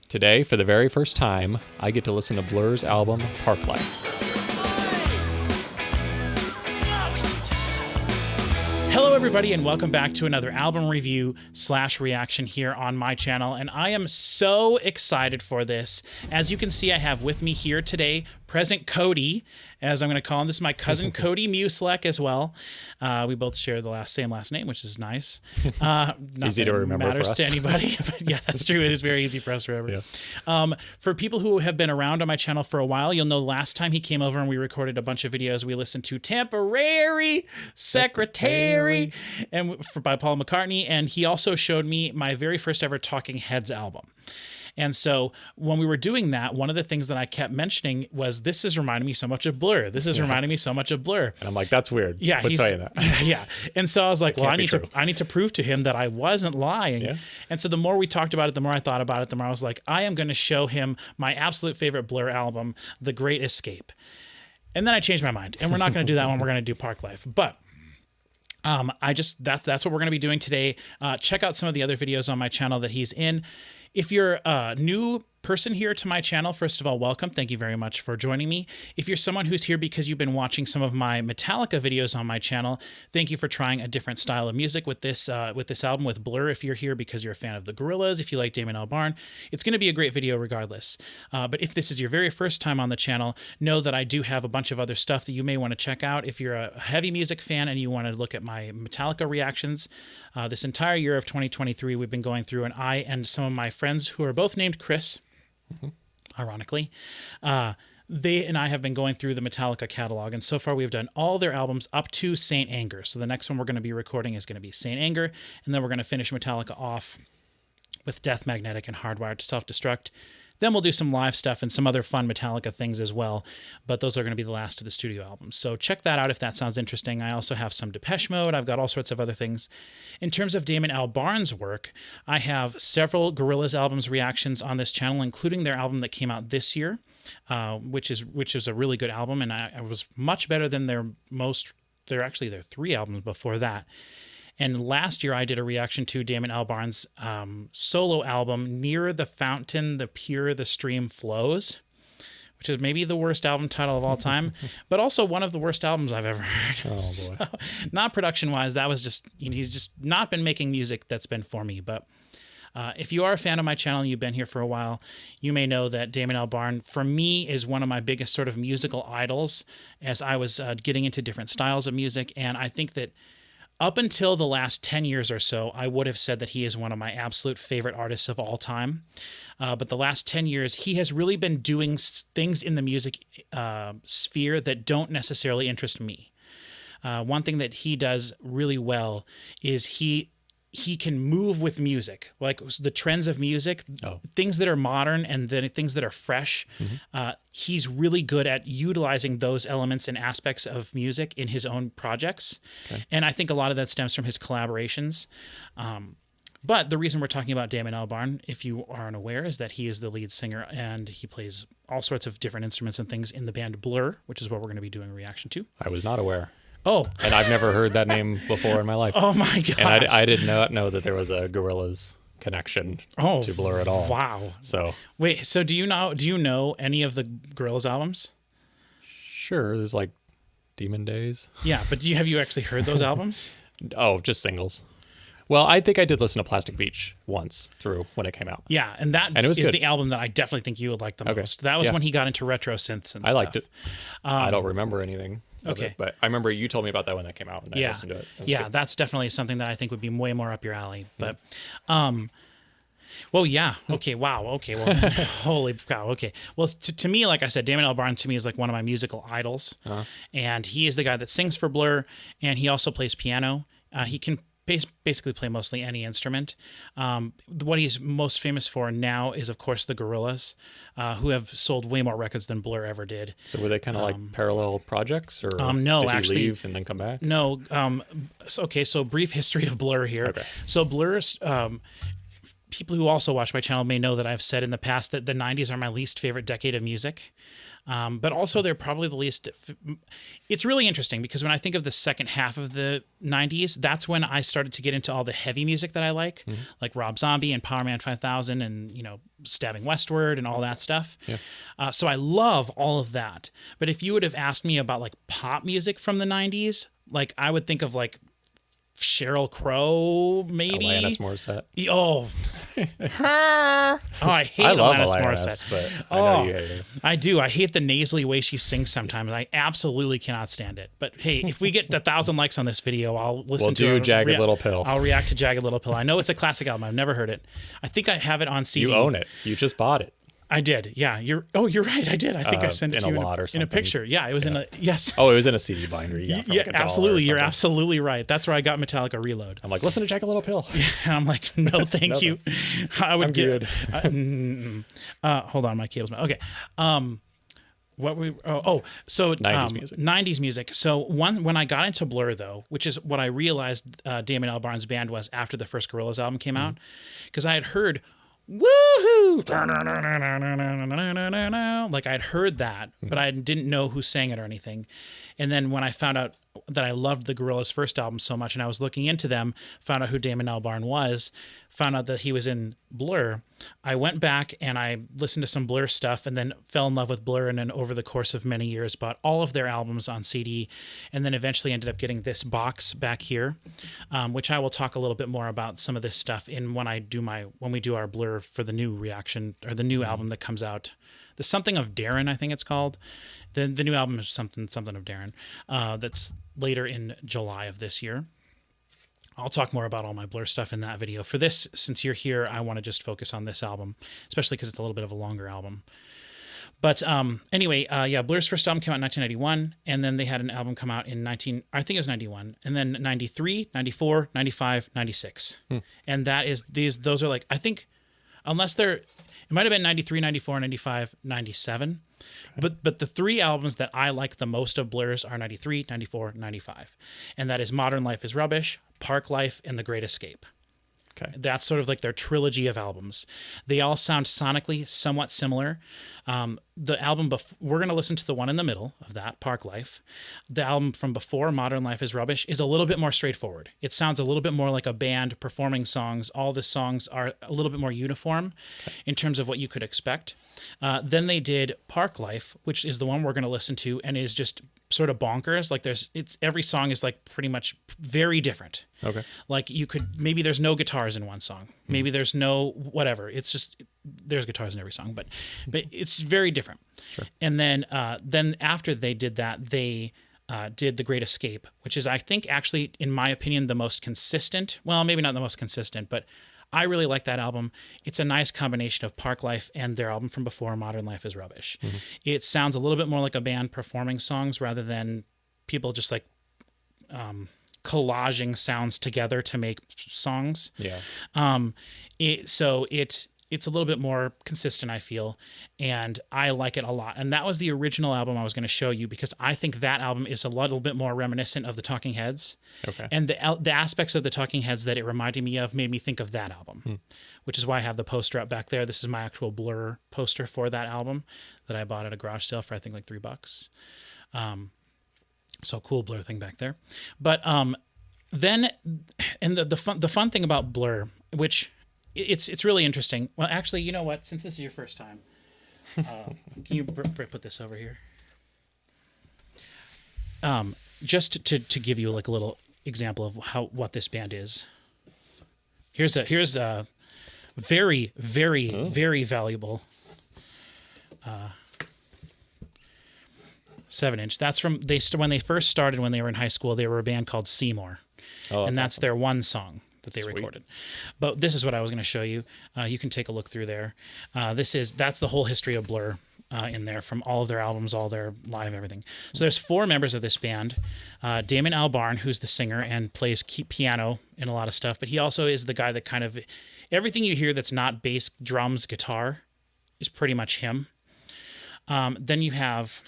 Today, for the very first time, I get to listen to Blur's album, Parklife. Hello, everybody, and welcome back to another album review / reaction here on my channel. And I am so excited for this. As you can see, I have with me here today, present Cody, as I'm going to call him. This is my cousin Cody Musilek as well. We both share the same last name, which is nice. Not Easy to remember matters for us. to anybody, but yeah, that's true. It is very easy for us to remember. Yeah. For people who have been around on my channel for a while, you'll know last time he came over and we recorded a bunch of videos. We listened to Temporary Secretary by Paul McCartney, and he also showed me my very first ever Talking Heads album. And so when we were doing that, one of the things that I kept mentioning was, this is reminding me so much of Blur. This is reminding me so much of Blur. And I'm like, that's weird. Yeah, Quit saying that. Yeah. And so I was like, well, I need to prove to him that I wasn't lying. Yeah. And so the more we talked about it, the more I thought about it, the more I was like, I am going to show him my absolute favorite Blur album, The Great Escape. And then I changed my mind, and we're not going to do that one. We're going to do Parklife. But that's what we're going to be doing today. Check out some of the other videos on my channel that he's in. If you're a new person here to my channel, first of all, welcome. Thank you very much for joining me. If you're someone who's here because you've been watching some of my Metallica videos on my channel, thank you for trying a different style of music with this album, with Blur. If you're here because you're a fan of the Gorillaz, if you like Damon Albarn, it's going to be a great video regardless. But if this is your very first time on the channel, know that I do have a bunch of other stuff that you may want to check out. If you're a heavy music fan and you want to look at my Metallica reactions, this entire year of 2023, we've been going through, and I and some of my friends who are both named Chris, ironically, they and I have been going through the Metallica catalog, and so far we've done all their albums up to Saint Anger. So the next one we're going to be recording is going to be Saint Anger, and then we're going to finish Metallica off with Death Magnetic and Hardwired to Self-Destruct. Then we'll do some live stuff and some other fun Metallica things as well, but those are going to be the last of the studio albums. So check that out if that sounds interesting. I also have some Depeche Mode. I've got all sorts of other things. In terms of Damon Albarn's work, I have several Gorillaz albums reactions on this channel, including their album that came out this year, which is a really good album, and I was much better than their three albums before that. And last year, I did a reaction to Damon Albarn's solo album, Near the Fountain, the Pure the Stream Flows, which is maybe the worst album title of all time, but also one of the worst albums I've ever heard. Oh, boy. So, not production-wise, that was just, he's just not been making music that's been for me. But if you are a fan of my channel and you've been here for a while, you may know that Damon Albarn, for me, is one of my biggest sort of musical idols as I was getting into different styles of music. And I think that up until the last 10 years or so, I would have said that he is one of my absolute favorite artists of all time. But the last 10 years, he has really been doing things in the music sphere that don't necessarily interest me. One thing that he does really well is he can move with music, like the trends of music, things that are modern and then things that are fresh. He's really good at utilizing those elements and aspects of music in his own projects. Okay. And I think a lot of that stems from his collaborations. But the reason we're talking about Damon Albarn, if you aren't aware, is that he is the lead singer and he plays all sorts of different instruments and things in the band Blur, which is what we're going to be doing a reaction to. I was not aware. Oh. And I've never heard that name before in my life. Oh, my gosh. And I did not know that there was a Gorillaz connection to Blur at all. Wow. So wait, so do you know any of the Gorillaz albums? Sure, there's like Demon Days. Yeah, but have you actually heard those albums? Oh, just singles. Well, I think I did listen to Plastic Beach once through when it came out. Yeah, and it is good. The album that I definitely think you would like the most. That was when he got into retro synths and stuff. I liked it. I don't remember anything. Okay. But I remember you told me about that when that came out, and I listened to it. Yeah, that's definitely something that I think would be way more up your alley. But, well, yeah. Okay, wow. Okay, well, holy cow. Okay. Well, to me, like I said, Damon Albarn to me is like one of my musical idols. And he is the guy that sings for Blur, and he also plays piano. He can basically play mostly any instrument. What he's most famous for now is, of course, the Gorillaz, who have sold way more records than Blur ever did. So were they kind of like parallel projects, or no, did actually, he leave and then come back? No. So brief history of Blur here. Okay. So Blur's people who also watch my channel may know that I've said in the past that the 90s are my least favorite decade of music. But also they're probably the least. It's really interesting because when I think of the second half of the 90s, that's when I started to get into all the heavy music that I like Rob Zombie and Power Man 5000 and, Stabbing Westward and all that stuff. Yeah. So I love all of that. But if you would have asked me about like pop music from the 90s, like I would think of like Sheryl Crow, maybe. Alanis Morissette. Oh, her. Oh, I hate I love Alanis Alanis, Morissette. but I know you hate her. I do. I hate the nasally way she sings sometimes. I absolutely cannot stand it. But hey, if we get 1,000 likes on this video, I'll listen to We'll do Jagged Little Pill. I'll react to Jagged Little Pill. I know it's a classic album. I've never heard it. I think I have it on CD. You own it. You just bought it. I did. Yeah. You're right. I did. I think I sent it to you in a picture. Yeah. It was in a, yes. Oh, it was in a CD binder. Yeah, absolutely. You're absolutely right. That's where I got Metallica Reload. I'm like, listen to Jagged Little Pill. And I'm like, no, thank you. I'm good. Hold on. My cable's, okay. So 90s music. 90s music. So when I got into Blur though, which is what I realized Damon Albarn's band was after the first Gorillaz album came out, because I had heard woohoo, like I'd heard that, but I didn't know who sang it or anything. And then when I found out that I loved the Gorillaz' first album so much, and I was looking into them, found out who Damon Albarn was, found out that he was in Blur, I went back and I listened to some Blur stuff and then fell in love with Blur, and then over the course of many years bought all of their albums on CD, and then eventually ended up getting this box back here, which I will talk a little bit more about some of this stuff in when we do our Blur for the new reaction, or the new album that comes out. The Something of Darren, I think it's called. The new album is something of Darren. That's later in July of this year. I'll talk more about all my Blur stuff in that video. For this, since you're here, I want to just focus on this album, especially because it's a little bit of a longer album. But anyway, Blur's first album came out in 1991, and then they had an album come out in 91, and then 93, 94, 95, 96. And those are like, I think, unless they're, it might have been 93, 94, 95, 97. Okay. But the three albums that I like the most of Blur's are 93, 94, 95. And that is Modern Life is Rubbish, Parklife, and The Great Escape. Okay. That's sort of like their trilogy of albums. They all sound sonically somewhat similar. The album we're going to listen to the one in the middle of that, Parklife. The album from before, Modern Life is Rubbish, is a little bit more straightforward. It sounds a little bit more like a band performing songs. All the songs are a little bit more uniform in terms of what you could expect. Then they did Parklife, which is the one we're going to listen to, and is just sort of bonkers. Like every song is like pretty much very different. Okay. Like maybe there's no guitars in one song. Maybe there's no whatever. It's just there's guitars in every song, but it's very different. Sure. And then after they did that, they did The Great Escape, which is, I think, actually, in my opinion, the most consistent. Well, maybe not the most consistent, but I really like that album. It's a nice combination of Parklife and their album from before, Modern Life is Rubbish. Mm-hmm. It sounds a little bit more like a band performing songs rather than people just like collaging sounds together to make songs. Yeah. It's a little bit more consistent, I feel, and I like it a lot. And that was the original album I was going to show you because I think that album is a little bit more reminiscent of the Talking Heads. Okay. And the aspects of the Talking Heads that it reminded me of made me think of that album, which is why I have the poster up back there. This is my actual Blur poster for that album that I bought at a garage sale for, I think, like $3. So cool Blur thing back there. But then, and the fun thing about Blur, which it's really interesting. Well, actually, you know what? Since this is your first time, can you put this over here? Just to give you like a little example of what this band is. Here's a very, very, very valuable 7-inch. That's from when they first started when they were in high school. They were a band called Seymour, and that's awesome. Their one song that they recorded. But this is what I was going to show you. You can take a look through there. That's the whole history of Blur in there, from all of their albums, all their live, everything. So there's 4 members of this band. Damon Albarn, who's the singer and plays piano in a lot of stuff, but he also is the guy that kind of everything you hear that's not bass, drums, guitar is pretty much him. Then you have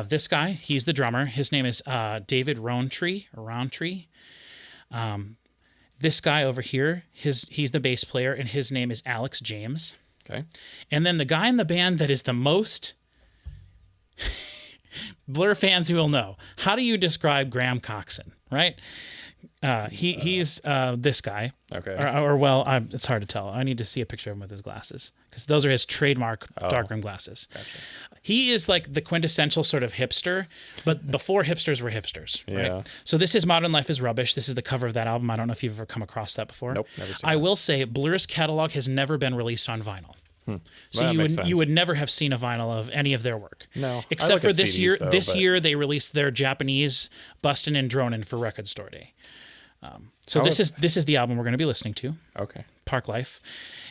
this guy. He's the drummer. His name is David Rowntree. This guy over here, he's the bass player, and his name is Alex James. Okay. And then the guy in the band that is the most Blur fans who will know. How do you describe Graham Coxon, right? He's this guy. Okay. It's hard to tell. I need to see a picture of him with his glasses because those are his trademark darkroom glasses. Gotcha. He is like the quintessential sort of hipster, but before hipsters were hipsters, right? So this is Modern Life is Rubbish. This is the cover of that album. I don't know if you've ever come across that before. Nope, never seen I that. will say Blur's catalog has never been released on vinyl. So Well, that makes sense. you would never have seen a vinyl of any of their work. No. I Except look for at this CDs year. though, This but- year they released their Japanese Bustin' and Dronin' for Record Store Day. So this is the album we're going to be listening to. Okay. Parklife,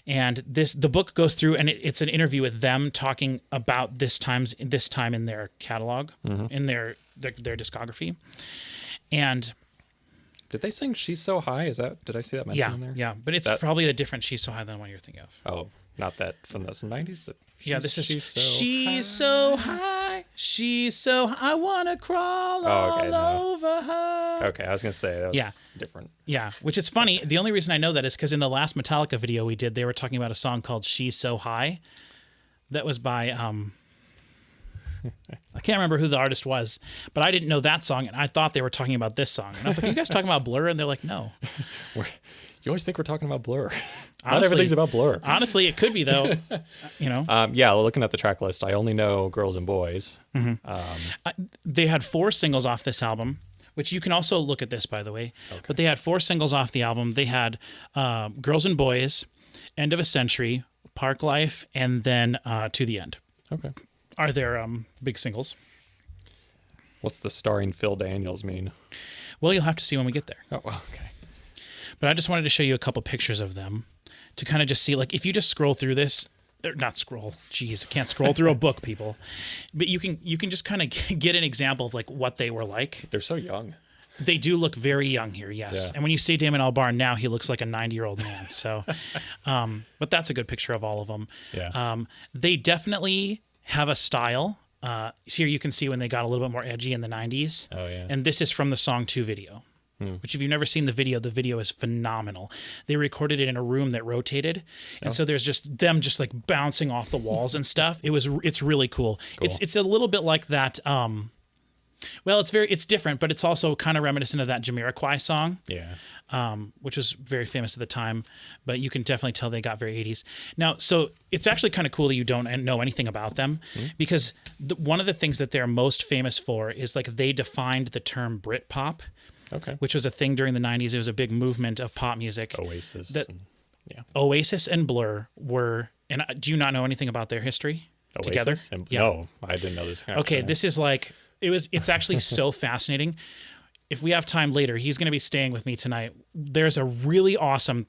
and the book goes through, and it's an interview with them talking about this time in their catalog, in their discography, and Did they sing "She's So High"? Did I see that mentioned in there? yeah, but it's probably a different "She's So High" than what you're thinking of. Oh, not that from the '90s. This is "She's So she's so high, she's so high, I wanna crawl all over her. Okay, I was gonna say that was different. Yeah, which is funny. The only reason I know that is because in the last Metallica video we did, they were talking about a song called "She's So High." That was by I can't remember who the artist was, but I didn't know that song, and I thought they were talking about this song. And I was like, "Are you guys talking about Blur?" And they're like, "No." You always think we're talking about Blur. Not Honestly- everything's about Blur. Honestly, it could be though. You know, Looking at the track list, I only know "Girls and Boys." they had 4 singles off this album, which you can also look at this, by the way. Okay. But they had 4 singles off the album. They had "Girls and Boys," "End of a Century," "Parklife," and then "To the End." Okay. Are their big singles. What's the starring Phil Daniels mean? Well, you'll have to see when we get there. Oh, well, okay. But I just wanted to show you a couple pictures of them to kind of just see, like, if you just scroll through this, or not scroll, geez, I can't scroll through a book, people. But you can just kind of get an example of like what they were like. They're so young. They do look very young here, yes. Yeah. And when you see Damon Albarn now, he looks like a 90-year-old man. So, but that's a good picture of all of them. Yeah. They definitely have a style. Here you can see when they got a little bit more edgy in the 90s. Oh, yeah. And this is from the Song 2 video, which if you've never seen the video is phenomenal. They recorded it in a room that rotated. And so there's just them just like bouncing off the walls and stuff. It's really cool. It's a little bit like that. Well, it's different, but it's also kind of reminiscent of that Jamiroquai song. Yeah. Which was very famous at the time, but you can definitely tell they got very 80s. Now, so it's actually kind of cool that you don't know anything about them because one of the things that they're most famous for is like they defined the term Britpop, which was a thing during the 90s. It was a big movement of pop music. Oasis. Oasis and Blur were, and do you not know anything about their history together? No, I didn't know this. Okay, this is like, it's actually so fascinating. If we have time later, he's going to be staying with me tonight. There's a really awesome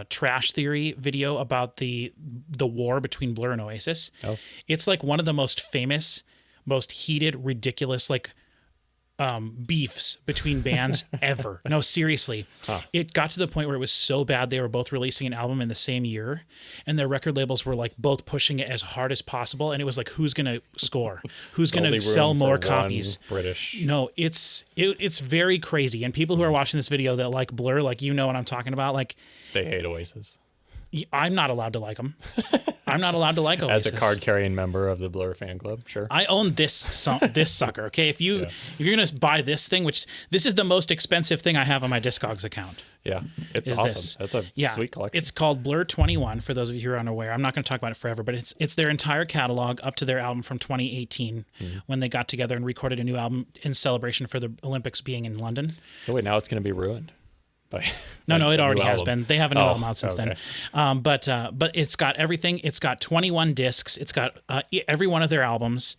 Trash Theory video about the war between Blur and Oasis. Oh. It's like one of the most famous, most heated, ridiculous, like beefs between bands ever. No, seriously. It got to the point where it was so bad they were both releasing an album in the same year, and their record labels were like both pushing it as hard as possible, and it was like, who's going to score? Who's going to sell more copies? British. No, it's very crazy. And people who are watching this video that like Blur, like, you know what I'm talking about, like they hate Oasis. I'm not allowed to like them. I'm not allowed to like Oasis. As a card-carrying member of the Blur fan club, sure. I own this sucker, okay? If you're going to buy this thing, which this is the most expensive thing I have on my Discogs account. Yeah, it's awesome. That's a sweet collection. It's called Blur 21, for those of you who are unaware. I'm not going to talk about it forever, but it's their entire catalog up to their album from 2018 when they got together and recorded a new album in celebration for the Olympics being in London. So wait, now it's going to be ruined? No, it already has been. They have a new album out since then. But it's got everything. It's got 21 discs. It's got every one of their albums.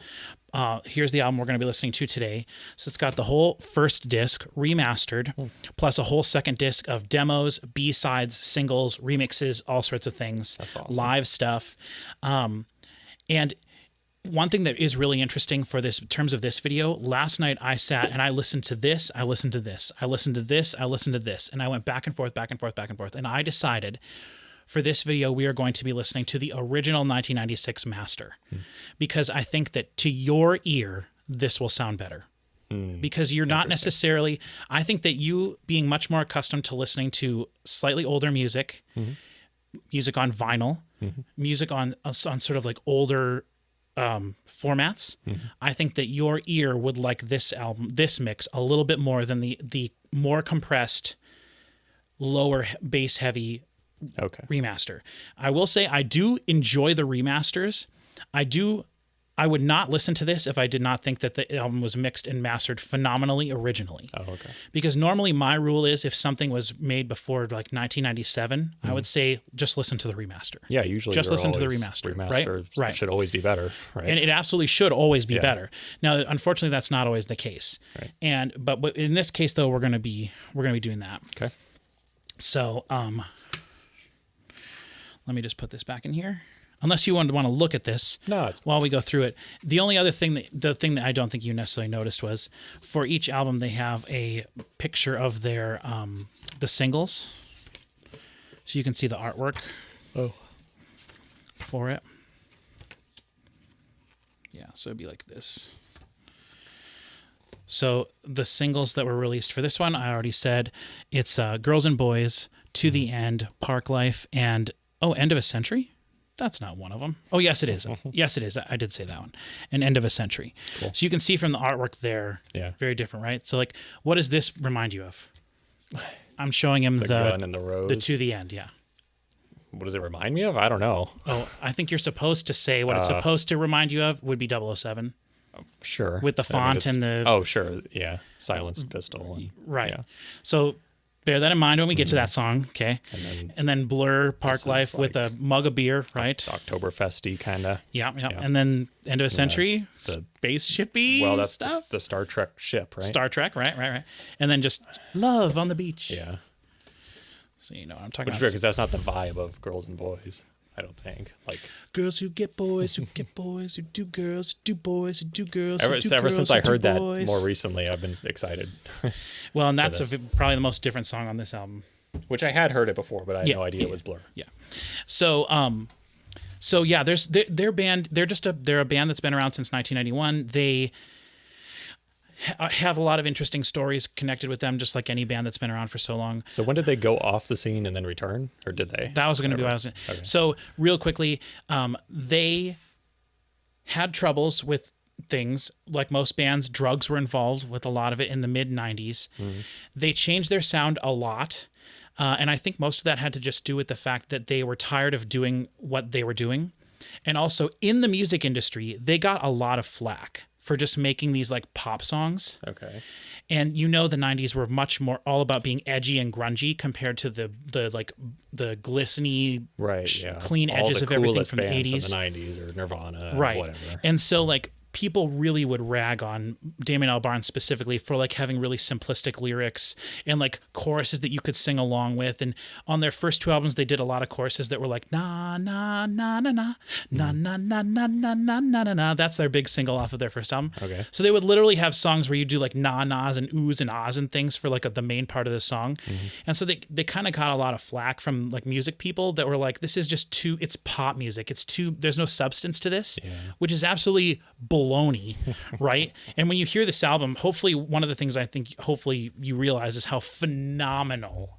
Here's the album we're going to be listening to today. So it's got the whole first disc remastered, plus a whole second disc of demos, B-sides, singles, remixes, all sorts of things. That's awesome. Live stuff. And one thing that is really interesting for this, in terms of this video, last night I sat and I listened to this, I listened to this, I listened to this, I listened to this, and I went back and forth, back and forth, back and forth. And I decided for this video, we are going to be listening to the original 1996 master because I think that to your ear, this will sound better. Because you're not necessarily, I think that you being much more accustomed to listening to slightly older music, music on vinyl, music on sort of like older formats. I think that your ear would like this album, this mix, a little bit more than the more compressed, lower bass heavy remaster. I will say I do enjoy the remasters. I would not listen to this if I did not think that the album was mixed and mastered phenomenally originally. Oh, okay. Because normally my rule is if something was made before like 1997, I would say just listen to the remaster. Yeah, usually just listen to the remaster. Right? Should always be better, right? And it absolutely should always be better. Now, unfortunately, that's not always the case. Right. But in this case, though, we're gonna be doing that. Okay. So let me just put this back in here. Unless you want to look at this while we go through it. The only other thing the thing that I don't think you necessarily noticed was for each album they have a picture of their the singles. So you can see the artwork for it. Yeah, so it'd be like this. So the singles that were released for this one, I already said it's Girls and Boys, To the End, Parklife, and End of a Century? That's not one of them. Oh, yes, it is. Yes, it is. I did say that one. An End of a Century. Cool. So you can see from the artwork there, very different, right? So, like, what does this remind you of? I'm showing him the gun and the rose. The To the End, yeah. What does it remind me of? I don't know. Oh, I think you're supposed to say what it's supposed to remind you of would be 007. Sure. With the font and the... Oh, sure. Yeah. Silenced pistol. And, right. Yeah. So... bear that in mind when we get to that song, okay? And then Blur, Parklife with a mug of beer, right? Oktoberfesty kind of. Yeah. And then End of a Century, spaceshipy well, that's stuff. The Star Trek ship, right? Star Trek, right. And then just Love on the Beach. Yeah. So you know what I'm talking about. Because that's not the vibe of Girls and Boys, I don't think. Like girls who get boys, who get boys, who do girls, who do boys, who do girls. Ever since I heard that more recently, I've been excited. Well, and that's probably the most different song on this album. Which I had heard it before, but I had no idea it was Blur. Yeah. So yeah, there's their band. They're a band that's been around since 1991. They have a lot of interesting stories connected with them, just like any band that's been around for so long. So when did they go off the scene and then return, or did they? That was going to be what I was. Okay. So real quickly, they had troubles with things like most bands. Drugs were involved with a lot of it in the mid 90s. They changed their sound a lot. And I think most of that had to just do with the fact that they were tired of doing what they were doing. And also in the music industry, they got a lot of flack for just making these like pop songs. Okay. And you know the 90s were much more all about being edgy and grungy compared to the glistening, clean edges of everything from the 80s. From the 90s or Nirvana or whatever. And so like people really would rag on Damon Albarn specifically for like having really simplistic lyrics and like choruses that you could sing along with. And on their first two albums, they did a lot of choruses that were like na na na na na na na na na na na na na na. That's their big single off of their first album. Okay. So they would literally have songs where you do like na nas and oohs and ahs and things for like the main part of the song. And so they kind of got a lot of flack from like music people that were like, this is just too, it's pop music. It's too, there's no substance to this, which is absolutely baloney, right? And when you hear this album, hopefully one of the things I think hopefully you realize is how phenomenal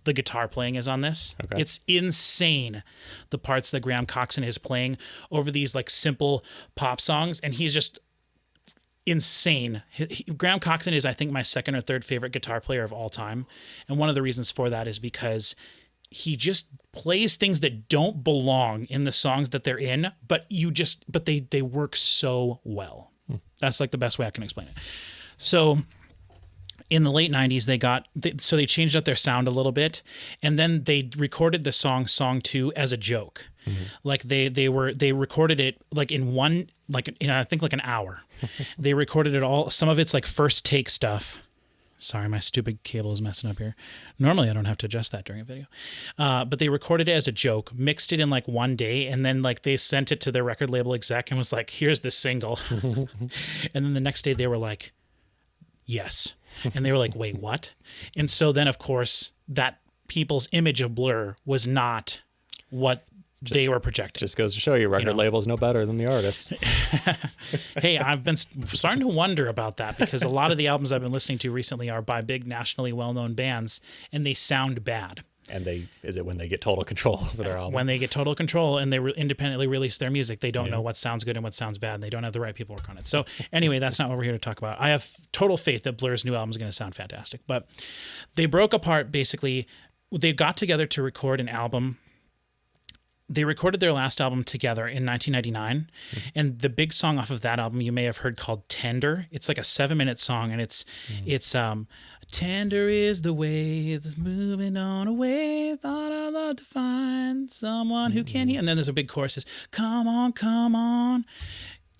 the guitar playing is on this. Okay. It's insane, the parts that Graham Coxon is playing over these like simple pop songs, and he's just insane. Graham Coxon is, I think, my second or third favorite guitar player of all time, and one of the reasons for that is because he just plays things that don't belong in the songs that they're in, but they work so well. That's like the best way I can explain it. So in the late 90s, they changed up their sound a little bit, and then they recorded the song 2 as a joke. Like they recorded it like in I think like an hour. They recorded it all. Some of it's like first take stuff. Sorry, my stupid cable is messing up here. Normally, I don't have to adjust that during a video. But they recorded it as a joke, mixed it in like one day, and then like they sent it to their record label exec and was like, here's the single. And then the next day they were like, yes. And they were like, wait, what? And so then, of course, that people's image of Blur was not what they were projecting. Just goes to show you, record labels know better than the artists. Hey, I've been starting to wonder about that because a lot of the albums I've been listening to recently are by big nationally well-known bands, and they sound bad. And is it when they get total control over their album? When they get total control and they independently release their music, they don't know what sounds good and what sounds bad, and they don't have the right people work on it. So anyway, that's not what we're here to talk about. I have total faith that Blur's new album is going to sound fantastic. But they broke apart, basically. They got together to record an album. They recorded their last album together in 1999, and the big song off of that album you may have heard called "Tender." It's like a 7-minute song, and it's tender is the way that's moving on away. Thought I'd love to find someone who can hear. And then there's a big chorus: is "Come on,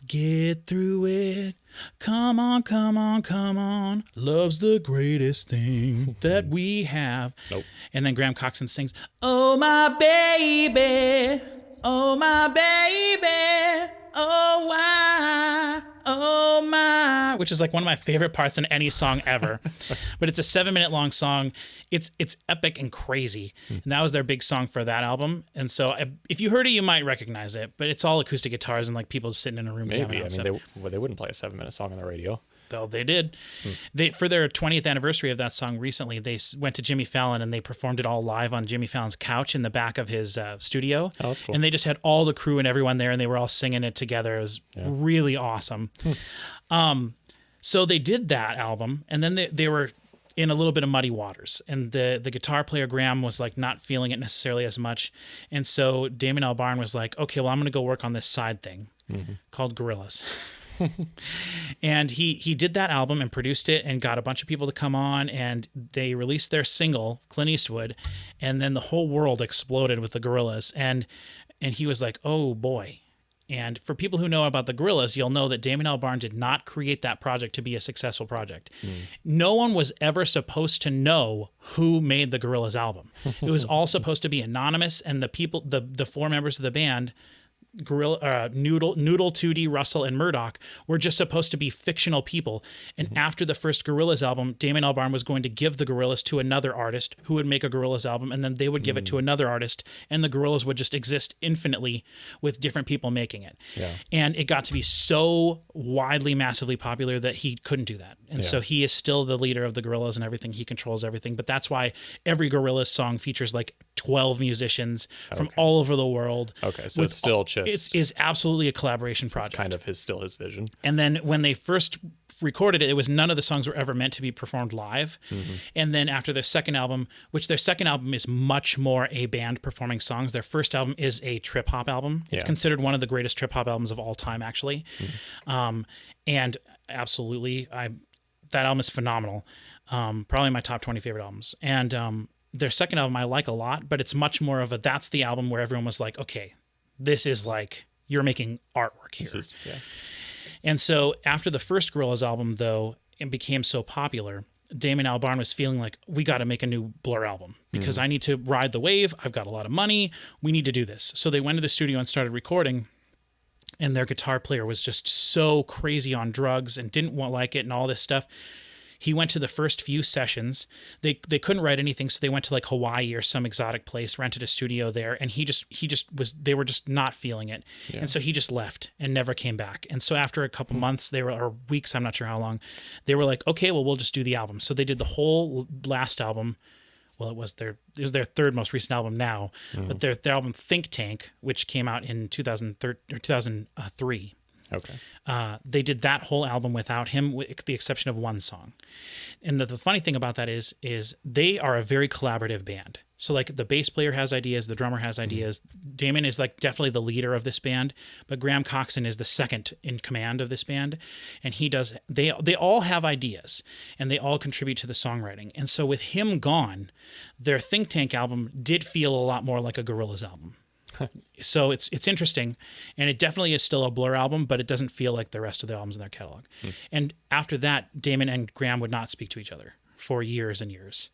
get through it. Come on. Love's the greatest thing that we have." Nope. And then Graham Coxon sings, "Oh my baby, oh my baby, oh why, oh my," which is like one of my favorite parts in any song ever. But it's a 7-minute long song. It's epic and crazy. And that was their big song for that album. And so if you heard it, you might recognize it. But it's all acoustic guitars and like people sitting in a room jamming out. Maybe. They wouldn't play a 7-minute song on the radio. Though they did. They, for their 20th anniversary of that song recently, they went to Jimmy Fallon and they performed it all live on Jimmy Fallon's couch in the back of his studio. Oh, that's cool. And they just had all the crew and everyone there, and they were all singing it together. It was really awesome. So they did that album, and then they were in a little bit of muddy waters, and the guitar player Graham was like not feeling it necessarily as much. And so Damon Albarn was like, okay, well, I'm going to go work on this side thing called Gorillaz. And he did that album and produced it and got a bunch of people to come on, and they released their single, Clint Eastwood, and then the whole world exploded with the Gorillaz. And he was like, oh boy. And for people who know about the Gorillaz, you'll know that Damon Albarn did not create that project to be a successful project. No one was ever supposed to know who made the Gorillaz album. It was all supposed to be anonymous, and the people, the 4 members of the band, Noodle, 2D, Russell, and Murdoch, were just supposed to be fictional people. And after the first Gorillaz album, Damon Albarn was going to give the Gorillaz to another artist who would make a Gorillaz album, and then they would give it to another artist, and the Gorillaz would just exist infinitely with different people making it. Yeah. And it got to be so widely, massively popular that he couldn't do that. And so he is still the leader of the Gorillaz and everything. He controls everything. But that's why every Gorillaz song features like 12 musicians from all over the world. Okay, so it's still just... It is absolutely a collaboration project. It's kind of still his vision. And then when they first recorded it, it was none of the songs were ever meant to be performed live. And then after their second album, which their second album is much more a band performing songs, their first album is a trip-hop album. It's considered one of the greatest trip-hop albums of all time, actually. And absolutely, that album is phenomenal. Probably my top 20 favorite albums. And their second album I like a lot, but it's much more of that's the album where everyone was like, okay, this is like, you're making artwork here. And so after the first Gorillaz album, though, it became so popular, Damon Albarn was feeling like, we got to make a new Blur album because I need to ride the wave. I've got a lot of money. We need to do this. So they went to the studio and started recording, and their guitar player was just so crazy on drugs and didn't like it and all this stuff. He went to the first few sessions. They couldn't write anything, so they went to like Hawaii or some exotic place, rented a studio there, and they were just not feeling it. Yeah. And so he just left and never came back. And so after a couple months, or weeks, I'm not sure how long, they were like, okay, well, we'll just do the album. So they did the whole last album. Well, it was their third most recent album now, but their album Think Tank, which came out in 2003. Okay. They did that whole album without him, with the exception of one song. And the funny thing about that is they are a very collaborative band. So like the bass player has ideas, the drummer has ideas. Damon is like definitely the leader of this band, but Graham Coxon is the second in command of this band, and they all have ideas and they all contribute to the songwriting. And so with him gone, their Think Tank album did feel a lot more like a Gorillaz album. So it's interesting, and it definitely is still a Blur album, but it doesn't feel like the rest of the albums in their catalog. And after that, Damon and Graham would not speak to each other for years and years.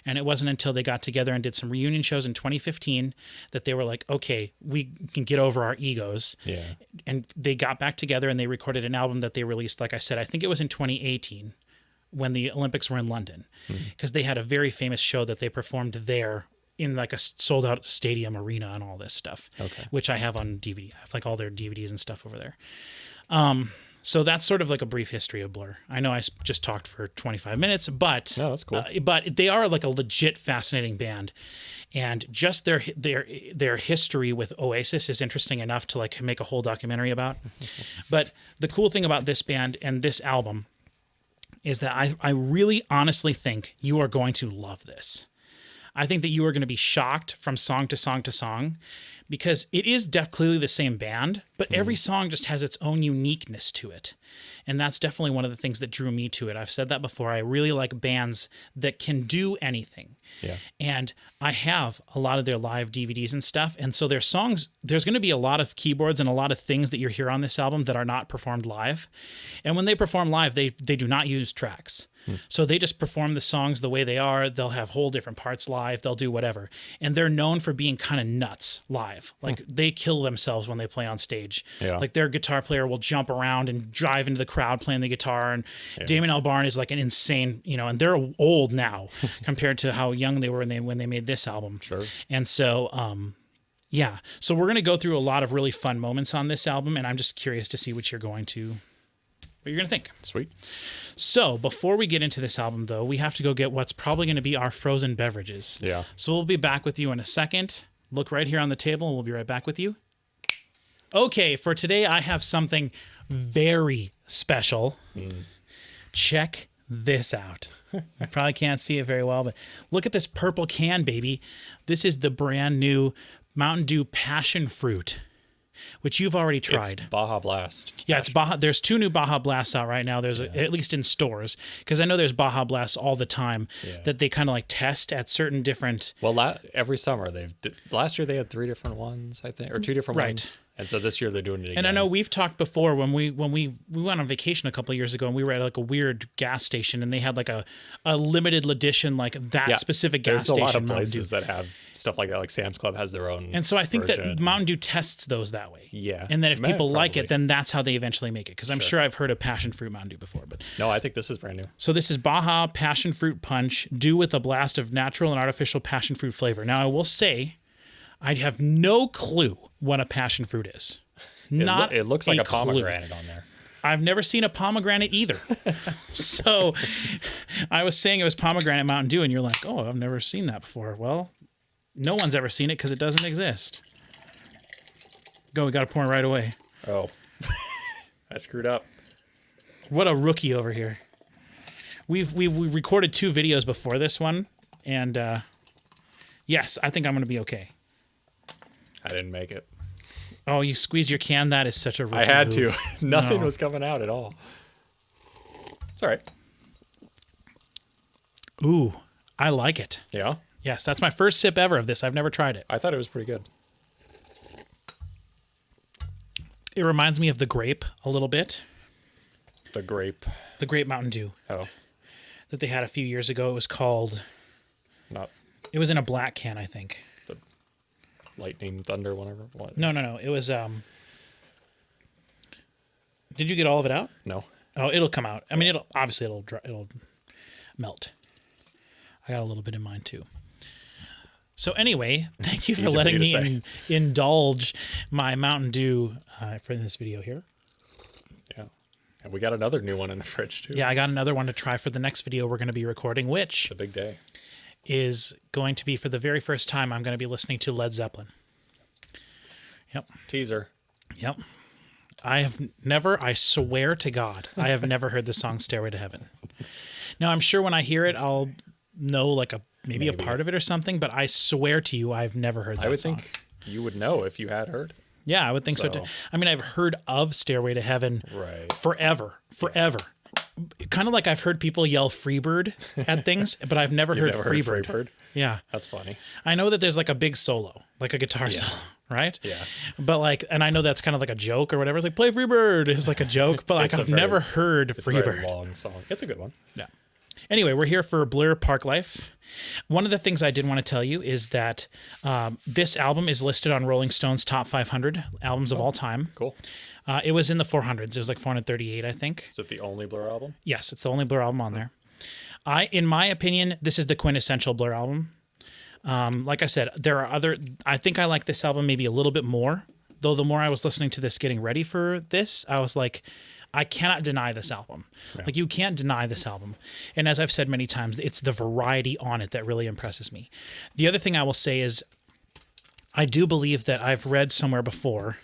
And it wasn't until they got together and did some reunion shows in 2015 that they were like, okay, we can get over our egos. Yeah. And they got back together and they recorded an album that they released, like I said, I think it was in 2018 when the Olympics were in London, because they had a very famous show that they performed there in like a sold out stadium arena and all this stuff, which I have on DVD. I have like all their DVDs and stuff over there. So that's sort of like a brief history of Blur. I know I just talked for 25 minutes, but No, that's cool. But they are like a legit fascinating band, and just their history with Oasis is interesting enough to like make a whole documentary about. But the cool thing about this band and this album is that I really honestly think you are going to love this. I think that you are going to be shocked from song to song to song, because it is clearly the same band, but every song just has its own uniqueness to it. And that's definitely one of the things that drew me to it. I've said that before. I really like bands that can do anything. Yeah. And I have a lot of their live DVDs and stuff. And so their songs, there's going to be a lot of keyboards and a lot of things that you hear on this album that are not performed live. And when they perform live, they do not use tracks. So they just perform the songs the way they are. They'll have whole different parts live. They'll do whatever. And they're known for being kind of nuts live. Like they kill themselves when they play on stage. Yeah. Like their guitar player will jump around and drive into the crowd playing the guitar. And Damon Albarn is like an insane, and they're old now compared to how young they were when they made this album. Sure. And so, yeah. So we're going to go through a lot of really fun moments on this album. And I'm just curious to see what you're going to think. Sweet. So before we get into this album, though, we have to go get what's probably going to be our frozen beverages. Yeah. So we'll be back with you in a second. Look right here on the table, and we'll be right back with you. Okay, for today, I have something very special. Check this out. You probably can't see it very well, but look at this purple can, baby. This is the brand new Mountain Dew Passion Fruit, which you've already tried. It's Baja Blast. Yeah, it's Baja. There's 2 new Baja Blasts out right now. There's at least in stores, because I know there's Baja Blasts all the time that they kind of like test at certain different. Well, every summer last year they had 3 different ones, I think, or 2 different Right. ones. And so this year they're doing it again. And I know we've talked before when we went on vacation a couple of years ago, and we were at like a weird gas station, and they had like a limited edition, like that specific gas There's station. a lot of Mountain places Dew. that have stuff like that. Like Sam's Club has their own. And so I think version. that Mountain Dew tests those that way. Yeah. And then if people like probably. it, then that's how they eventually make it. Because I'm sure I've heard of Passion Fruit Mountain Dew before, but. No, I think this is brand new. So this is Baja Passion Fruit Punch, Dew with a blast of natural and artificial passion fruit flavor. Now, I will say, I have no clue what a passion fruit is. It looks like a clue. pomegranate on there. I've never seen a pomegranate either. So I was saying it was pomegranate Mountain Dew, and you're like, oh, I've never seen that before. Well, no one's ever seen it because it doesn't exist. Go, we got to pour it right away. Oh, I screwed up. What a rookie over here. We recorded 2 videos before this one, and yes, I think I'm going to be okay. I didn't make it. Oh, you squeezed your can? That is such a rookie I had move. to. Nothing No. was coming out at all. It's all right. Ooh, I like it. Yeah? Yes, that's my first sip ever of this. I've never tried it. I thought it was pretty good. It reminds me of the grape a little bit. The grape. The grape Mountain Dew Oh, that they had a few years ago. It was called... not It was in a black can, I think. the lightning, thunder, whatever. What? No. It was... Did you get all of it out? No. Oh, it'll come out. I mean, it'll melt. I got a little bit in mine too. So anyway, thank you for Easy for letting you to me indulge my Mountain Dew for this video here. Yeah. And we got another new one in the fridge, too. Yeah, I got another one to try for the next video we're going to be recording, which It's a big day. is going to be for the very first time I'm going to be listening to Led Zeppelin. Yep. Teaser. Yep. I have never, I swear to God, I have never heard the song Stairway to Heaven. Now, I'm sure when I hear it, I'll know like maybe a part of it or something, but I swear to you, I've never heard that I would song. think you would know if you had heard. Yeah, I would think so too. I mean, I've heard of Stairway to Heaven Right. forever. Kind of like I've heard people yell Freebird at things, but I've never heard Never Freebird. heard Freebird? Yeah. That's funny. I know that there's like a big solo, like a guitar solo, right? Yeah. But like, and I know that's kind of like a joke or whatever. It's like, play Freebird is like a joke, but like It's a I've very- never heard It's a very Freebird. long song. It's a good one. Yeah. Anyway, we're here for Blur Parklife. One of the things I did want to tell you is that this album is listed on Rolling Stone's top 500 albums of all time. Cool. It was in the 400s. It was like 438, I think. Is it the only Blur album? Yes, it's the only Blur album on there. In my opinion, this is the quintessential Blur album. Like I said, there are other. I think I like this album maybe a little bit more. Though the more I was listening to this, getting ready for this, I was like, I cannot deny this album. Like, you can't deny this album. And as I've said many times, it's the variety on it that really impresses me. The other thing I will say is I do believe that I've read somewhere before,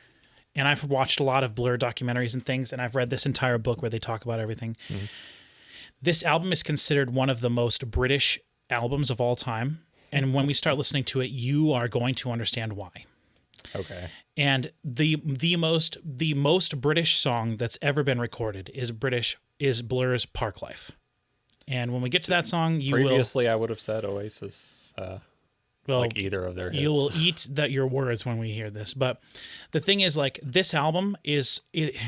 and I've watched a lot of Blur documentaries and things, and I've read this entire book where they talk about everything. Mm-hmm. This album is considered one of the most British albums of all time. And when we start listening to it, you are going to understand why. Okay. And the most British song that's ever been recorded is Blur's Parklife. And when we get to that song, previously I would have said Oasis. Like either of their hits. You will eat your words when we hear this. But the thing is, like, this album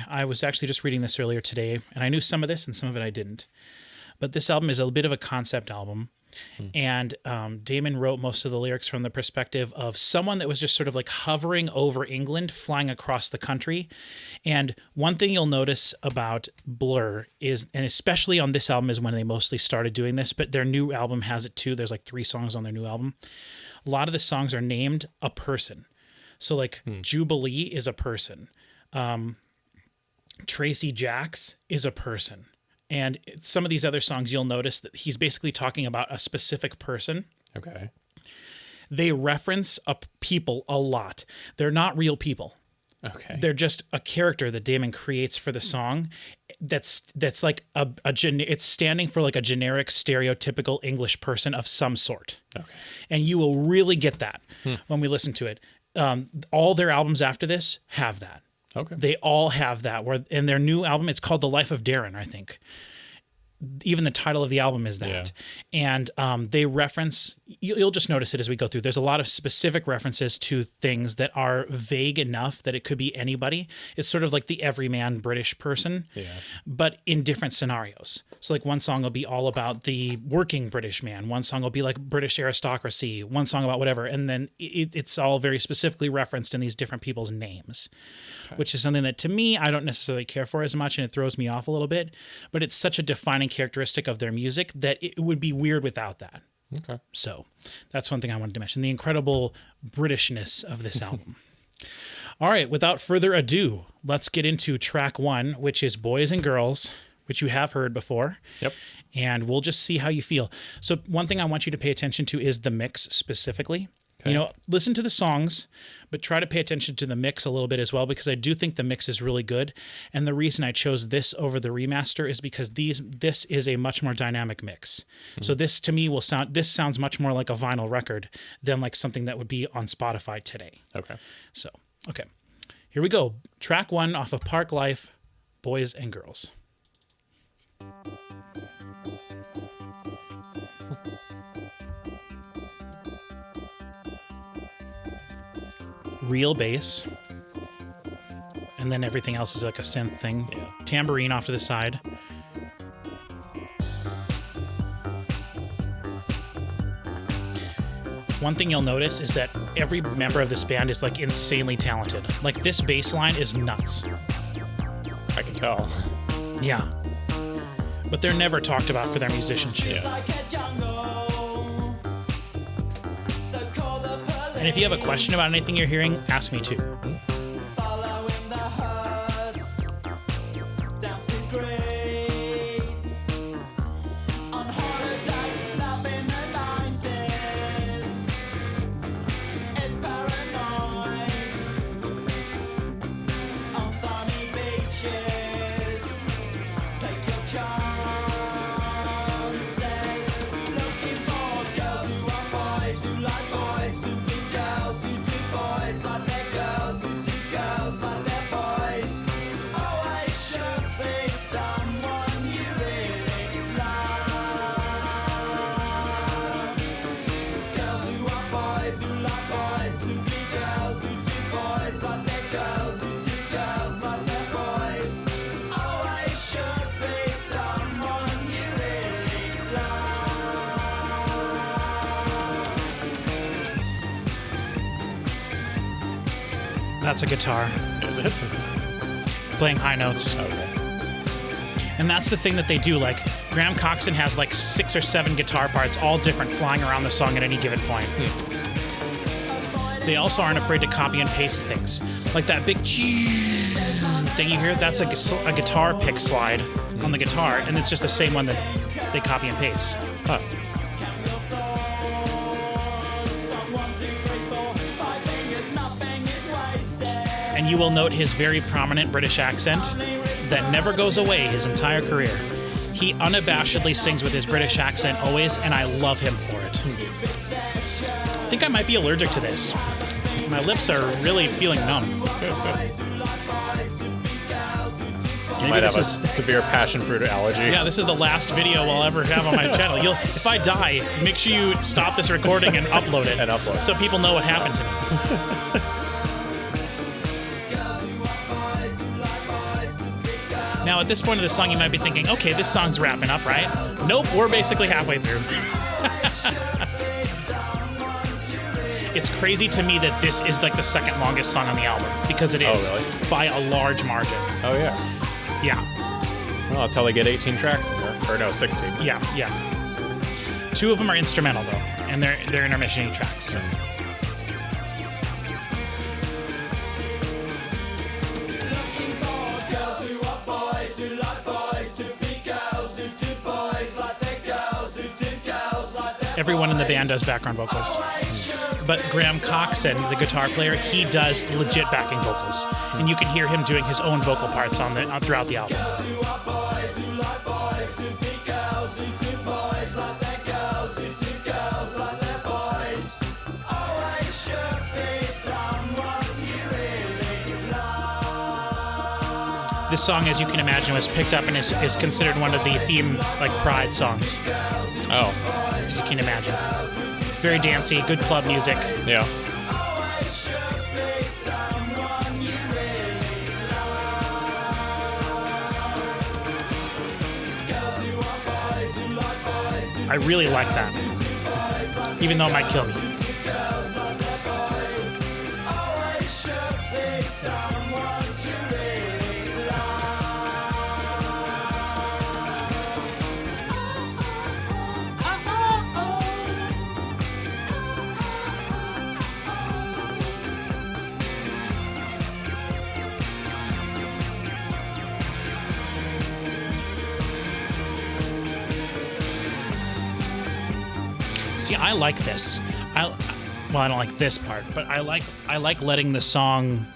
I was actually just reading this earlier today, and I knew some of this and some of it I didn't. But this album is a bit of a concept album. And Damon wrote most of the lyrics from the perspective of someone that was just sort of like hovering over England, flying across the country. And one thing you'll notice about Blur is, and especially on this album is when they mostly started doing this, but their new album has it too. There's like 3 songs on their new album. A lot of the songs are named a person. So like Jubilee is a person. Tracy Jacks is a person. And some of these other songs, you'll notice that he's basically talking about a specific person. Okay. They reference people a lot. They're not real people. Okay. They're just a character that Damon creates for the song. That's like it's standing for like a generic, stereotypical English person of some sort. Okay. And you will really get that when we listen to it. All their albums after this have that. Okay. They all have that. Where in their new album, it's called The Life of Darren, I think. Even the title of the album is that. Yeah. And they reference, you'll just notice it as we go through. There's a lot of specific references to things that are vague enough that it could be anybody. It's sort of like the everyman British person, but in different scenarios. So like one song will be all about the working British man. One song will be like British aristocracy. One song about whatever. And then it's all very specifically referenced in these different people's names, which is something that to me, I don't necessarily care for as much. And it throws me off a little bit, but it's such a defining characteristic of their music that it would be weird without that. Okay. So that's one thing I wanted to mention, the incredible Britishness of this album. All right, without further ado, let's get into track 1, which is Boys and Girls, which you have heard before. Yep. And we'll just see how you feel. So one thing I want you to pay attention to is the mix specifically. Okay. You know, listen to the songs, but try to pay attention to the mix a little bit as well, because I do think the mix is really good. And the reason I chose this over the remaster is because this is a much more dynamic mix. Mm-hmm. So this to me sounds much more like a vinyl record than like something that would be on Spotify today. Okay. So, okay. Here we go. Track 1 off of Parklife, Boys and Girls. Real bass, and then everything else is like a synth thing. Yeah. Tambourine off to the side. One thing you'll notice is that every member of this band is like insanely talented. Like this bass line is nuts. I can tell. Yeah. But they're never talked about for their musicianship. Yeah. And if you have a question about anything you're hearing, ask me too. That's a guitar. Is it? Playing high notes. Okay. And that's the thing that they do. Like, Graham Coxon has like 6 or 7 guitar parts, all different, flying around the song at any given point. They also aren't afraid to copy and paste things. Like that big thing you hear, that's a guitar pick slide on the guitar, and it's just the same one that they copy and paste. Huh. And you will note his very prominent British accent that never goes away his entire career. He unabashedly sings with his British accent always, and I love him for it. I think I might be allergic to this. My lips are really feeling numb. You might have a severe passion fruit allergy. Yeah, this is the last video I'll ever have on my channel. If I die, make sure you stop this recording and upload it. So people know what happened to me. Now, at this point of the song, you might be thinking, okay, this song's wrapping up, right? Nope, we're basically halfway through. It's crazy to me that this is like the second longest song on the album, because it is by a large margin. Oh, yeah. Yeah. Well, that's how they get 18 tracks in there. Or no, 16. Yeah. 2 of them are instrumental, though, and they're intermission tracks. So. Everyone in the band does background vocals. But Graham Coxon, the guitar player, he does legit backing vocals. And you can hear him doing his own vocal parts throughout the album. This song, as you can imagine, was picked up and is considered one of the theme, like, Pride songs. Oh. As you can imagine. Very dancey, good club music. Yeah. I really like that. Even though it might kill me. See, I like this. I don't like this part, but I like letting the song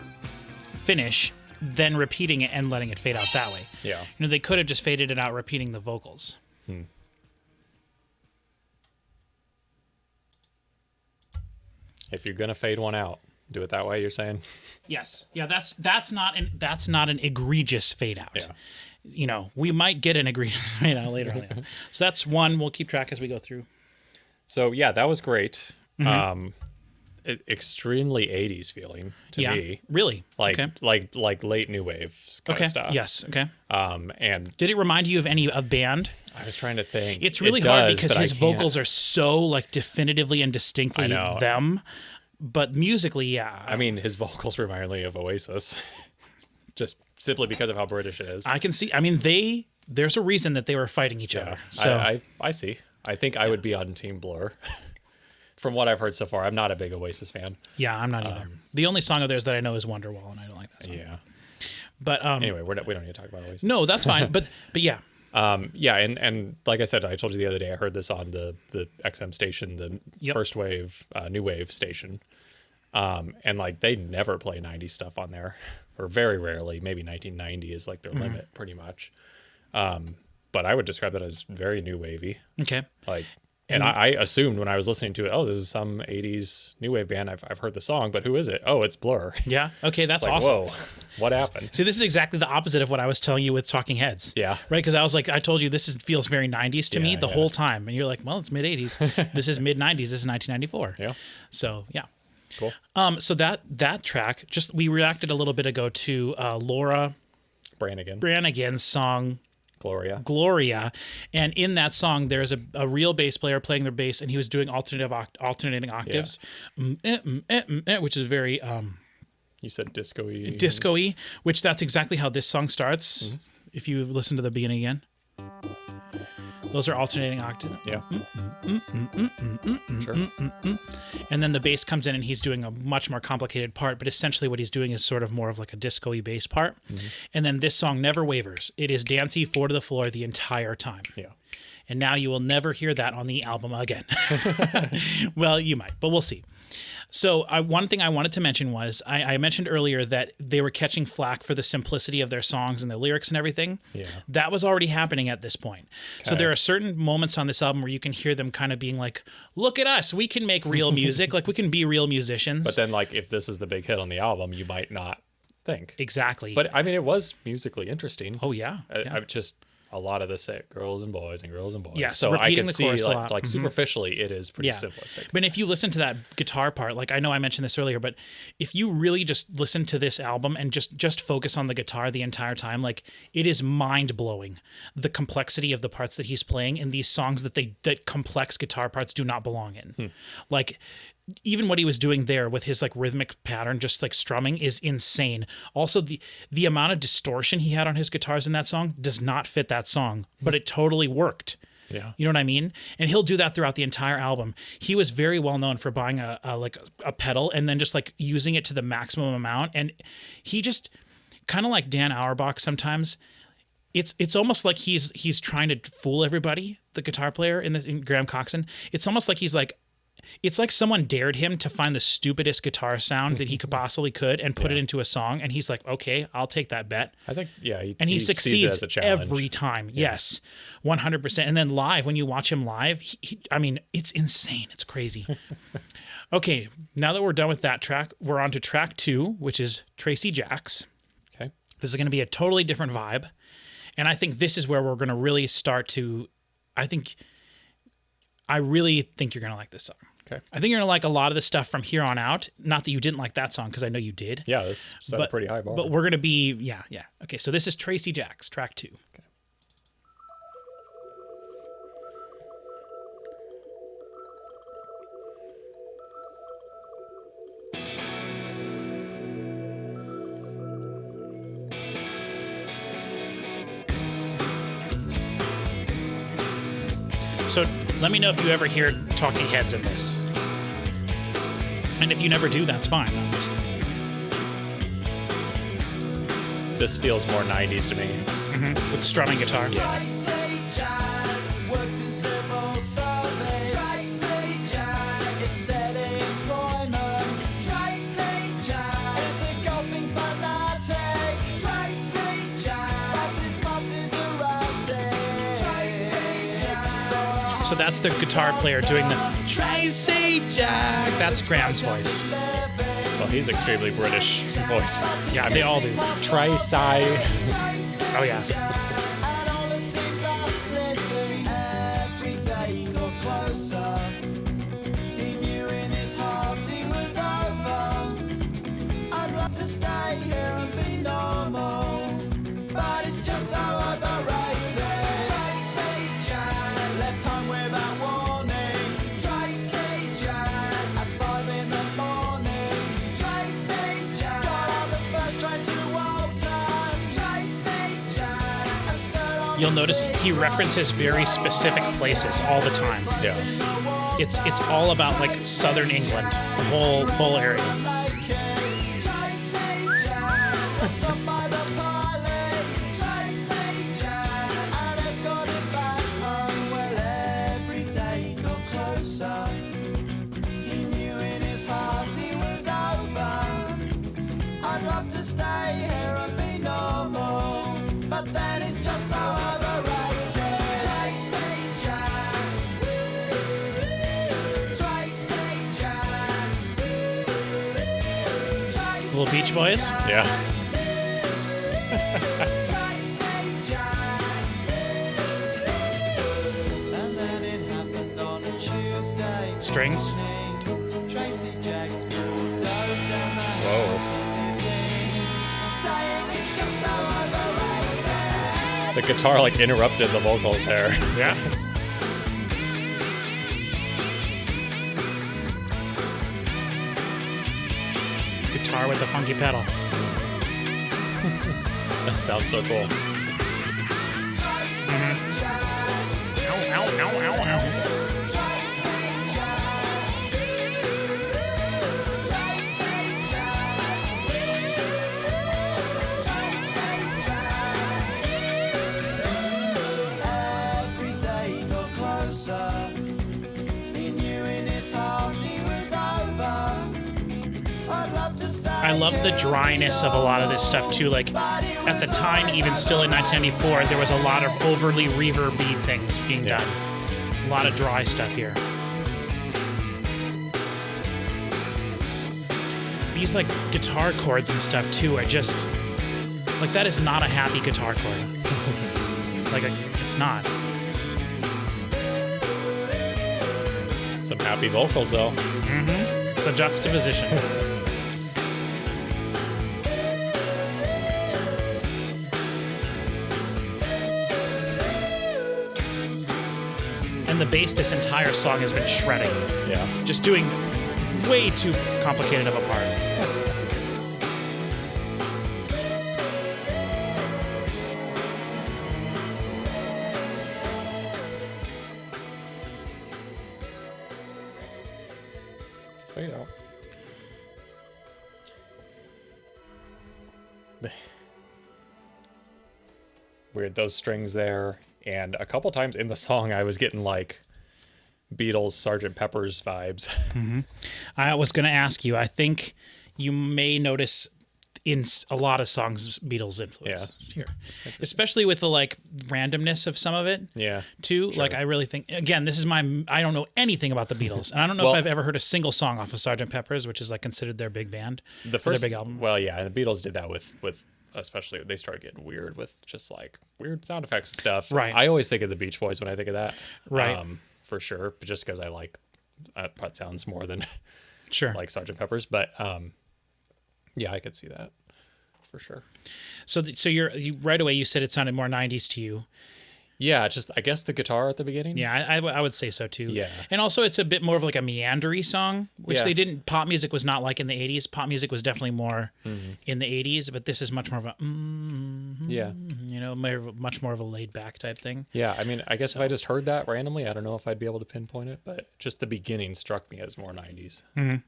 finish, then repeating it and letting it fade out that way. Yeah. You know, they could have just faded it out repeating the vocals. If you're gonna fade one out, do it that way. You're saying? Yes. Yeah. That's not an egregious fade out. Yeah. You know, we might get an egregious fade out later on. So that's one. We'll keep track as we go through. So yeah, that was great. Extremely 80s feeling to me. Really? Like okay. like late new wave kind of stuff. Yes. Okay. And did it remind you of any band? I was trying to think. It's really hard because his vocals are so like definitively and distinctly them. But musically, yeah. I mean, his vocals remind me of Oasis, just simply because of how British it is. I can see. I mean, there's a reason that they were fighting each other. So I see. I think I would be on Team Blur. From what I've heard so far, I'm not a big Oasis fan. Yeah, I'm not either. The only song of theirs that I know is Wonderwall, and I don't like that song. Yeah. But anyway, we don't need to talk about Oasis. No, that's fine. but yeah. Yeah, and like I said, I told you the other day, I heard this on the XM station, the first wave, new wave station. And like they never play 90s stuff on there, or very rarely. Maybe 1990 is like their limit, pretty much. But I would describe that as very new wavy. Okay. Like, and I assumed when I was listening to it, oh, this is some 80s new wave band. I've heard the song, but who is it? Oh, it's Blur. Yeah. Okay, that's like, awesome. Whoa, what happened? See, this is exactly the opposite of what I was telling you with Talking Heads. Yeah. Right? Because I was like, I told you this feels very 90s to me the whole time. And you're like, well, it's mid 80s. This is mid 90s. This is 1994. Yeah. So, yeah. Cool. So that track, we reacted a little bit ago to Laura Branigan's song Gloria, and in that song there's a real bass player playing their bass, and he was doing alternating octaves, which is very you said disco-y, which that's exactly how this song starts. If you listen to the beginning again, Those are alternating octaves. Yeah. Sure. And then the bass comes in and he's doing a much more complicated part, but essentially what he's doing is sort of more of like a disco-y bass part. And then this song never wavers. It is dancey, four to the floor the entire time. Yeah. And now you will never hear that on the album again. Well, you might, but we'll see. So one thing I wanted to mention was I mentioned earlier that they were catching flack for the simplicity of their songs and their lyrics and everything. Yeah. That was already happening at this point. Okay. So there are certain moments on this album where you can hear them kind of being like, look at us, we can make real music. Like we can be real musicians. But then like if this is the big hit on the album, you might not think. Exactly. But I mean, it was musically interesting. Oh, yeah. I just... a lot of this girls and boys and girls and boys. Yeah, so I can see like superficially it is pretty simplistic. But if you listen to that guitar part, like I know I mentioned this earlier, but if you really just listen to this album and just focus on the guitar the entire time, like it is mind blowing the complexity of the parts that he's playing in these songs that complex guitar parts do not belong in. Like even what he was doing there with his like rhythmic pattern, just like strumming, is insane. Also, the amount of distortion he had on his guitars in that song does not fit that song, but it totally worked. Yeah. You know what I mean? And he'll do that throughout the entire album. He was very well known for buying a pedal and then just like using it to the maximum amount. And he just kind of like Dan Auerbach sometimes. It's almost like he's trying to fool everybody, the guitar player in Graham Coxon. It's almost like he's like, it's like someone dared him to find the stupidest guitar sound that he could possibly could and put it into a song. And he's like, okay, I'll take that bet. I think, yeah. He succeeds sees it as a challenge. every time. Yeah. Yes, 100%. And then live, when you watch him live, I mean, it's insane. It's crazy. Okay, now that we're done with that track, we're on to track 2, which is Tracy Jacks. Okay. This is going to be a totally different vibe. And I think this is where we're going to really start to, I really think you're going to like this song. Okay. I think you're going to like a lot of the stuff from here on out. Not that you didn't like that song, because I know you did. Yeah, this set a pretty high bar. But we're going to be, yeah. Okay, so this is Tracy Jacks, track 2. Okay. So let me know if you ever hear talking heads in this. And if you never do, that's fine. This feels more 90s to me. With strumming guitar. Yeah. So that's the guitar player doing the Tracy Jack. That's Graham's voice. Well, he's extremely British voice. Yeah, they all do. Tracy. Oh, yeah. Stay here and be normal, but it's just so overrated. Tracy Jack left home without warning. Tracy Jack at 5 in the morning. Tracy Jack got on the first train to Walton. Tracy Jack and stood on. You'll notice he references very specific places all the time. Yeah. It's all about like southern England, the whole area. Stay here and be normal, but then it's just so overrated. Tracy Jacks, Tracy Jacks, Little Beach Boys. Yeah. Tracy Jacks. And then it happened on a Tuesday. Strings. Tracy Jacks bulldozed down the house. Whoa. The guitar like interrupted the vocals there. Yeah. Guitar with the funky pedal. That sounds so cool. Ow, Every day got closer. He knew in his heart he was over. I'd love to stay. I love the dryness of a lot of this stuff too. Like at the time, even still in 1994, there was a lot of overly reverby things being done. A lot of dry stuff here. These like guitar chords and stuff too are just like that is not a happy guitar chord. It's not. Some happy vocals though. It's a juxtaposition. And the bass this entire song has been shredding. Yeah. Just doing way too complicated of a part. Let's fade out. Weird, those strings there. And a couple times in the song, I was getting like Beatles, Sgt. Pepper's vibes. I was going to ask you, I think you may notice in a lot of songs Beatles influence here, especially with the like randomness of some of it. Yeah. Too. Sure. Like I really think, again, this is I don't know anything about the Beatles, and I don't know if I've ever heard a single song off of Sgt. Pepper's, which is like considered their big band, The first their big album. Well, yeah, and the Beatles did that with especially they started getting weird with just like weird sound effects and stuff. Right. I always think of the Beach Boys when I think of that. Right. For sure, but just because I like Pet Sounds more than Sure. like Sgt. Pepper's, but yeah, I could see that for sure. So you right away you said it sounded more 90s to you. Yeah, just I guess the guitar at the beginning. Yeah, I would say so too. Yeah. And also it's a bit more of like a meandery song, which Yeah. they didn't, pop music was not like in the 80s. Pop music was definitely more in the 80s, but this is much more of a, Yeah. much more of a laid back type thing. Yeah, I mean, I guess if I just heard that randomly, I don't know if I'd be able to pinpoint it, but just the beginning struck me as more 90s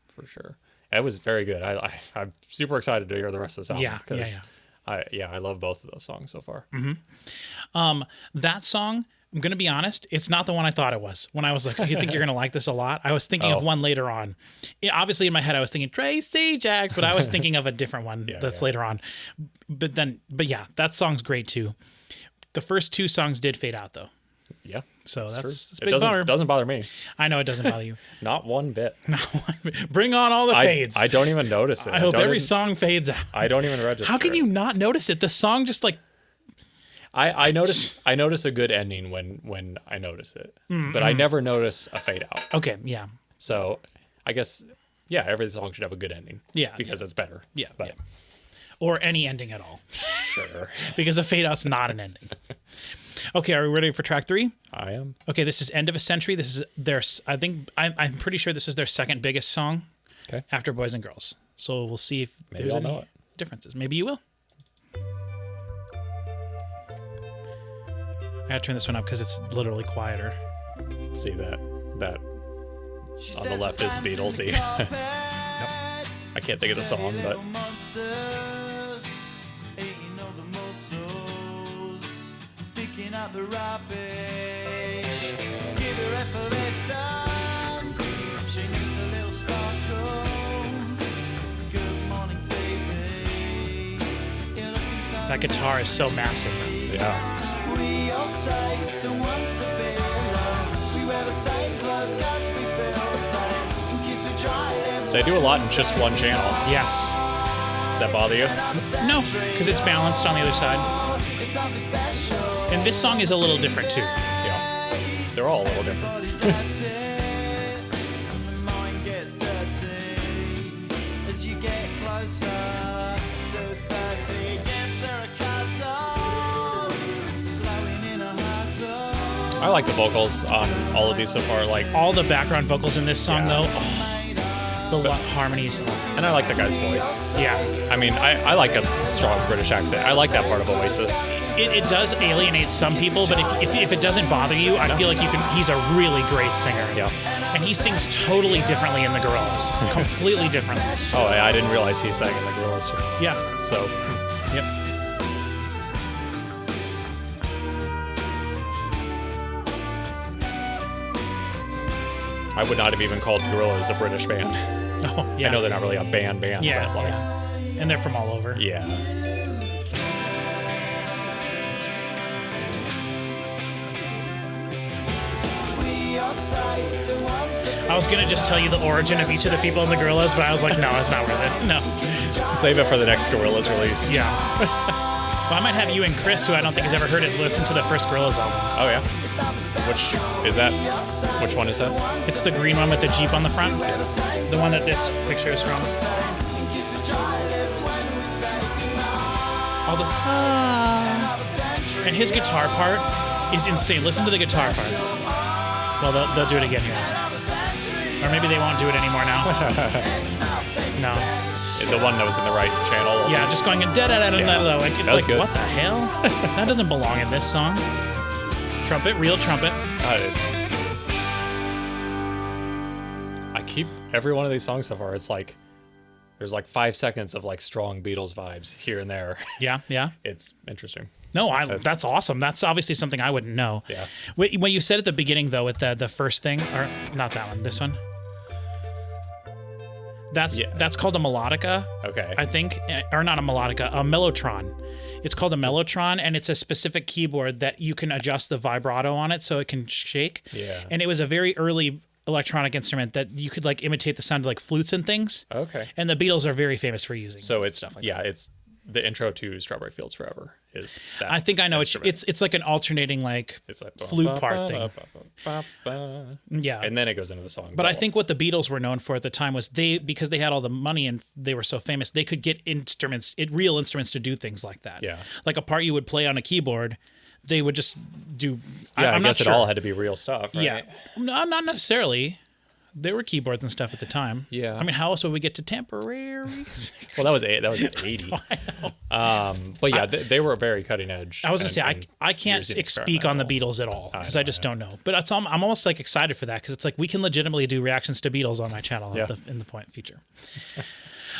for sure. It was very good. I'm super excited to hear the rest of the song. Yeah, I love both of those songs so far. That song, I'm going to be honest, it's not the one I thought it was. When I was like, you think you're going to like this a lot? I was thinking of one later on. Obviously, in my head, I was thinking Tracy Jacks, but I was thinking of a different one later on. But yeah, that song's great too. The first two songs did fade out though. Yeah. So that's a It big bummer. doesn't bother me. I know it doesn't bother you. Not one bit. Bring on all the fades. I don't even notice it. I hope every song fades out. I don't even register. How can you not notice it? The song just like I notice a good ending when I notice it, but I never notice a fade out. okay, yeah, So I guess every song should have a good ending. Yeah, because it's better. yeah, but yeah. Or any ending at all, sure. because a fade out's not an ending. Okay, are we ready for track 3? I am. Okay, this is End of a Century. This is their. I'm pretty sure this is their second biggest song. Okay. After Boys and Girls. So we'll see if Maybe there's I'll any know it. differences. Maybe you will. I gotta turn this one up because it's literally quieter. See that on the left is Beatlesy. I can't think of the song, but That guitar is so massive. yeah. We all say don't want to be alone. We wear the same clothes, cause we feel the same. And kiss the giant. They do a lot in just one channel. Yes. Does that bother you? No, because it's balanced on the other side. It's nothing special. And this song is a little different too. Yeah. They're all a little different. Everybody's at it, and the mind gets dirty as you get closer to 30. Cancer a cut glowing in a hot dog. I like the vocals on all of these so far. Like All the background vocals in this song, Yeah. though, the harmonies. Oh. And I like the guy's voice. Yeah. I mean, I like a strong British accent. I like that part of Oasis. It does alienate some people, but if it doesn't bother you, I feel like he's a really great singer. Yeah. And he sings totally differently in the Gorillaz. Completely differently. Oh, I didn't realize he sang in the Gorillaz too. Yeah. So, Yep. I would not have even called Gorillaz a British band. Oh, yeah. I know they're not really a band, Yeah, but like, yeah. And they're from all over. yeah. I was going to just tell you the origin of each of the people in the Gorillaz, but I was like, no, it's not worth it. No. Save it for the next Gorillaz release. Yeah. Well, I might have you and Chris, who I don't think has ever heard it, listen to the first Gorillaz album. Oh, yeah? Which is that? Which one is that? It's the green one with the Jeep on the front. The one that this picture is from. All the... And his guitar part is insane. Listen to the guitar part. Well, they'll do it again here. Or maybe they won't do it anymore now. No. The one that was in the right channel. Yeah, just going in da-da-da-da-da. Like, it's like, good. what the hell? That doesn't belong in this song. Trumpet, real trumpet. I keep every one of these songs so far. It's like there's like 5 seconds of like strong Beatles vibes here and there. Yeah, yeah. It's interesting. No, that's awesome. That's obviously something I wouldn't know. Yeah. When you said at the beginning though, with the first thing, or not that one, this one. That's called a melodica. Okay. I think, or not a melodica, a mellotron. It's called a mellotron, and it's a specific keyboard that you can adjust the vibrato on it so it can shake. Yeah. And it was a very early electronic instrument that you could like imitate the sound of like flutes and things. Okay. And the Beatles are very famous for using. So it's stuff like it's the intro to Strawberry Fields Forever is that. I think I know instrument. it's like an alternating like It's like flute part thing. Yeah. And then it goes into the song. But I think what the Beatles were known for at the time was because they had all the money and they were so famous, they could get real instruments to do things like that. Yeah. Like a part you would play on a keyboard, they would just do. Yeah, I'm I guess not it sure. all had to be real stuff, right? Yeah. No, not necessarily. There were keyboards and stuff at the time. Yeah. I mean, how else would we get to temporaries? Well, that was 80. I know. But yeah, they were very cutting edge. I was gonna say I can't speak on the Beatles at all because I just don't know. But I'm almost like excited for that because it's like we can legitimately do reactions to Beatles on my channel in the future.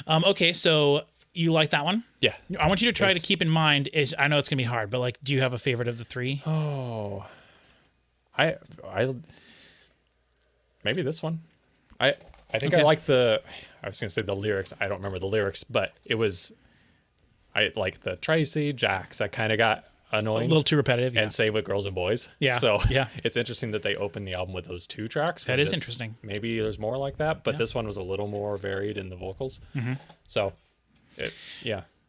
Okay, so you like that one? Yeah. I want you to try to keep in mind I know it's gonna be hard, but like, do you have a favorite of the three? Oh, I maybe this one. I think I like I was gonna say the lyrics. I don't remember the lyrics, but I like the Tracy, Jax. That kind of got annoying, A little too repetitive. Yeah. and same with Girls and Boys. Yeah, So yeah. it's interesting that they opened the album with those two tracks. That is interesting. Maybe there's more like that, but this one was a little more varied in the vocals. Mm-hmm. So,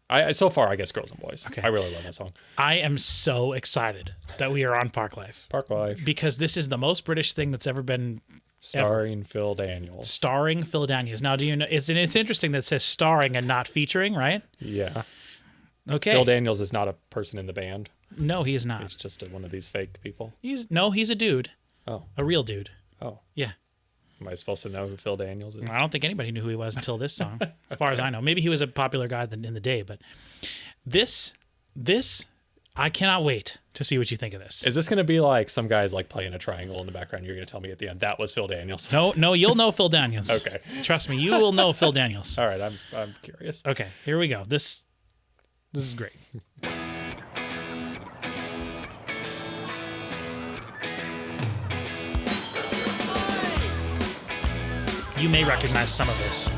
I so far I guess Girls and Boys. Okay. I really love that song. I am so excited that we are on Parklife Parklife, because this is the most British thing that's ever been. starring Phil Daniels. Starring Phil Daniels. Now, do you know? It's interesting that it says starring and not featuring, right? Yeah. Okay. Phil Daniels is not a person in the band. No, he is not. He's just one of these fake people. He's a dude. Oh. A real dude. Oh. Yeah. Am I supposed to know who Phil Daniels is? I don't think anybody knew who he was until this song, as far as I know. Maybe he was a popular guy in the day, but this, I cannot wait to see what you think of this. Is this going to be like some guys like playing a triangle in the background? You're going to tell me at the end that was Phil Daniels. No, you'll know Phil Daniels. Okay. Trust me, you will know Phil Daniels. All right, I'm curious. Okay, here we go. This is great. You may recognize some of this.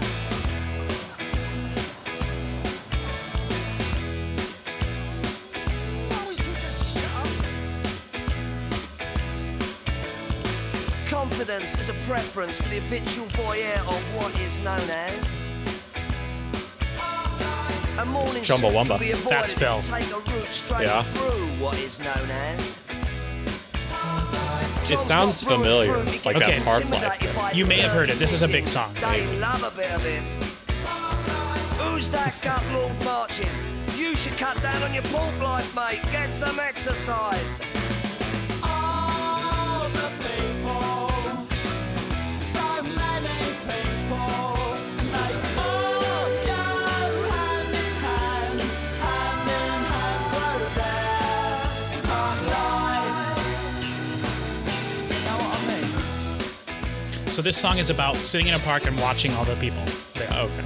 Confidence is a preference for the habitual voyeur of what is known as a morning Chumbawamba. shift can be avoided That's if you Phil. take a route straight Yeah. through what is known as. It sounds familiar, like Okay. that Parklife thing. You may have heard it. This is a big song. They love a bit of it. Who's that gut lord marching? You should cut down on your pork life, mate. Get some exercise. All the people, so many people, make all So this song is about sitting in a park and watching all the people there. Okay.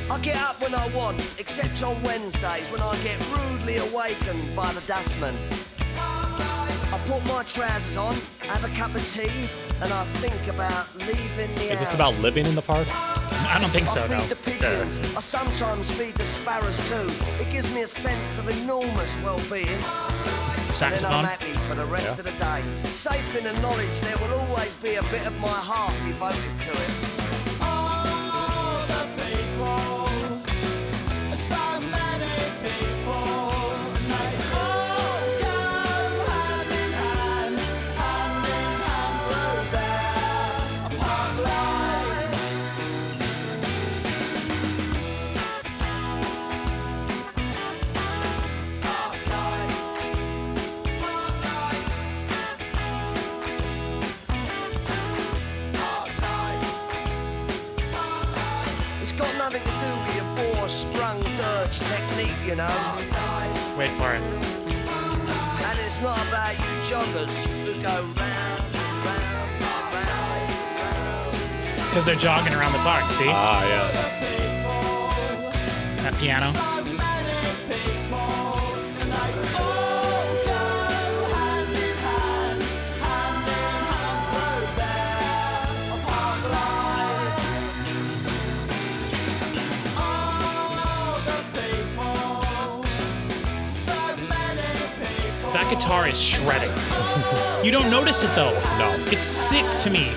I get up when I want, except on Wednesdays when I get rudely awakened by the dustman. I put my trousers on, have a cup of tea, and I think about leaving the Is house. this about living in the park? I don't think so, I no. feed the pigeons. I sometimes feed the sparrows too. It gives me a sense of enormous well-being. And then Saxophone. I'm happy for the rest of the day. Safe in the knowledge there will always be a bit of my heart devoted to it. All the people, so many people, and they all go hand in hand through their park life. Park life. It's got nothing to do with your four-sprung dirge technique, you know. Wait for it. And it's not about you joggers who go round, round, round, round. Because they're jogging around the park, see? Ah, yes. That piano. So many people, and they all go hand in hand through their park life. All the people, so many people. That guitar is shredding. You don't notice it though. No. It's sick to me.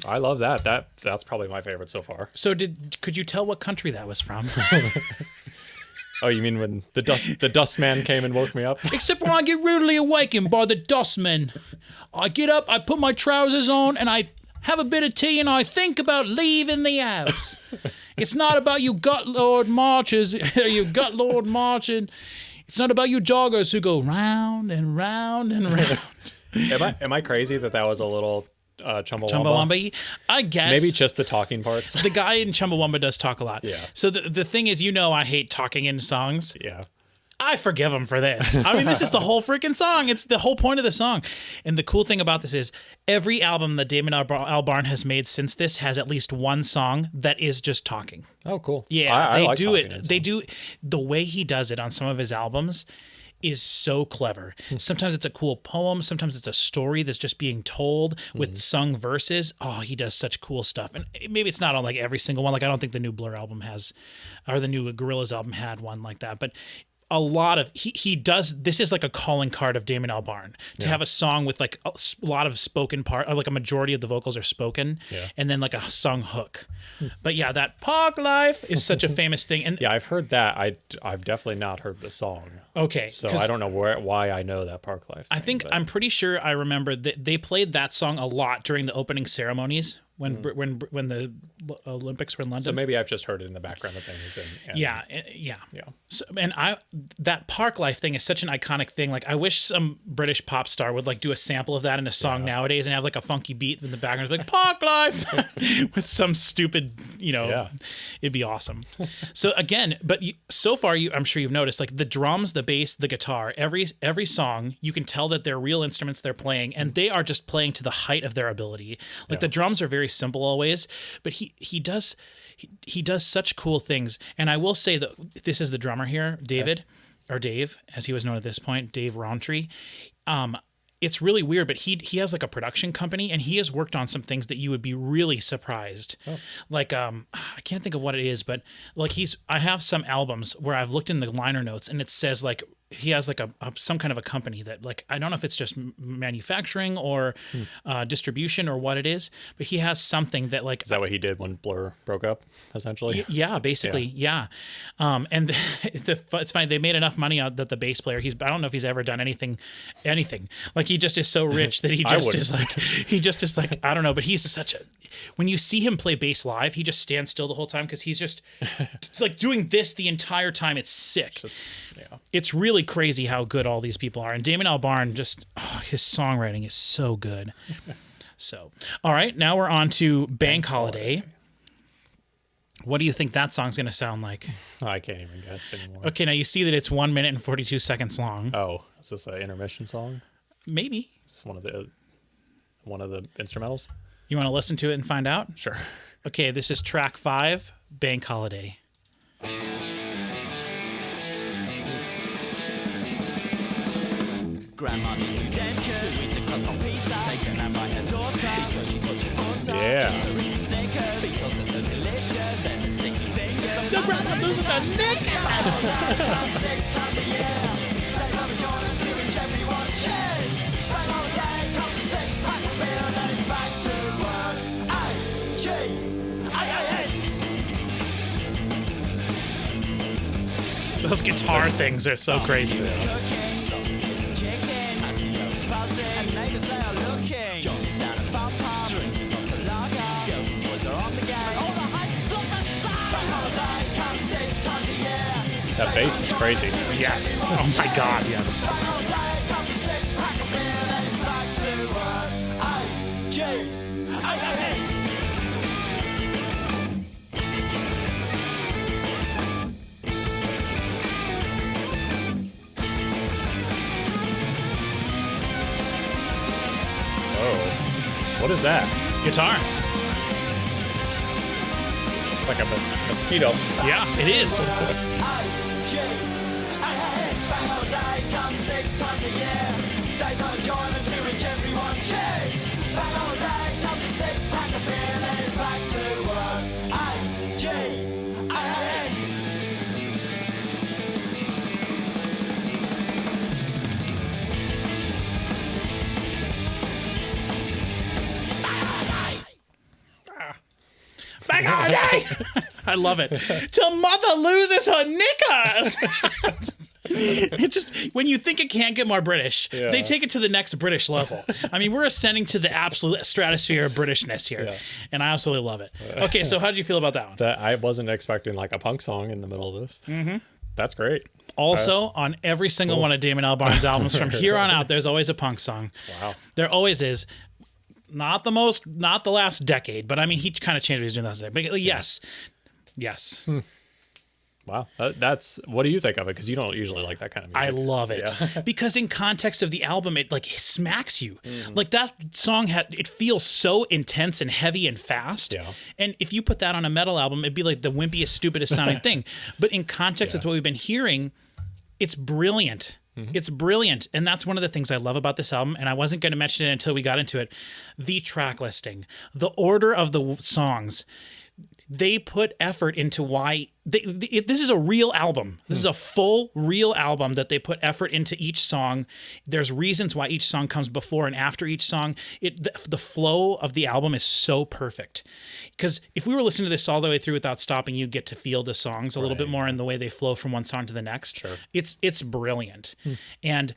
I love that. That's probably my favorite so far. So could you tell what country that was from? Oh, you mean when the dust man came and woke me up? Except when I get rudely awakened by the dustman. I get up, I put my trousers on, and I have a bit of tea, and I think about leaving the house. It's not about you gut lord marchers, you gut lord marching. It's not about you joggers who go round and round and round. Am I crazy that was a little Chumbawamba? Chumbawamba. I guess. Maybe just the talking parts. The guy in Chumbawamba does talk a lot. Yeah. So the thing is, I hate talking in songs. Yeah. I forgive him for this. I mean, this is the whole freaking song. It's the whole point of the song. And the cool thing about this is every album that Damon Albarn has made since this has at least one song that is just talking. Oh, cool. Yeah, I they like do talking it. in They songs. do the way he does it on some of his albums is so clever. Sometimes it's a cool poem. Sometimes it's a story that's just being told with sung verses. Oh, he does such cool stuff. And maybe it's not on like every single one. Like I don't think the new Blur album has, or the new Gorillaz album had one like that. But a lot of he does. This is like a calling card of Damon Albarn to have a song with like a lot of spoken part, or like a majority of the vocals are spoken, and then like a sung hook. But yeah, that Park Life is such a famous thing. And Yeah, I've heard that. I've definitely not heard the song. okay, So 'cause I don't know why I know that Park Life. I think I'm pretty sure I remember that they played that song a lot during the opening ceremonies when the Olympics were in London. So maybe I've just heard it in the background of things. And yeah. So, and that Park Life thing is such an iconic thing. Like I wish some British pop star would like do a sample of that in a song nowadays and have like a funky beat in the background, like Park Life with some stupid, it'd be awesome. So again, but so far I'm sure you've noticed like the drums, the bass, the guitar, every song you can tell that they're real instruments they're playing, and they are just playing to the height of their ability. Like the drums are very simple always, but he does such cool things. And I will say that this is the drummer here, David, or Dave, as he was known at this point, Dave Rowntree. It's really weird, but he has like a production company, and he has worked on some things that you would be really surprised. Like I can't think of what it is, but like I have some albums where I've looked in the liner notes and it says like he has like some kind of a company that like I don't know if it's just manufacturing or distribution or what it is, but he has something that like Is that what he did when Blur broke up, essentially? yeah, basically, yeah. And it's funny, they made enough money that the bass player, I don't know if he's ever done anything. Like he just is so rich that he just is like, I don't know, but he's when you see him play bass live, he just stands still the whole time because he's just like doing this the entire time. It's sick. It's really crazy how good all these people are. And Damon Albarn his songwriting is so good. So, all right, now we're on to Bank Holiday. What do you think that song's going to sound like? I can't even guess anymore. Okay, now you see that it's 1 minute and 42 seconds long. Oh, is this an intermission song? Maybe. Is this one of the instrumentals? You want to listen to it and find out? Sure. Okay, this is track 5, Bank Holiday. Grandma needs new dentures to eat the crust on pizza. Taken out by her daughter because she got you on top. Yeah. To eat Snickers because they're so delicious. Then the sticky fingers. The grandma loses her knickers! 6 times a year. They love a Jordan to each everyone cheers. Bank holiday comes a 6-pack of beer and then it's back to work. A-G-A-A-N. Those guitar things are so crazy. Cooking, sausages and chicken. Auntie loves buzzing, and neighbours they are looking. Johnny's down at Fun Park, drinking lots of lager. Girls and boys are on the game. All the heights look the same. Bank holiday comes 6 times a year. That bass is crazy. Yes. Oh my God, yes. Bank holiday comes a 6-pack of beer, then it's back to work. A-G-A-A-N. Oh, what is that? Guitar. It's like a mosquito. Yeah, it is. A-G-A-A-N. Bank holiday comes 6 times a year. Days on enjoyment to which everyone cheers. Bank holiday comes a 6-pack of beer, then it's back to work. A-G-A-A-N. Bank holiday! I love it. Till mother loses her knickers! It just, when you think it can't get more British, they take it to the next British level. I mean, we're ascending to the absolute stratosphere of Britishness here, and I absolutely love it. Okay, so how did you feel about that one? That I wasn't expecting like a punk song in the middle of this. Mm-hmm. That's great. Also, on every single one of Damon Albarn's albums from here on out, there's always a punk song. Wow. There always is. Not the last decade, but I mean, he kind of changed what he's doing last decade. But yes. Wow. That's, what do you think of it? Because you don't usually like that kind of music. I love it because in context of the album, it like smacks you. Like that song it feels so intense and heavy and fast. Yeah. And if you put that on a metal album, it'd be like the wimpiest, stupidest sounding thing. But in context of what we've been hearing, it's brilliant. It's brilliant. And that's one of the things I love about this album. And I wasn't going to mention it until we got into it. The track listing, the order of the songs. They put effort into why this is a real album. This is a full real album that they put effort into each song. There's reasons why each song comes before and after each song. The flow of the album is so perfect. Because if we were listening to this all the way through without stopping, you get to feel the songs a little bit more in the way they flow from one song to the next. Sure. It's brilliant. And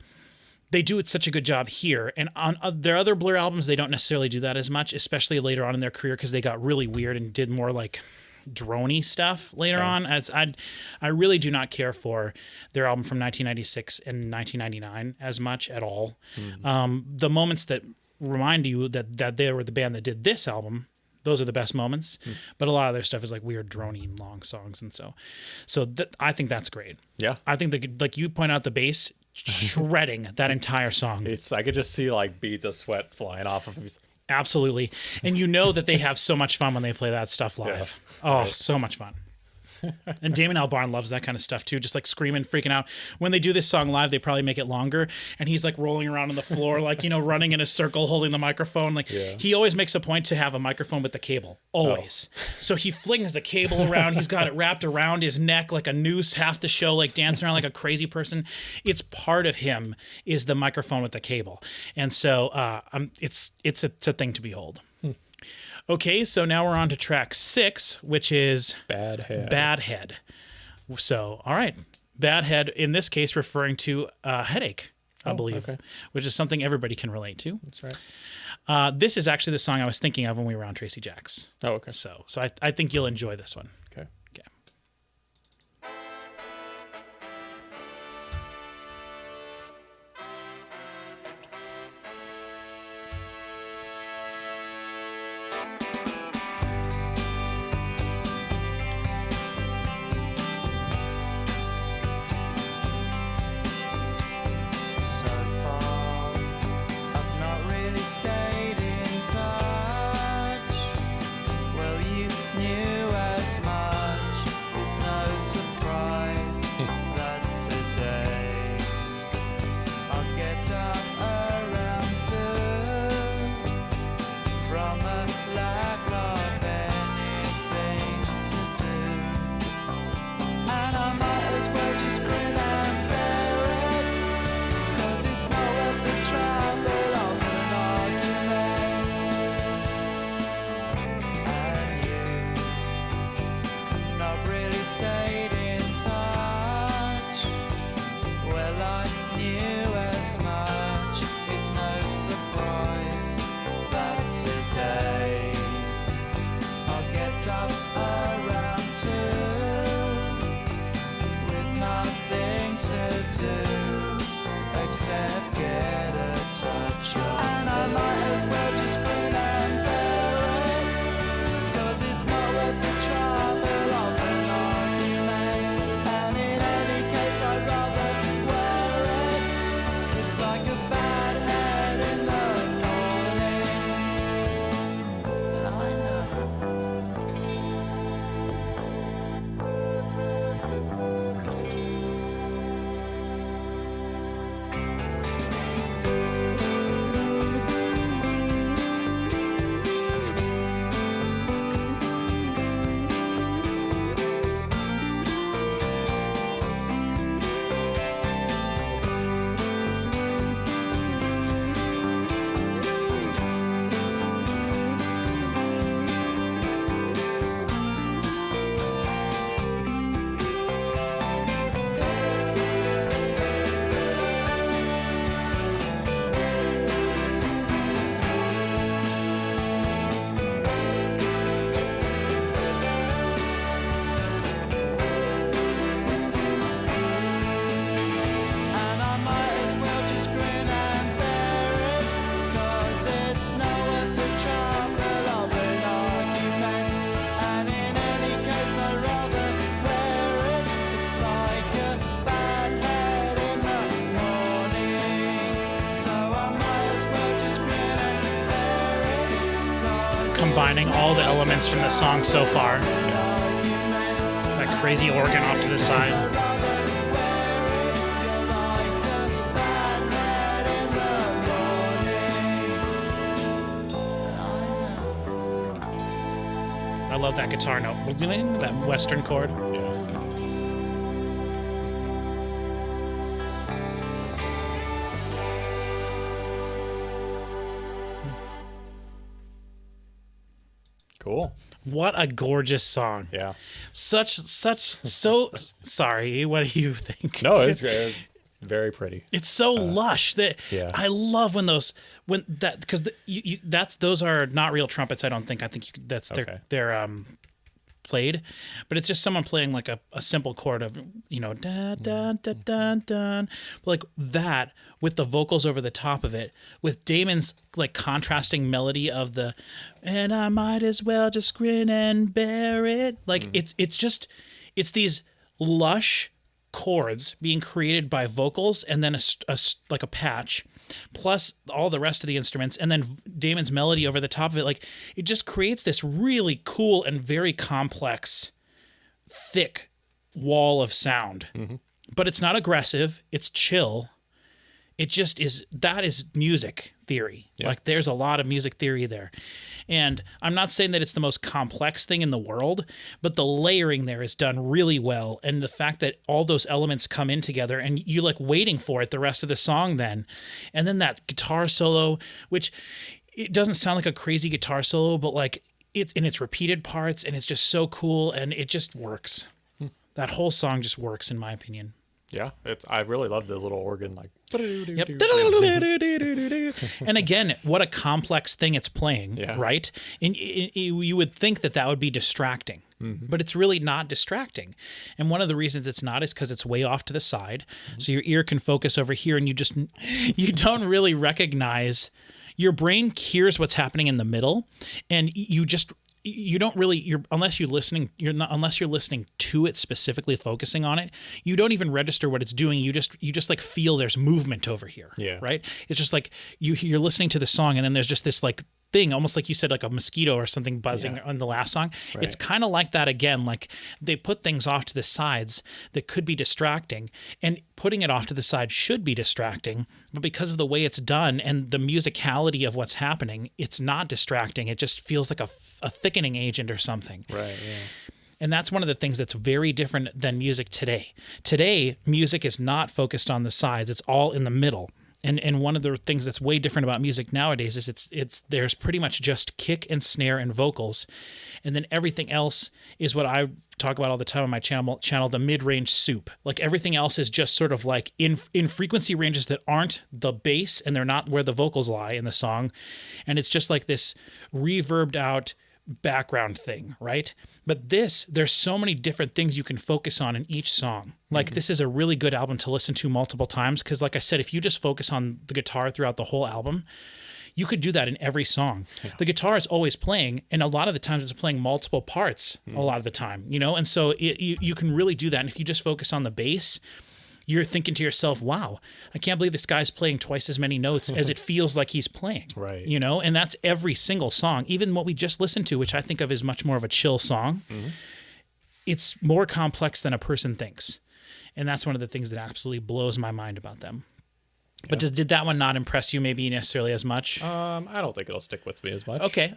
they do such a good job here. And on their other Blur albums, they don't necessarily do that as much, especially later on in their career, because they got really weird and did more like drony stuff later on. I really do not care for their album from 1996 and 1999 as much at all. The moments that remind you that they were the band that did this album, those are the best moments. But a lot of their stuff is like weird, drony, long songs. And so I think that's great. Yeah. I think that, like you point out, the bass shredding that entire song. I could just see like beads of sweat flying off of his. Absolutely. And you know that they have so much fun when they play that stuff live. Oh, so much fun. And Damon Albarn loves that kind of stuff too, just like screaming, freaking out. When they do this song live, they probably make it longer, and he's like rolling around on the floor, like, you know, running in a circle, holding the microphone. Like he always makes a point to have a microphone with the cable, always. So he flings the cable around. He's got it wrapped around his neck like a noose half the show, like dancing around like a crazy person. It's part of him is the microphone with the cable, and so it's a thing to behold. Okay, so now we're on to track 6, which is Badhead. So, all right. Badhead, in this case, referring to a headache, I believe, which is something everybody can relate to. That's right. This is actually the song I was thinking of when we were on Tracy Jacks. Oh, okay. So I think you'll enjoy this one. Okay. And I might as well just grin and bear it, 'cause it's not worth the trouble of an argument. And in any case I'd rather wear it. It's like a bad head in the morning. And I know. And I might as well just grin and bear it, 'cause it's no worth the trouble of an argument. And in any case I'd rather wear it. It's like a bad head in the morning. So I might as well just grin and bear it, 'cause Combining all the elements from the song so far. That crazy organ off to the side. I love that guitar note. That western chord. Yeah. Cool. What a gorgeous song. Yeah. So sorry, what do you think? No, it was very pretty. It's so lush that yeah. I love because those are not real trumpets. I don't think. I think that's Okay. they're played, but it's just someone playing like a simple chord of da da da da da, like that with the vocals over the top of it, with Damon's like contrasting melody of the and I might as well just grin and bear it. Like it's these lush chords being created by vocals and then like a patch plus all the rest of the instruments and then Damon's melody over the top of it. Like it just creates this really cool and very complex thick wall of sound. But it's not aggressive, it's chill. It just is. That is music theory. Yeah. Like there's a lot of music theory there. And I'm not saying that it's the most complex thing in the world, but the layering there is done really well. And the fact that all those elements come in together and you like waiting for it the rest of the song then. And then that guitar solo, which it doesn't sound like a crazy guitar solo, but like it in its repeated parts and it's just so cool and it just works. That whole song just works in my opinion. Yeah, I really love the little organ like. Yep. And again, what a complex thing it's playing, Yeah. right? And you would think that would be distracting, but it's really not distracting. And one of the reasons it's not is because it's way off to the side, so your ear can focus over here, and you don't really recognize. Your brain hears what's happening in the middle, and you don't really unless you're listening to it specifically focusing on it, you don't even register what it's doing. You just like feel there's movement over here. Yeah. Right. It's just like you're listening to the song and then there's just this like thing, almost like you said, like a mosquito or something buzzing on the last song. Right. It's kind of like that again. Like they put things off to the sides that could be distracting, and putting it off to the side should be distracting, but because of the way it's done and the musicality of what's happening, it's not distracting. It just feels like a thickening agent or something. Right. Yeah. And that's one of the things that's very different than music today. Today, music is not focused on the sides. It's all in the middle. And one of the things that's way different about music nowadays is it's there's pretty much just kick and snare and vocals, and then everything else is what I talk about all the time on my channel, the mid-range soup. Like everything else is just sort of like in frequency ranges that aren't the bass and they're not where the vocals lie in the song, and it's just like this reverbed out background thing, right? But there's so many different things you can focus on in each song. Like this is a really good album to listen to multiple times because, like I said, if you just focus on the guitar throughout the whole album, you could do that in every song. Yeah. The guitar is always playing, and a lot of the times it's playing multiple parts a lot of the time, you know? And so you can really do that. And if you just focus on the bass, you're thinking to yourself, wow, I can't believe this guy's playing twice as many notes as it feels like he's playing. Right. You know, and that's every single song. Even what we just listened to, which I think of as much more of a chill song, it's more complex than a person thinks. And that's one of the things that absolutely blows my mind about them. Yeah. But did that one not impress you maybe necessarily as much? I don't think it'll stick with me as much. Okay.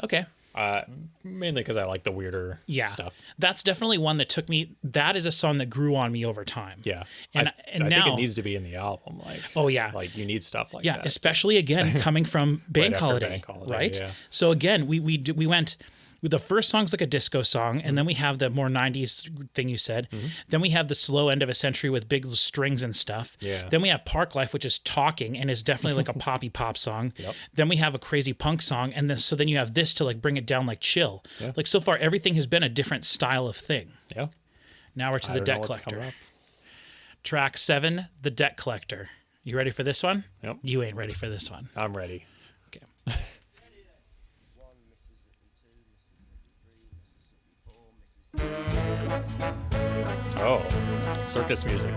Mainly because I like the weirder stuff. That's definitely one that took me. That is a song that grew on me over time. Yeah, and I now think it needs to be in the album. Like, like you need stuff like that. Yeah, especially again coming from Bank Holiday, right? Yeah. So again, we went. The first song's like a disco song, and then we have the more 90s thing you said. Then we have the slow end of a century with big strings and stuff. Yeah. Then we have Parklife, which is talking and is definitely like a poppy pop song. Yep. Then we have a crazy punk song, and then you have this to like bring it down like chill. Yeah. Like so far, everything has been a different style of thing. Yeah. Now we're to the Debt Collector. Track 7, The Debt Collector. You ready for this one? Yep. You ain't ready for this one. I'm ready. Okay. Oh, circus music.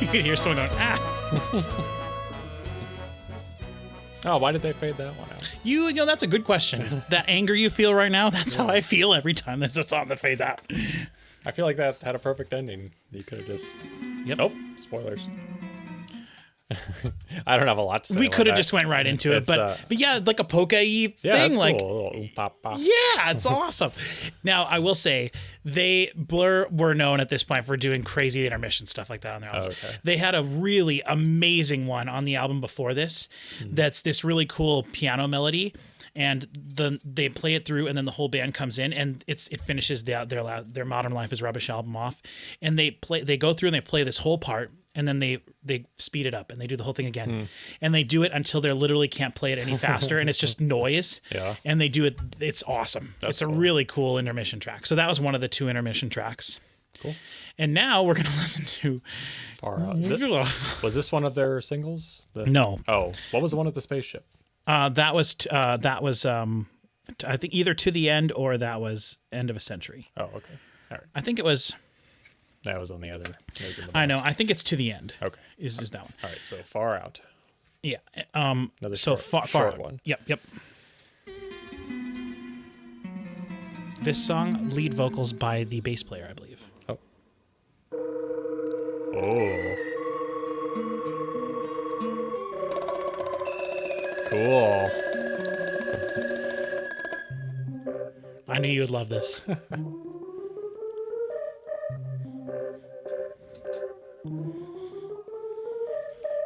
You can hear someone going, Oh, why did they fade that one out? You know, that's a good question. That anger you feel right now, that's how I feel every time there's a song that fades out. I feel like that had a perfect ending. You could have just... Yep. Oh, spoilers. I don't have a lot to say. We could have just went right into it, but yeah, like a polka-y thing. That's like, cool. Yeah, it's awesome. Now, I will say, Blur were known at this point for doing crazy intermission stuff like that on their albums. Okay. They had a really amazing one on the album before this. That's this really cool piano melody. And they play it through, and then the whole band comes in, and it finishes their Modern Life is Rubbish album off. And they go through and they play this whole part, and then they speed it up and they do the whole thing again, and they do it until they literally can't play it any faster, and it's just noise. Yeah. And they do it. It's awesome. It's a really cool intermission track. So that was one of the 2 intermission tracks. Cool. And now we're gonna listen to Far Out. Was this one of their singles? No. Oh, what was the one with the spaceship? That was I think either To the End or that was End of a Century. Oh, okay. All right. I think it was. That was on the other. I know. I think it's To the End. Okay. Is that one? All right. So Far Out. Yeah. Another so far one. Yep. This song, lead vocals by the bass player, I believe. Oh. Oh. Cool. I knew you would love this.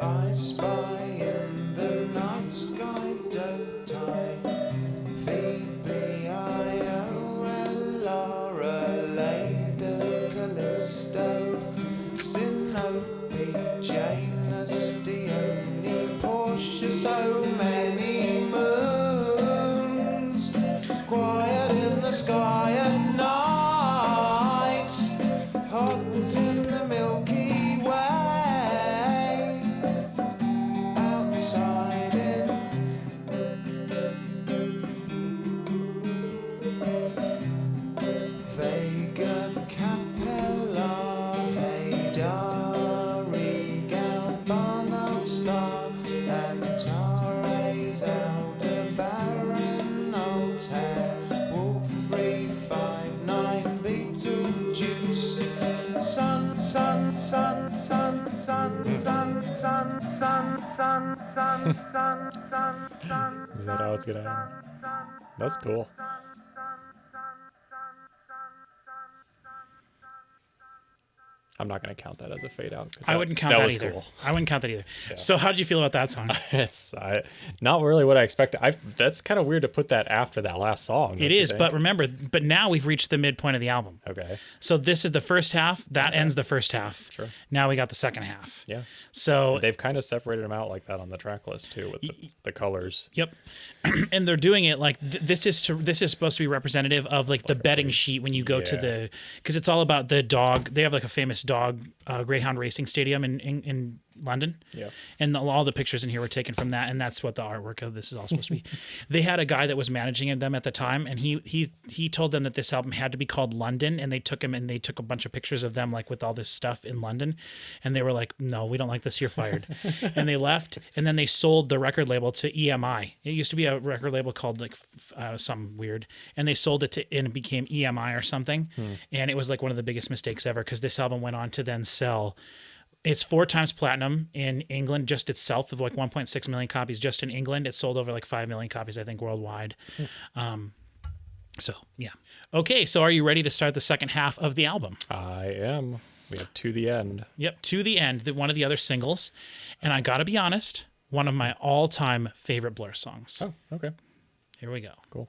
I spy in the night sky, don't I? Phoebe, Io, Laura, Leda, Callisto, Sinope, Janus, Dione, Portia, so many moons. Quiet in the sky at night, hot in the Milky Way. Outside in Vega, Capella, Haida, Regal, Barnard, Star, Antares, Aldebaran, Altair, Wolf 359, Beetlejuice, Sun, Sun, Sun, Sun, Sun, Sun, Sun, Sun, Sun, Sun, Sun, Sun, Sun. Is that how it's gonna end? That's cool. I'm not gonna count that as a fade out. I wouldn't count that was either. Cool. I wouldn't count that either. So how did you feel about that song? It's not really what I expected. That's kind of weird to put that after that last song. It is, but remember, now we've reached the midpoint of the album. Okay. So this is the first half. That ends the first half. Sure. Now we got the second half. Yeah. So They've kind of separated them out like that on the track list too, with the colors. Yep. And they're doing it like this is supposed to be representative of like the betting sheet when you go to the, because it's all about the dog. They have like a famous dog greyhound racing stadium in London. Yeah. And all the pictures in here were taken from that, and that's what the artwork of this is all supposed to be. They had a guy that was managing them at the time, and he told them that this album had to be called London, and they took him and they took a bunch of pictures of them like with all this stuff in London, and they were like, no, we don't like this, you're fired. And they left, and then they sold the record label to EMI. It used to be a record label called like some weird, and they sold it to, and it became EMI or something. And it was like one of the biggest mistakes ever, because this album went on to then sell, it's 4 times platinum in England just itself, of like 1.6 million copies just in England. It sold over like 5 million copies, I think, worldwide. So yeah. Okay, so are you ready to start the second half of the album? I am. We have To the End. Yep, To the End, one of the other singles. And I gotta be honest, one of my all-time favorite Blur songs. Oh, okay. Here we go. Cool.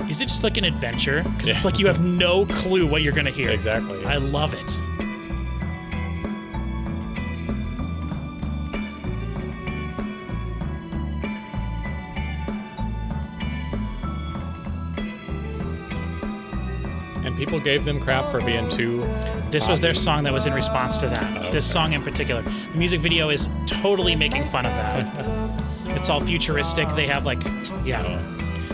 Is it just like an adventure? Because it's like you have no clue what you're gonna hear. Exactly. I love it. And people gave them crap for being too... This was their song that was in response to that. Okay. This song in particular. The music video is totally making fun of that. It's all futuristic. They have like,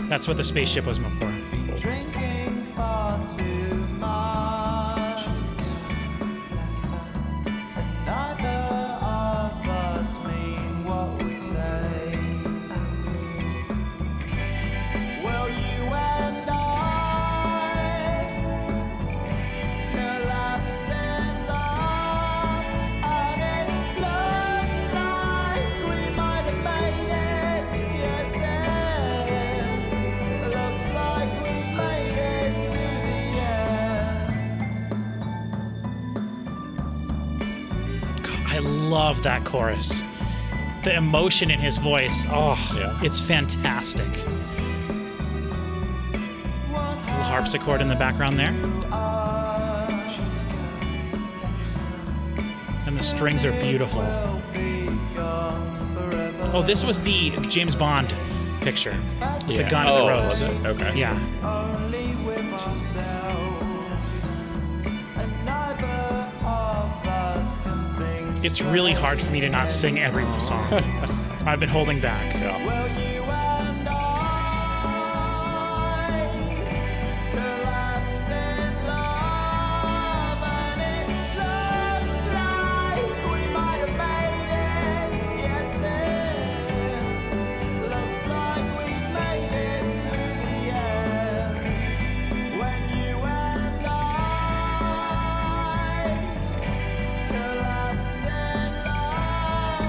that's what the spaceship was before. Drinking far too much. And neither of us mean what we say. Well, you and I collapsed in love, and it looks like we might have made it. Yes, it looks like we've made it to the end. I love that chorus. The emotion in his voice. Oh, It's fantastic. Little harpsichord in the background there. And the strings are beautiful. Oh, this was the James Bond picture. The gun and the rose. Was it? Okay. Yeah. Only with ourselves, and neither of us can think. It's really hard for me to not sing every song. I've been holding back. Yeah. Well, you and I collapsed in love, and it looks like we might have made it. Yes, it looks like we made it to the end. When you and I collapsed in love,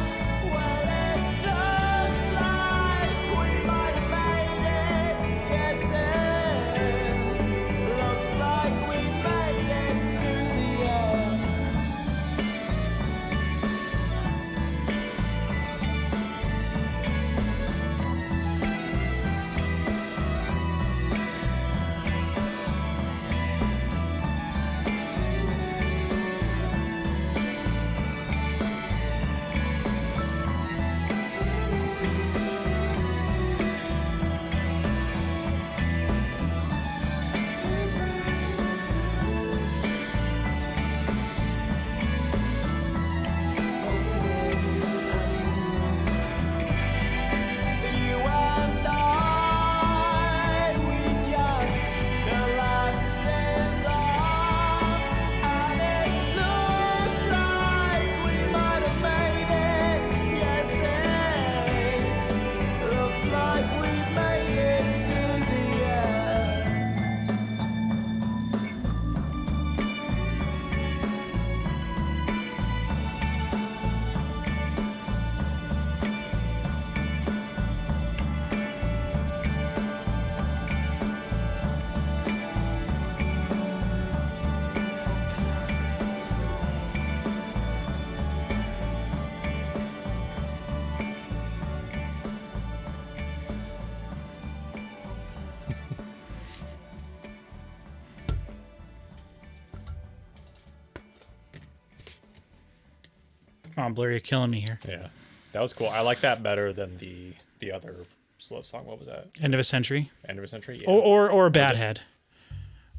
Oh, Blur, you're killing me here. Yeah, that was cool. I like that better than the other slow song. What was that? End of a Century. End of a Century. Yeah. Or Badhead.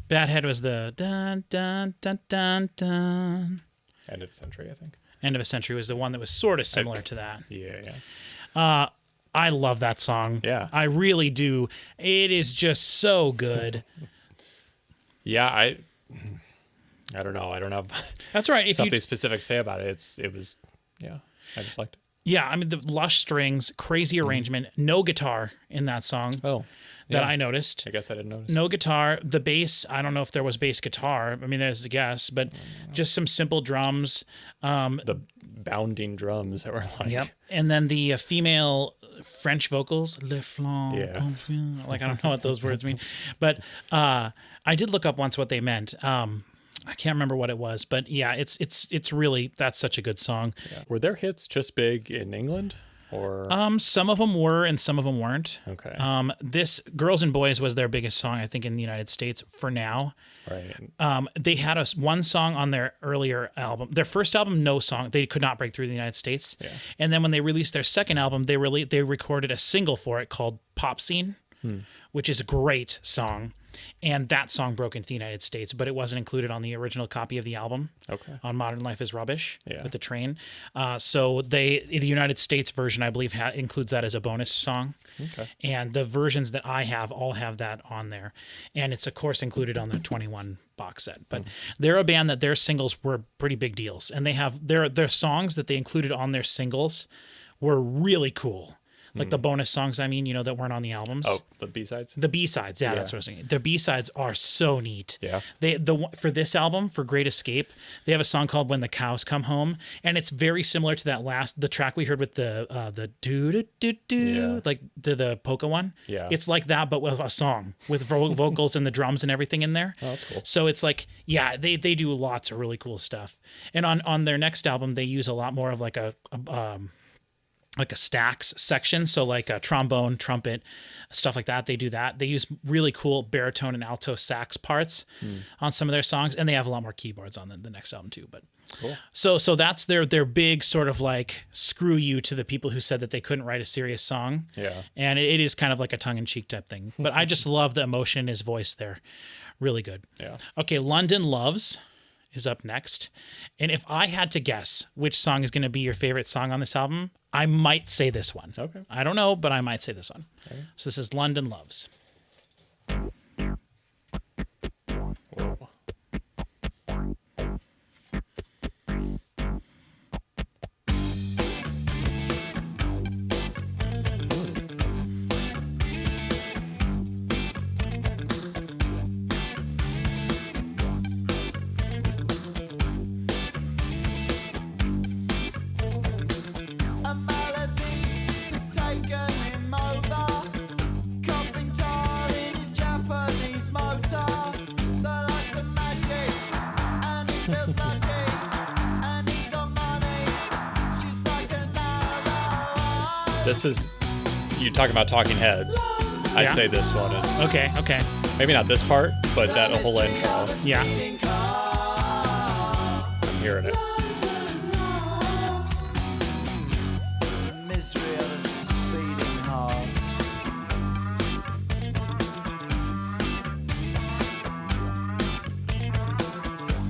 Badhead was the dun dun dun dun dun. End of a Century, I think. End of a Century was the one that was sort of similar to that. Yeah. I love that song. Yeah. I really do. It is just so good. Yeah, I don't know. I don't have That's right. If something you, specific to say about it. I just liked it. yeah, I mean the lush strings, crazy arrangement, no guitar in that song. Oh, that I noticed. I guess I didn't notice. No guitar. The bass, I don't know if there was bass guitar. I mean, there's a guess, but just some simple drums. The bounding drums that were like. Yep. And then the female French vocals, Le Flan. Yeah. Like, I don't know what those words mean. But I did look up once what they meant. I can't remember what it was, but yeah, it's really, that's such a good song. Yeah. Were their hits just big in England? Or Some of them were and some of them weren't. okay. This Girls and Boys was their biggest song, I think, in the United States for now. Right. They had one song on their earlier album. Their first album, no song. They could not break through the United States. Yeah. And then when they released their second album, they recorded a single for it called Pop Scene, which is a great song. And that song broke into the United States, but it wasn't included on the original copy of the album. Okay. On Modern Life is Rubbish Yeah. with the train. So the United States version, I believe, includes that as a bonus song. Okay. And the versions that I have all have that on there. And it's, of course, included on the 21 box set. But they're a band that their singles were pretty big deals. And they have their songs that they included on their singles were really cool. Like the bonus songs, I mean, that weren't on the albums. Oh, the B-sides? The B-sides, yeah, that's what I was saying. Their B-sides are so neat. Yeah. For this album, for Great Escape, they have a song called When the Cows Come Home, and it's very similar to the track we heard with the do-do-do-do, like the polka one. Yeah. It's like that, but with a song, with vocals and the drums and everything in there. Oh, that's cool. So it's like, yeah, they do lots of really cool stuff. And on their next album, they use a lot more of like a stacks section, so like a trombone, trumpet, stuff like that. They do that. They use really cool baritone and alto sax parts on some of their songs, and they have a lot more keyboards on the next album too. But cool. So that's their big sort of like screw you to the people who said that they couldn't write a serious song. Yeah. And it is kind of like a tongue-in-cheek type thing. But I just love the emotion in his voice there. Really good. Yeah. Okay, London Loves is up next. And if I had to guess which song is going to be your favorite song on this album, I might say this one. Okay. I don't know, but I might say this one. Okay. So this is London Loves. Whoa. A melody has taken him over. Coughing tall in his Japanese motor. The lights are magic, and he feels lucky. And he's got money. She's like another. This is, you talk about Talking Heads. I'd Yeah. say this one is. Okay. Maybe not this part, but that whole intro. Yeah. I'm hearing it. Misery of a speeding heart.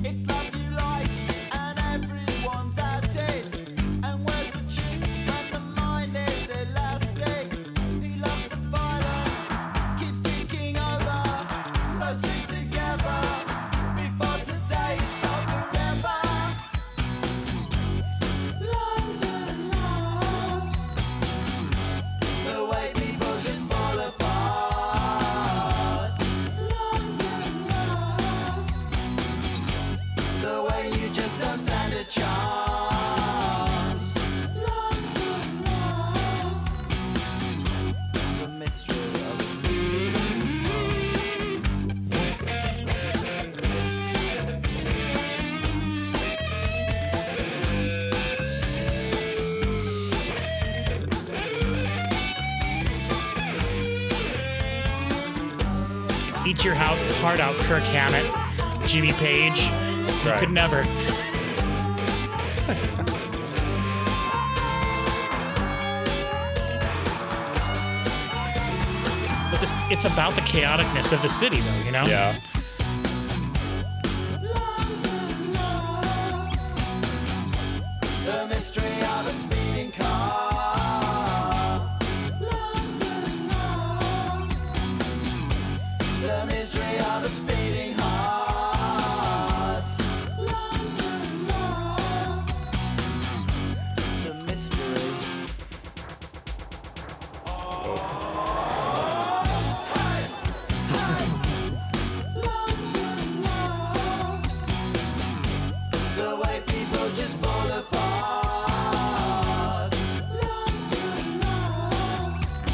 It's love you like, and everyone's at it. And words are cheap when the mind is elastic. He loves the violence, keeps taking over. So stick together before today's all forever. London loves the way people just fall apart. London loves the way you just don't stand a chance. London loves the mystery of the sea. Eat your heart out, Kirk Hammett, Jimmy Page. That's You right. could never. But it's about the chaoticness of the city, though, you know? Yeah. London loves the mystery of a speeding car. London loves the mystery of a speeding heart. London loves the mystery. London loves the way people just fall apart. London loves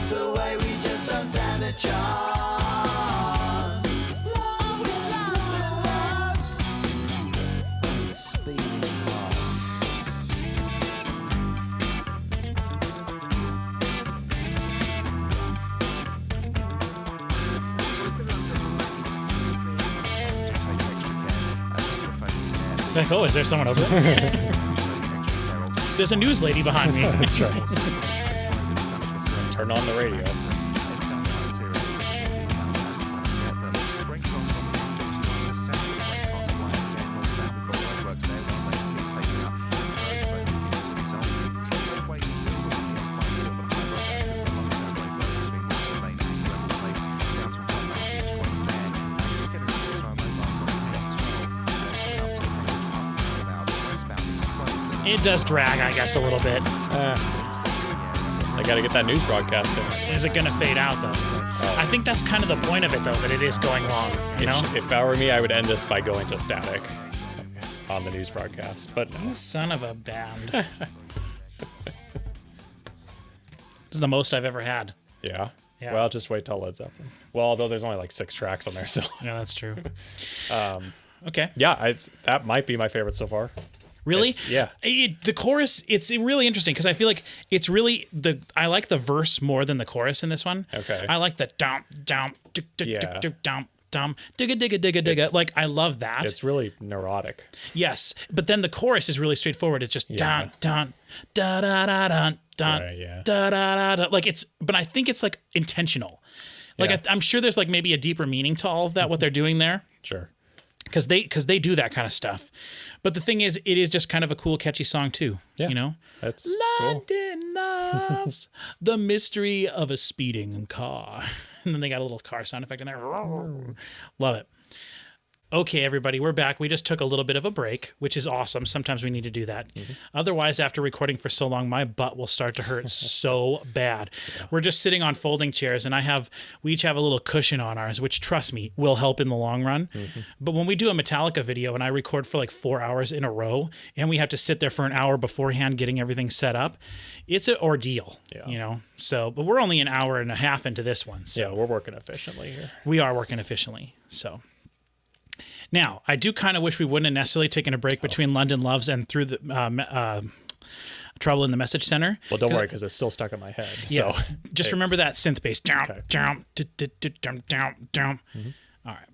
the way we just don't stand a chance. London loves speeding fast. Like, oh, is there someone over there? There's a news lady behind me. That's right. Turn on the radio. It does drag, I guess, a little bit. I got to get that news broadcast in. Is it going to fade out, though? I think that's kind of the point of it, though, that it is going long, you know? If I were me, I would end this by going to static on the news broadcast. But no. You son of a band. This is the most I've ever had. Yeah. Yeah. Well, just wait till Led Zeppelin. Well, although there's only like 6 tracks on there, so. Yeah, that's true. Okay. Yeah, that might be my favorite so far. Really? Yeah. The chorus, it's really interesting because I feel like it's really I like the verse more than the chorus in this one. Okay. I like the dump, dump, Yeah. dump, dump, digga, digga, digga, digga. Like, I love that. It's really neurotic. Yes. But then the chorus is really straightforward. It's just dun, dun, da, da, da, dun, dun, Right, yeah. da, da, da, da. Like, but I think it's like intentional. Like, Yeah. I'm sure there's like maybe a deeper meaning to all of that, what they're doing there. Sure. Because they do that kind of stuff. But the thing is, it is just kind of a cool, catchy song too. Yeah. You know? That's cool. London loves the mystery of a speeding car. And then they got a little car sound effect in there. Love it. Okay, everybody, we're back. We just took a little bit of a break, which is awesome. Sometimes we need to do that. Otherwise, after recording for so long, my butt will start to hurt so bad. Yeah. We're just sitting on folding chairs, and we each have a little cushion on ours, which, trust me, will help in the long run. But when we do a Metallica video and I record for like 4 hours in a row, and we have to sit there for an hour beforehand getting everything set up, it's an ordeal, you know? So, but we're only an hour and a half into this one. So Yeah, we're working efficiently here. we are working efficiently, so... Now, I do kind of wish we wouldn't have necessarily taken a break between London Loves and through the Trouble in the Message Center. Well, don't worry, because it's still stuck in my head. Yeah, So just remember that synth bass. Okay. All right.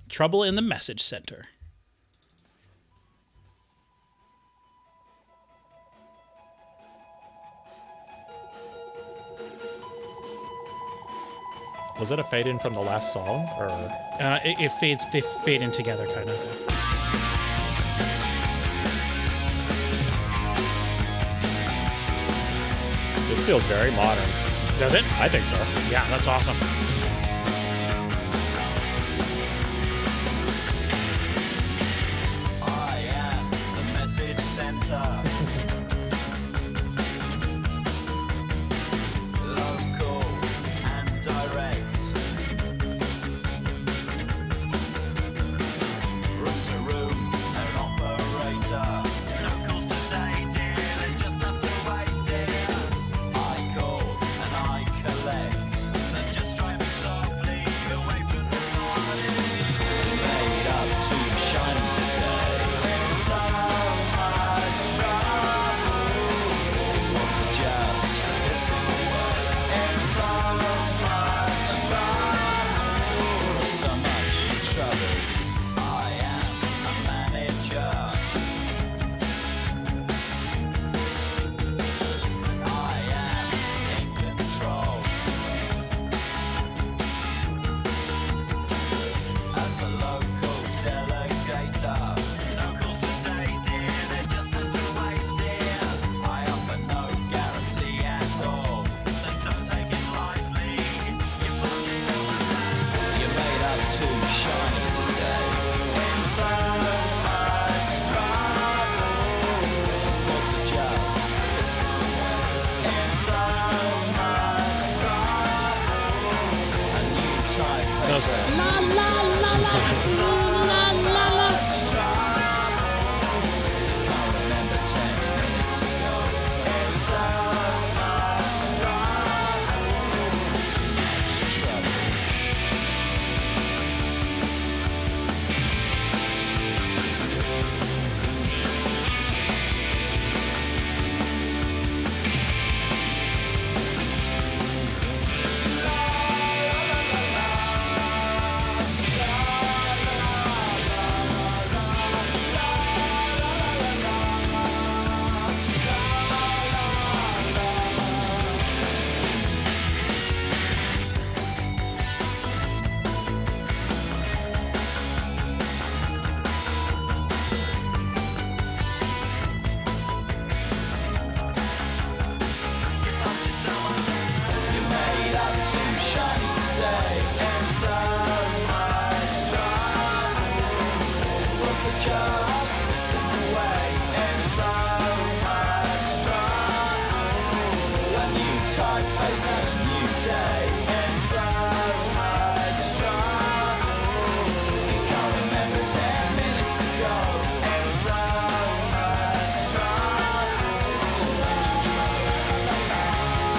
Trouble in the Message Center. Was it a fade in from the last song, or It fades. They fade in together, kind of. this feels very modern? Does it? I think so. Yeah, that's awesome. I am the message center. Local and direct. Room to room, an operator. No calls today, dear. They just have to wait, dear. I call and I collect. So just drive it softly away from the party. Made up to shine today. So much trouble. Want to just listen. In so much trouble. So much trouble. I am a manager. I am in control. too shiny today. In so much trouble, for to just listen away. In so much trouble, a new type has Those- In so much trouble, can't remember 10 minutes ago. In so much trouble, too much trouble. You're made up too shiny today, and so much trouble. Want to just listen away, and so much trouble. A new typeface and a new day, and so much trouble. You can't remember 10 minutes ago, and so much trouble. Just too much trouble.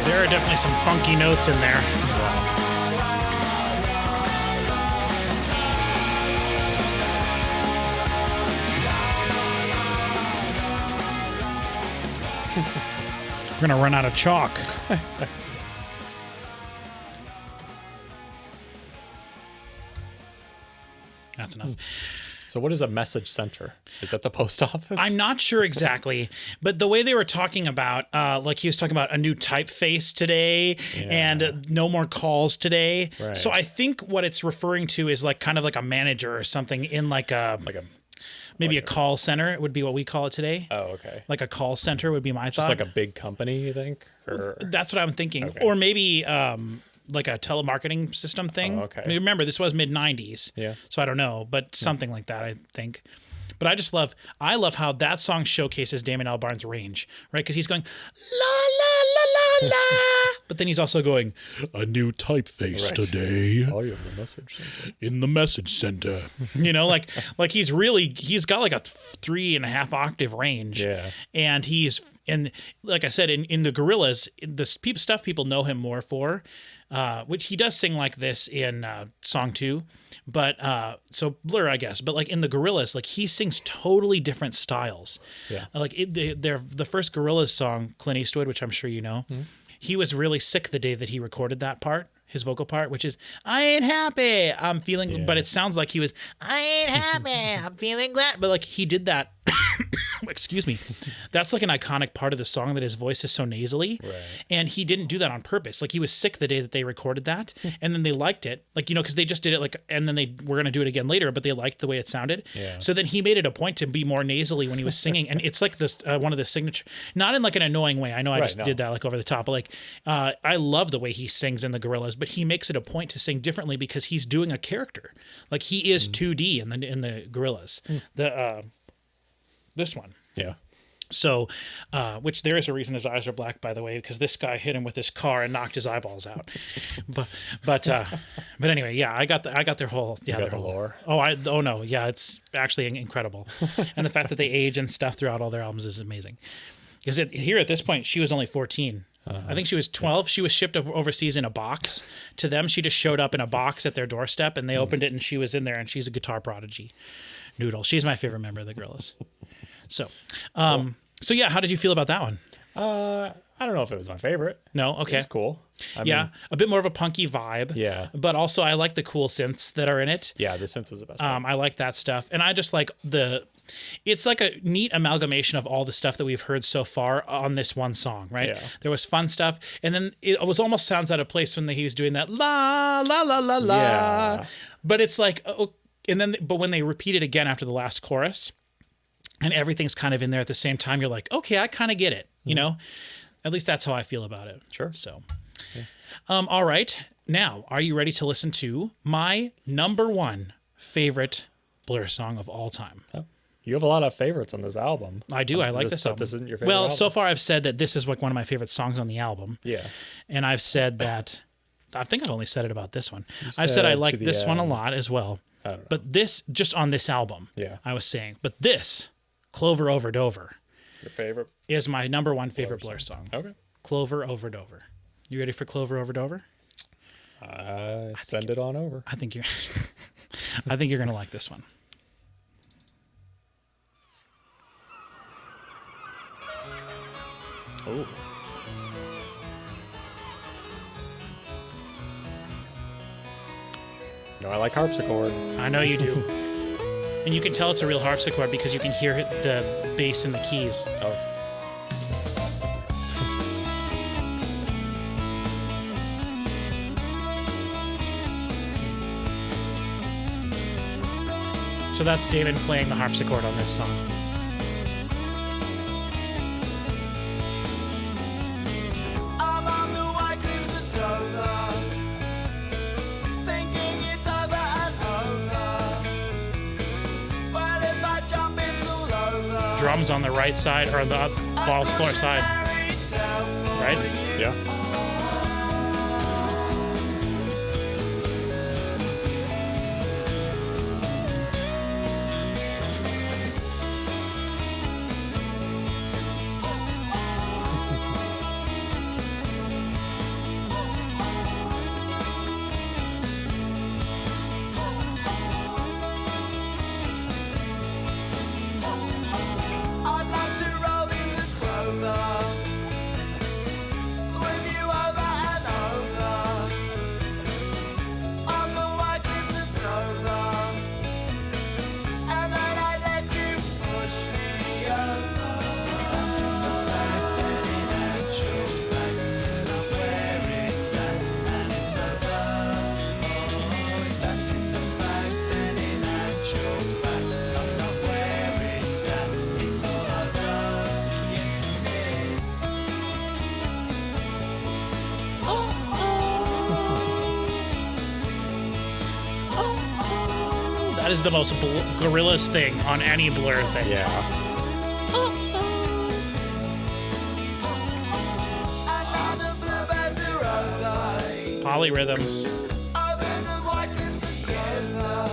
There are definitely some funky notes in there. We're gonna run out of chalk. That's enough. So what is a message center? Is that the post office? I'm not sure exactly, but the way they were talking about, like he was talking about a new typeface today and no more calls today. Right. So I think what it's referring to is like kind of like a manager or something in like a maybe a call center. It would be what we call it today. Oh, okay. Like a call center would be my Just thought. like a big company, you think? Or That's what I'm thinking. Okay. Or maybe like a telemarketing system thing. Oh, okay. I mean, remember, this was mid 90s. Yeah. So I don't know, but something like that, I think. But I love how that song showcases Damon Albarn's range, right? Because he's going, la, la, la, la, la. But then he's also going, a new typeface Right. today oh, you have the message center. in the message center. You know, like he's got like a 3.5 octave range. Yeah. And like I said, in the Gorillas, the stuff people know him more for, which he does sing like this in song 2, but so Blur, I guess. But like in the Gorillas, like he sings totally different styles. Yeah. Like the first Gorillas song, Clint Eastwood, which I'm sure you know, he was really sick the day that he recorded that part. His vocal part, which is I ain't happy, I'm feeling, but it sounds like he was I ain't happy, I'm feeling glad, but like he did that. Excuse me. That's like an iconic part of the song that his voice is so nasally, and he didn't do that on purpose. Like he was sick the day that they recorded that, and then they liked it, like because they just did it like, and then they were gonna do it again later, but they liked the way it sounded. Yeah. So then he made it a point to be more nasally when he was singing, and it's like this one of the signature, not in like an annoying way. I know I just did that like over the top, but like I love the way he sings in the Gorillas, but he makes it a point to sing differently because he's doing a character. Like he is 2D in the Gorillas. This one. Yeah. So, which there is a reason his eyes are black, by the way, because this guy hit him with his car and knocked his eyeballs out. but anyway, yeah, I got their whole got the lore. Oh no, yeah, it's actually incredible, and the fact that they age and stuff throughout all their albums is amazing. Because here at this point, she was only 14. I think she was 12. She was shipped overseas in a box to them. She just showed up in a box at their doorstep, and they opened it, and she was in there, and she's a guitar prodigy. Noodle. She's my favorite member of the Gorillas. So, so yeah, how did you feel about that one? I don't know if it was my favorite. No, okay, It's cool. I yeah, mean, a bit more of a punky vibe. Yeah. but also I like the cool synths that are in it. yeah, the synth was the best. Part. I like that stuff, and I just like the it's like a neat amalgamation of all the stuff that we've heard so far on this one song, right? Yeah. There was fun stuff, and then it was almost sounds out of place when he was doing that la la la la la. Yeah. But it's like, but when they repeat it again after the last chorus, and everything's kind of in there at the same time, you're like, okay, I kind of get it, you know? At least that's how I feel about it. Sure. So, all right. Now, are you ready to listen to my number one favorite Blur song of all time? Oh, you have a lot of favorites on this album. I do. I like this but album. this isn't your favorite Well, album? so far I've said that this is like one of my favorite songs on the album. Yeah. And I've said that, I think I've only said it about this one. I've said I like to the this one a end. lot as well. I don't know. But this, just on this album, Yeah. I was saying, but this, Clover Over Dover, Your favorite? is my number one favorite Blur song. Okay. Clover Over Dover. You ready for Clover Over Dover? Send it on over. I think you're I think you're going to like this one. Oh. No, I like harpsichord. I know you do. And you can tell it's a real harpsichord because you can hear the bass and the keys. Oh. So that's Damon playing the harpsichord on this song. I'm on the white cliffs of Dover, thinking it's over and over. Well, if I jump, it's all over. Drums on the right side or on the false floor side, right? Yeah. I'd like to roll in the Clover, with you over and over, on the white cliffs of Dover, and then I let you push me over. That is the fact that in actual fact it's not where it's at and it's over. Oh, that is the fact that in actual fact I'm not where it's at, it's all over. Yes, it is. That is the most Gorillaz thing on any Blur thing. Yeah. And now the bluebirds are over, Polyrhythms. over the white cliffs of Dover.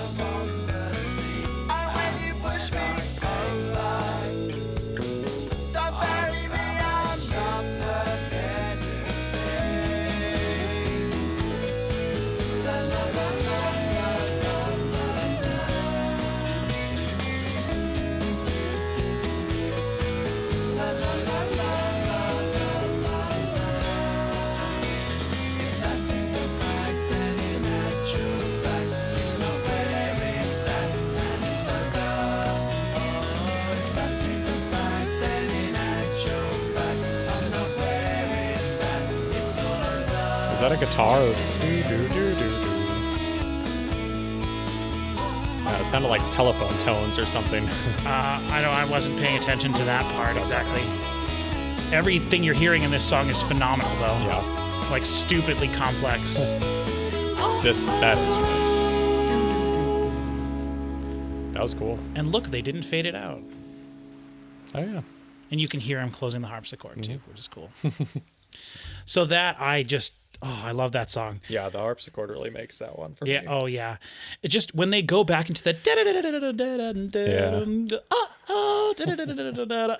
And when you push me over, don't bury me, I'm not forgetting. La la la la la la la la. La la la la la la la la. If that is the fact, then in actual fact, it's not where it's at and it's over. Oh, if that is the fact, then in actual fact, I'm not where it's at, it's all over. Is that a guitar? It sounded like telephone tones or something. I wasn't paying attention to that part exactly. Everything you're hearing in this song is phenomenal, though. Yeah. Like stupidly complex. That is right. That was cool. And look, they didn't fade it out. Oh, yeah. And you can hear him closing the harpsichord too, which is cool. So that I love that song. Yeah, the harpsichord really makes that one for Yeah. me. Oh yeah. It just when they go back into the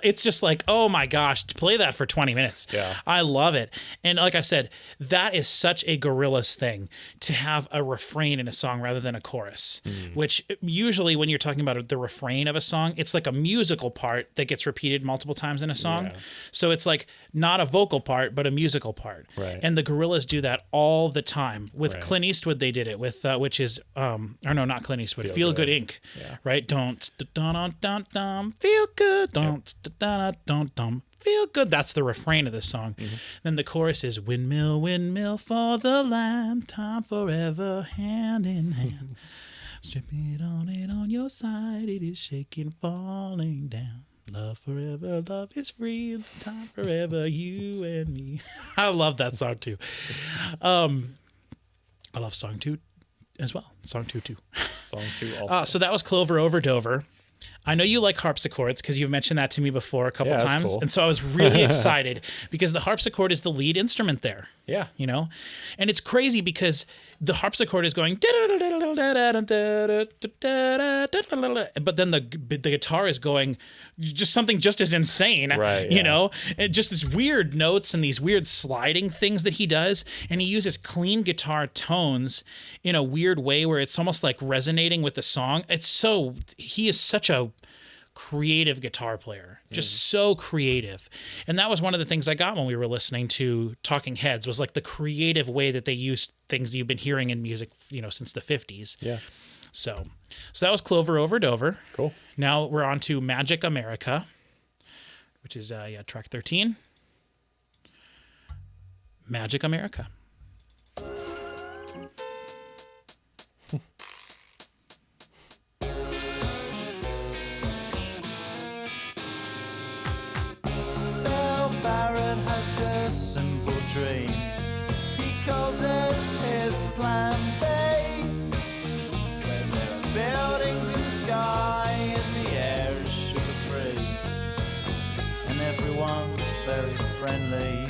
it's just like, oh my gosh, to play that for 20 minutes. Yeah. I love it. And like I said, that is such a Gorillaz thing to have a refrain in a song rather than a chorus, which usually when you're talking about the refrain of a song, it's like a musical part that gets repeated multiple times in a song. Yeah. So it's like not a vocal part, but a musical part. Right. And the Gorillaz do that all the time. With Right. Clint Eastwood, they did it with, which is, or no, not Clint Eastwood, Feel Good Inc. Yeah. Right? Don't, feel good, don't, feel good. That's the refrain of the song. Then the chorus is, windmill, windmill for the land, time forever, hand in hand. Strip it on your side, it is shaking, falling down. Love forever, love is free, time forever, you and me. I love that song too. I love song 2 as well. Song 2 too. Song 2 also. So that was Clover over Dover. I know you like harpsichords because you've mentioned that to me before a couple Yeah, that's times. cool. And so I was really excited because the harpsichord is the lead instrument there. Yeah. You know? And it's crazy because the harpsichord is going, but then the guitar is going just something just as insane, Right, you yeah. know? And just these weird notes and these weird sliding things that he does. And he uses clean guitar tones in a weird way where it's almost like resonating with the song. He is such a creative guitar player, just so creative. And that was one of the things I got when we were listening to Talking Heads, was like the creative way that they used things that you've been hearing in music, since the 50s. Yeah. So that was Clover over Dover. Cool. Now we're on to Magic America, which is track 13. Magic America. Bill Barrett has a simple dream. He calls it his plan B. Where there are buildings in the sky and the air is sugar-free. And everyone's very friendly.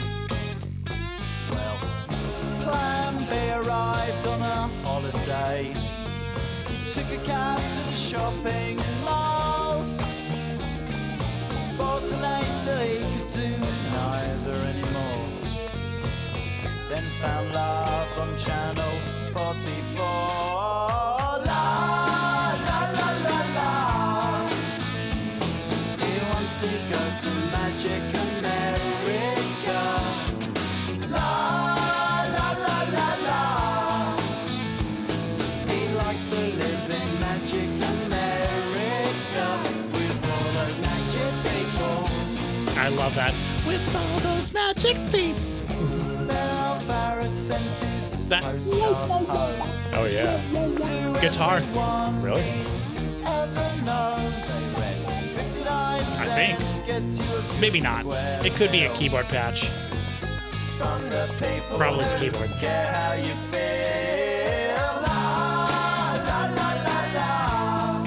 Well, Plan B arrived on a holiday. Took a cab to the shopping malls. Bought an 8 till he could do neither anymore. Then found love on channel 44. La la la la la. He wants to go to Magic America. La la la la la. He'd like to live in Magic America with all those magic people. I love that. With all those magic people. Bell Barrett sent his That- postcards home. Oh, yeah. To Guitar. everyone Really? he ever known. They read 59 think. cents gets you a good Maybe not. square It could be a bill. keyboard patch. From the people Probably it's a who keyboard. care how you feel. La, la, la, la, la.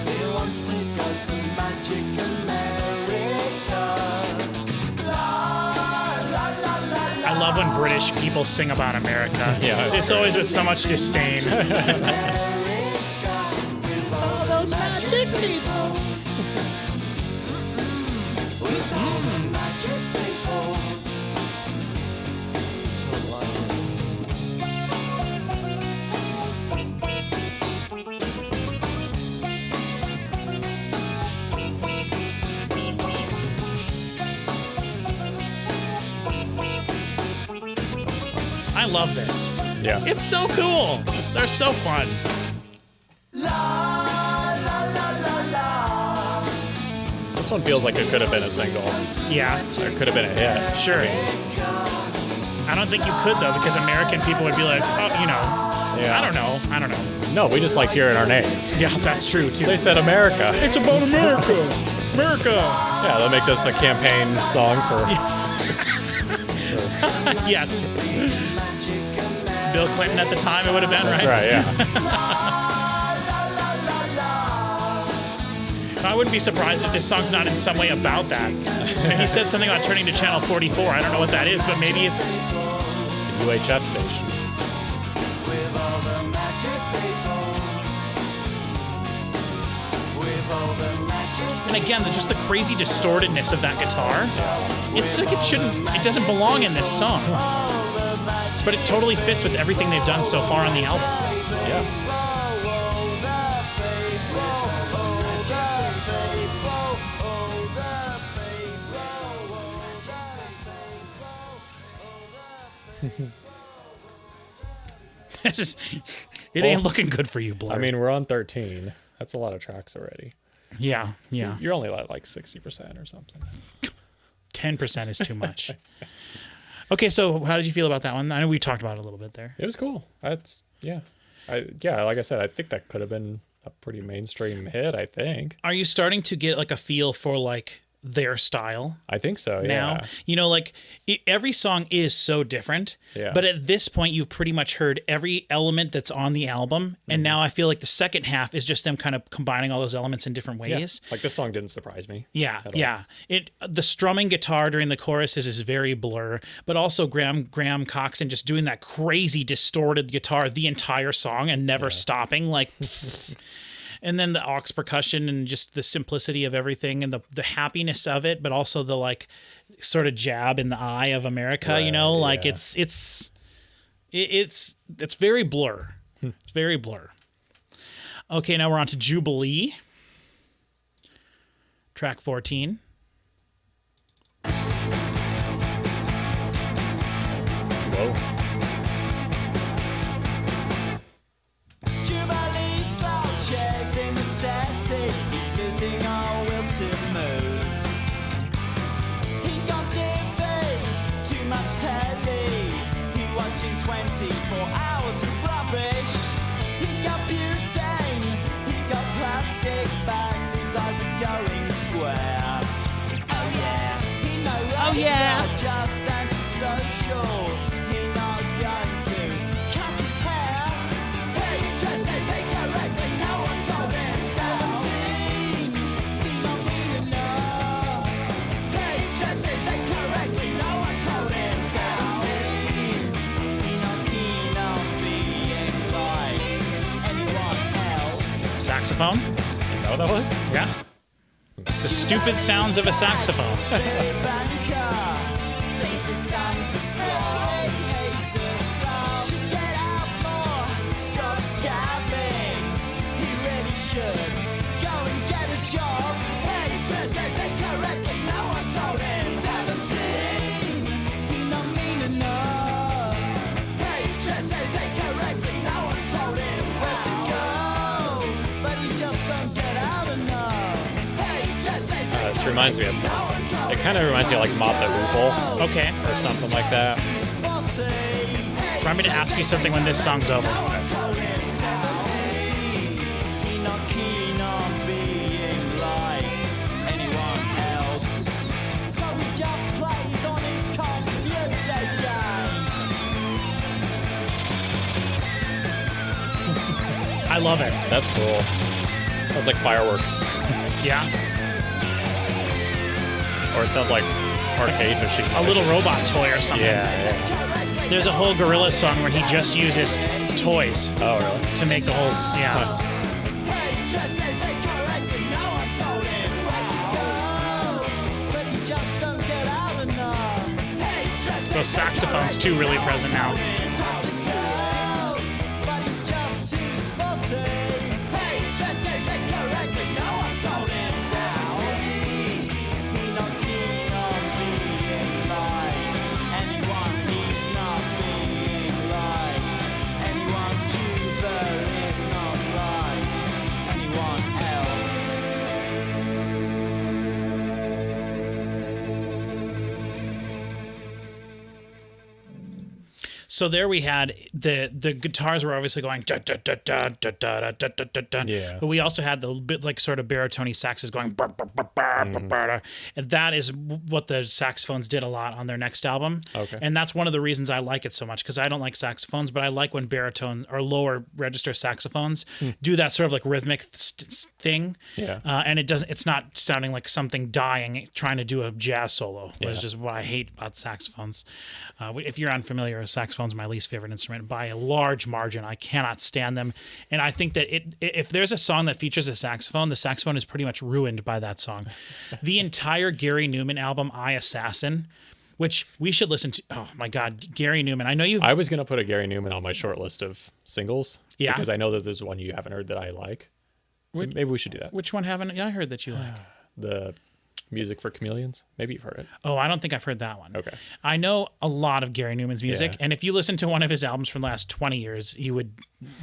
He wants to go to Magic America. La, la, la, la, la. I love when British people sing about America. Yeah, it's It's always with so much disdain. All those magic people. Magic people. I love this. Yeah. It's so cool. They're so fun. This one feels like it could have been a single. Yeah, Or it could have been a hit. sure. I don't think you could though, because American people would be like, oh, Yeah. I don't know. No, we just like hearing our name. Yeah, that's true too. They said America. It's about America. America. Yeah, they'll make this a campaign song for. Yes. Bill Clinton at the time, it would have been, That's right? right, yeah. I wouldn't be surprised if this song's not in some way about that. And he said something about turning to channel 44. I don't know what that is, but maybe it's. It's a UHF station. With all the magic people. With all the magic. And again, just the crazy distortedness of that guitar. It's like it doesn't belong in this song. But it totally fits with everything they've done so far on the album. Yeah. It ain't looking good for you, Blur. I mean, we're on 13. That's a lot of tracks already. Yeah, So yeah. You're only at like 60% or something. 10% is too much. Okay, so how did you feel about that one? I know we talked about it a little bit there. It was cool. Yeah. Like I said, I think that could have been a pretty mainstream hit, I think. Are you starting to get like a feel for like their style? I think so, Now, yeah. you know, like every song is so different, Yeah. but at this point you've pretty much heard every element that's on the album, and now I feel like the second half is just them kind of combining all those elements in different Yeah. ways. Like this song didn't surprise me. Yeah, at all. yeah. The strumming guitar during the choruses is very Blur, but also Graham Coxon just doing that crazy distorted guitar the entire song and never stopping, like. And then the aux percussion and just the simplicity of everything and the happiness of it, but also the like sort of jab in the eye of America, Right, you know, like yeah. it's very Blur. It's very Blur. Okay, now we're on to Jubilee. Track 14. Whoa. Jubilee slouches in the settee. He's losing all will to move. He got dizzy, too much telly. He watching 24 hours of rubbish. He got butane, he got plastic bags. His eyes are going square. Oh yeah, he know right. Oh, yeah. Not just antisocial. He not going to cut his hair. Hey, just say take correctly. No one told him 17. He not mean enough. Hey, just say take correctly. No one told him 17. He not keen on being like anyone else. Saxophone? Is that what that was? Yeah. The stupid sounds of a saxophone. Banker thinks his son's a slow. Hates a slow. Should get out more. Stop scamming. He really should go and get a job. Hey, just says it correctly. No one told him 17. He not mean enough. Hey, just says it correctly. No one told him where to go, but he just don't get out enough. Hey, just says it This reminds me of something. It kind of reminds me of like Mott the Hoople Okay. or something like that. Remind me to ask you something when this song's over. I love it. That's cool. Sounds like fireworks. Yeah. Or it sounds like arcade machine. A little noises. robot toy or something. Yeah. There's a whole Gorillaz song where he just uses toys Oh, really? to make the whole. Yeah. Those saxophones too really present now. So there we had the guitars were obviously going da da da da da da da da da da. Yeah. But we also had the bit like sort of baritone saxes going bar, bar, bar, bar, bar, bar, and that is what the saxophones did a lot on their next album. Okay. And that's one of the reasons I like it so much, because I don't like saxophones, but I like when baritone or lower register saxophones do that sort of like rhythmic thing. Yeah. And it's not sounding like something dying trying to do a jazz solo, which is Yeah. just what I hate about saxophones. If you're unfamiliar with saxophones, my least favorite instrument by a large margin. I cannot stand them, and I think that if there's a song that features a saxophone, the saxophone is pretty much ruined by that song. The entire Gary Newman album, I Assassin, which we should listen to. Oh my God, Gary Newman! I know you've. I was gonna put a Gary Newman on my short list of singles. Yeah. Because I know that there's one you haven't heard that I like. So maybe we should do that. Which one haven't I heard that you like? The Music for Chameleons. Maybe you've heard it. Oh, I don't think I've heard that one. Okay. I know a lot of Gary Numan's music, Yeah. and if you listen to one of his albums from the last 20 years, you would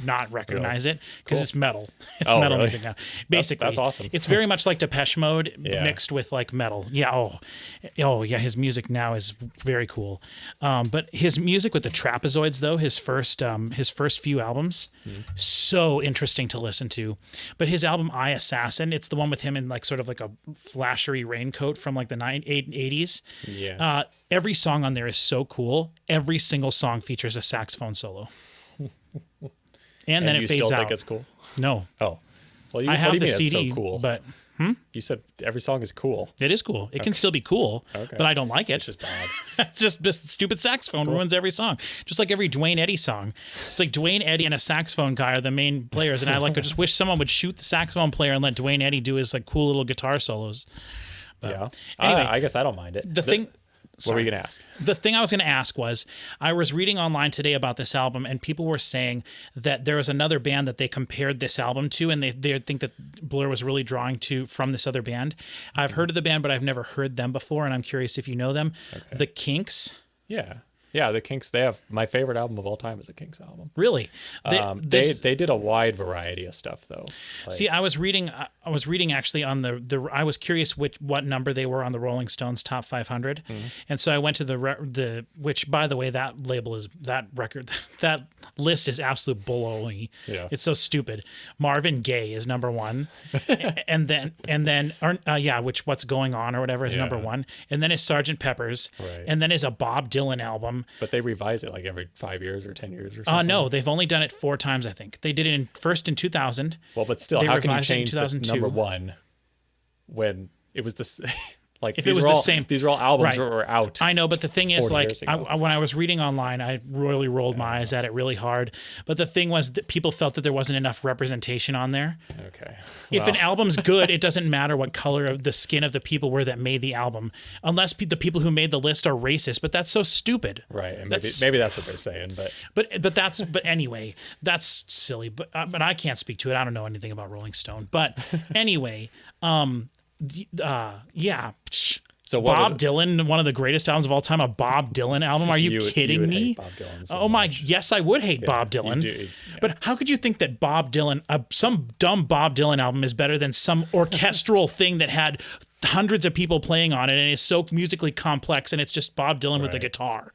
not recognize it because it's metal. It's Oh, metal really? music now. Basically, that's awesome. It's very much like Depeche Mode Yeah. mixed with like metal. Yeah. Oh, yeah. His music now is very cool. But his music with the Trapezoids, though, his first few albums, so interesting to listen to. But his album I Assassin, it's the one with him in like sort of like a flashery raincoat from like the 80s. Yeah. Every song on there is so cool. Every single song features a saxophone solo. And then you it fades still out. think it's cool? No. Oh. Well, I what have do you the mean CD, it's so cool? but You said every song is cool. it is cool. It can still be cool, Okay. but I don't like it. It's just bad. It's just this stupid saxophone ruins every song. Just like every Dwayne Eddy song. It's like Dwayne Eddy and a saxophone guy are the main players, and I just wish someone would shoot the saxophone player and let Dwayne Eddy do his like cool little guitar solos. Yeah. Anyway, I guess I don't mind it. What were you going to ask? The thing I was going to ask was, I was reading online today about this album, and people were saying that there was another band that they compared this album to, and they think that Blur was really drawing from this other band. I've heard of the band, but I've never heard them before, and I'm curious if you know them. Okay. The Kinks. Yeah. Yeah, the Kinks, they have my favorite album of all time is a Kinks album. Really? They did a wide variety of stuff though. See, I was reading actually on I was curious what number they were on the Rolling Stones Top 500, and so I went to the which, by the way, that list is absolute baloney. Yeah. It's so stupid. Marvin Gaye is number one, and then which What's Going On or whatever is number one, and then is Sgt. Pepper's, Right. and then is a Bob Dylan album. But they revise it like every 5 years or 10 years or something. No, they've only done it 4 times, I think. They did it first in 2000. Well, but still, They how can you revised it in change the 2002. number one when it was this? Like If these it was were the all, same- these were all albums Right. that were out. I know, but the thing is, 40 like, years ago. when I was reading online, I really rolled my eyes at it really hard. But the thing was that people felt that there wasn't enough representation on there. Okay. If an album's good, it doesn't matter what color of the skin of the people were that made the album, unless the people who made the list are racist. But that's so stupid. Right, and That's- maybe that's what they're saying, but But anyway, that's silly. But I can't speak to it. I don't know anything about Rolling Stone. But anyway, yeah. so what Bob was- Dylan, one of the greatest albums of all time, a Bob Dylan album. Are you kidding would me? hate Bob Dylan so Oh my! much. Yes, I would hate Bob Dylan. do, yeah. But how could you think that Bob Dylan, some dumb Bob Dylan album, is better than some orchestral thing that had hundreds of people playing on it and is so musically complex and it's just Bob Dylan with a Right. guitar?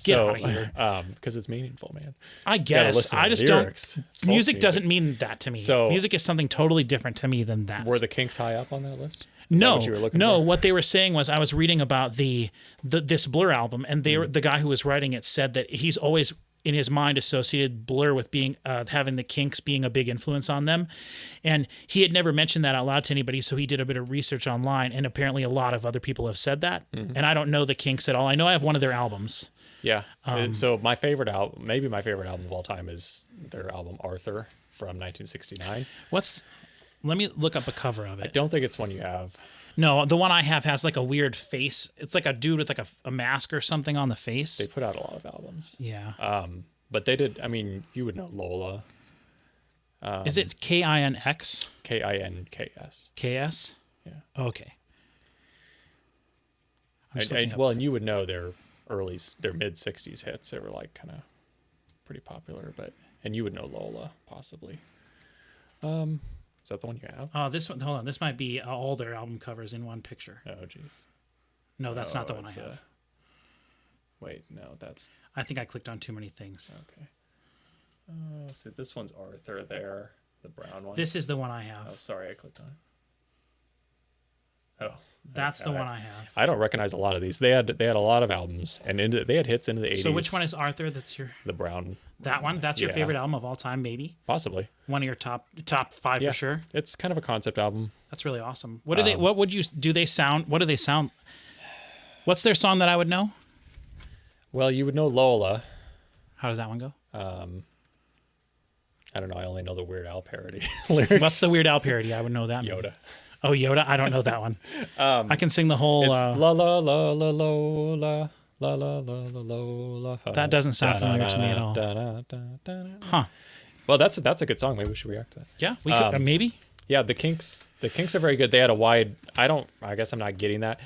Get out of here. Because it's meaningful, man. I gotta guess. listen to I the just lyrics. don't. It's folk Music music. doesn't mean that to me. So- music is something totally different to me than that. Were the Kinks high up on that list? Is that No, what you were looking no. for? What they were saying was, I was reading about this Blur album, and the guy who was writing it said that he's always in his mind associated Blur with being having the Kinks being a big influence on them, and he had never mentioned that out loud to anybody. So he did a bit of research online, and apparently a lot of other people have said that. And I don't know the Kinks at all. I know I have one of their albums. Yeah. So my favorite album, maybe my favorite album of all time, is their album Arthur from 1969. Let me look up a cover of I it. don't think it's one you have. No, the one I have has like a weird face. It's like a dude with like a mask or something on the face. They put out a lot of albums. Yeah. But they did, I mean, you would know Lola. Is it KINX? KINKS. KS? Yeah. Okay. I'm just looking up. Well, and you would know their mid 60s hits. They were like kind of pretty popular, and you would know Lola possibly. Is that the one you have? Oh, this one. Hold on. This might be all their album covers in one picture. Oh, jeez. No, that's not the one I it's have. Wait, no, that's I think I clicked on too many things. okay. Oh, so this one's Arthur there, the brown one. This is the one I have. Oh, sorry, I clicked on it. Oh, That's the one I have. I don't recognize a lot of these. They had a lot of albums, and they had hits into the 80s. So which one is Arthur? That's your The brown, that one. That's your Yeah. favorite album of all time, maybe possibly. one of your top 5 Yeah, for sure. It's kind of a concept album. That's really awesome. What do they? What would you do? They sound. What do they sound? What's their song that I would know? Well, you would know Lola. How does that one go? I don't know. I only know the Weird Al parody lyrics. What's the Weird Al parody? I would know that. maybe. Yoda? Oh, Yoda. I don't know that one. I can sing the whole. It's la la la la Lola. La la la la la. That doesn't sound familiar to me at all. Huh? Well, that's a good song. Maybe we should react to that. Yeah, we could maybe. Yeah, the Kinks are very good. They had a wide. I guess I'm not getting that.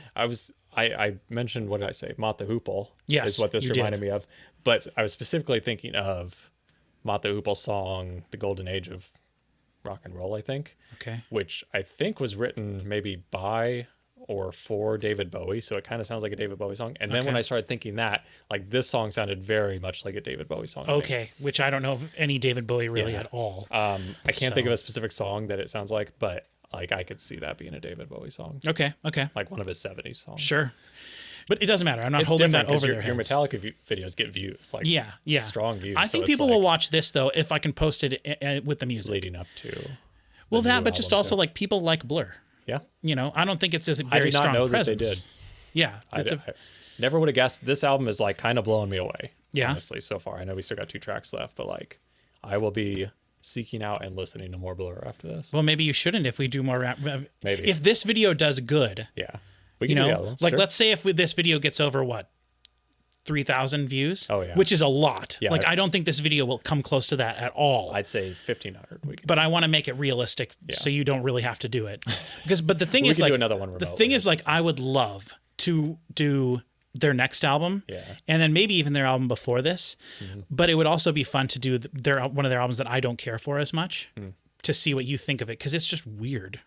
I mentioned, what did I say? Mott the Hoople. Yes, is what this you reminded did. me of. But I was specifically thinking of Mott the Hoople's song, "The Golden Age of Rock and Roll," I think. Okay. Which I think was written maybe by or for David Bowie, so it kind of sounds like a David Bowie song. And then when Okay. I started thinking that, like, this song sounded very much like a David Bowie song. to me. Okay, which I don't know of any David Bowie really Yeah. at all. I can't think So- of a specific song that it sounds like, but like I could see that being a David Bowie song, Okay. like one of his 70s songs. Sure. But it doesn't matter. I'm not It's holding that different 'cause over your, their your heads. Metallica videos get views, like Yeah. strong views. I so think it's people like will watch this though if I can post it with the music. leading up to. Well, the that, new but just album, also too. like people like Blur. Yeah, You know, I don't think it's a I very did not strong know that presence. they did. Yeah, I it's never would have guessed. This album is like kind of blowing me away. Yeah. honestly, so far. I know we still got 2 tracks left, but like I will be seeking out and listening to more Blur after this. well, maybe you shouldn't if we do more rap. Maybe. If this video does good, Yeah, we you can do the know, other ones, like sure. let's say if this video gets over 3,000 views. Oh, yeah. Which is a lot. Yeah, Like I don't think this video will come close to that at all. I'd say 1,500. We can, But I want to make it realistic so you don't really have to do it. But the thing We is can like do another one the remotely. thing is like I would love to do their next album. Yeah. And then maybe even their album before this. But it would also be fun to do one of their albums that I don't care for as much. To see what you think of it, because it's just weird.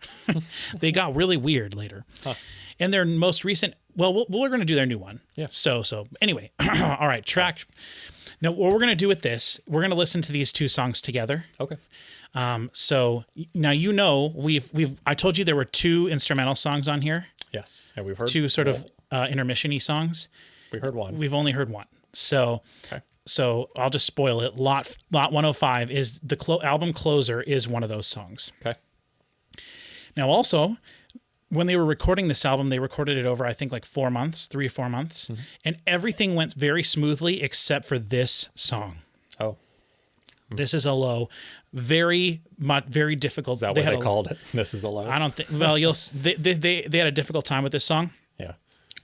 They got really weird later. And their most recent, well, we're going to do their new one. Yeah. So anyway, all right, track. Now, what we're going to do with this, we're going to listen to these 2 songs together. okay. So now I told you there were 2 instrumental songs on here, Yes, and we've heard 2 sort of intermission-y songs. We heard one. We've only heard one. So Okay. So I'll just spoil it. Lot 105 is the album closer is one of those songs. Okay. Now, also, when they were recording this album, they recorded it over, I think, like 4 months, 3 or 4 months. And everything went very smoothly except for this song. Oh, This is a low, very difficult. is that what they called it? This is a low. I don't think, well, they had a difficult time with this song. Yeah.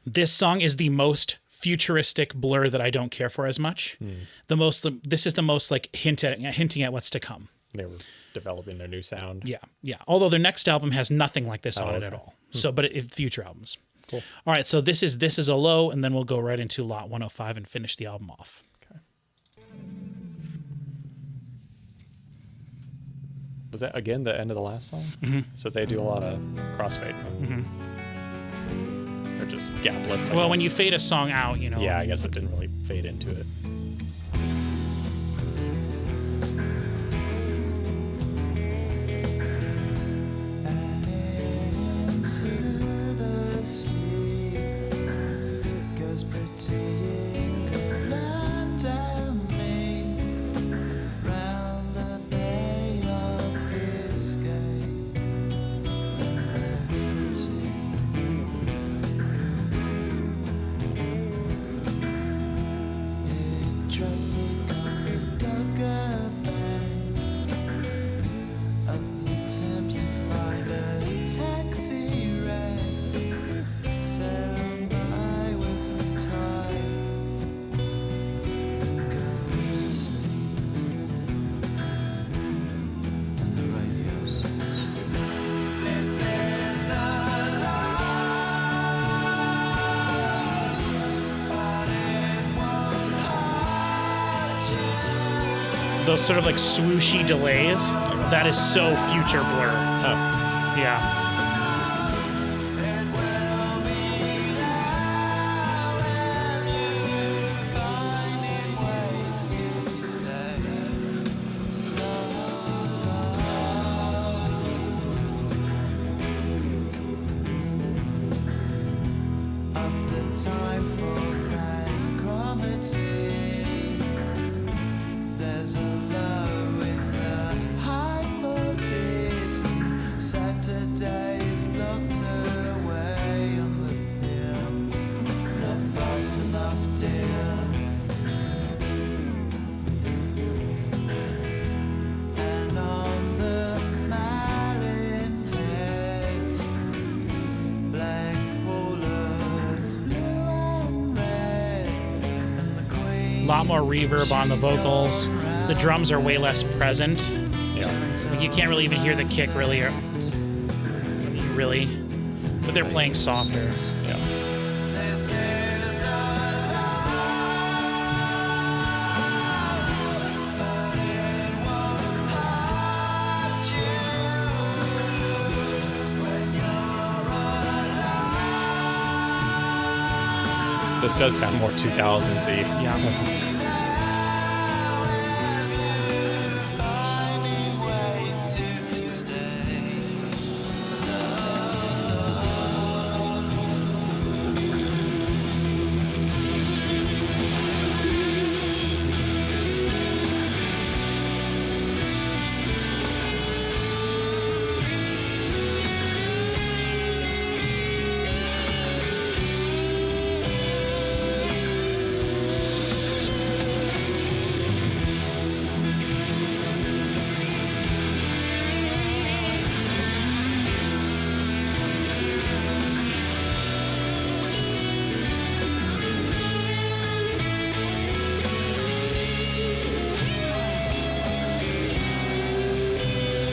This song is the most futuristic Blur that I don't care for as much. This is the most like hinting at what's to come. They were developing their new sound. Yeah. Although their next album has nothing like this on it okay. at all. So, but future albums. Cool. All right. So this is a low, and then we'll go right into Lot 105 and finish the album off. Okay. Was that again the end of the last song? Mm-hmm. So they do a lot of crossfade. Or just gapless. Well, when guess. you fade a song out, you know. Yeah, I guess it didn't really fade into it. Into the sea goes pretty land and me round the Bay of Biscay and pretty. Traffic on the Dogger Bank up the Thames to find a taxi rank, sail by with the tide and go to sleep. And the radio says, "This is a lie, but it won't hurt you." Those sort of like swooshy delays. That is so future Blur. Oh, Yeah. It will be there when you finding ways to stay so long. Up the time for anchromacy. There's a low in the high 40s. Saturdays locked away on the pier. Not fast enough, dear. And on the Malin heads, black pollards, blue and red, and the Queen. A lot more reverb on the vocals. The drums are way less present. yeah. Like you can't really even hear the kick really. really, but they're playing softer. Yeah. This does sound more 2000s-y. Yeah.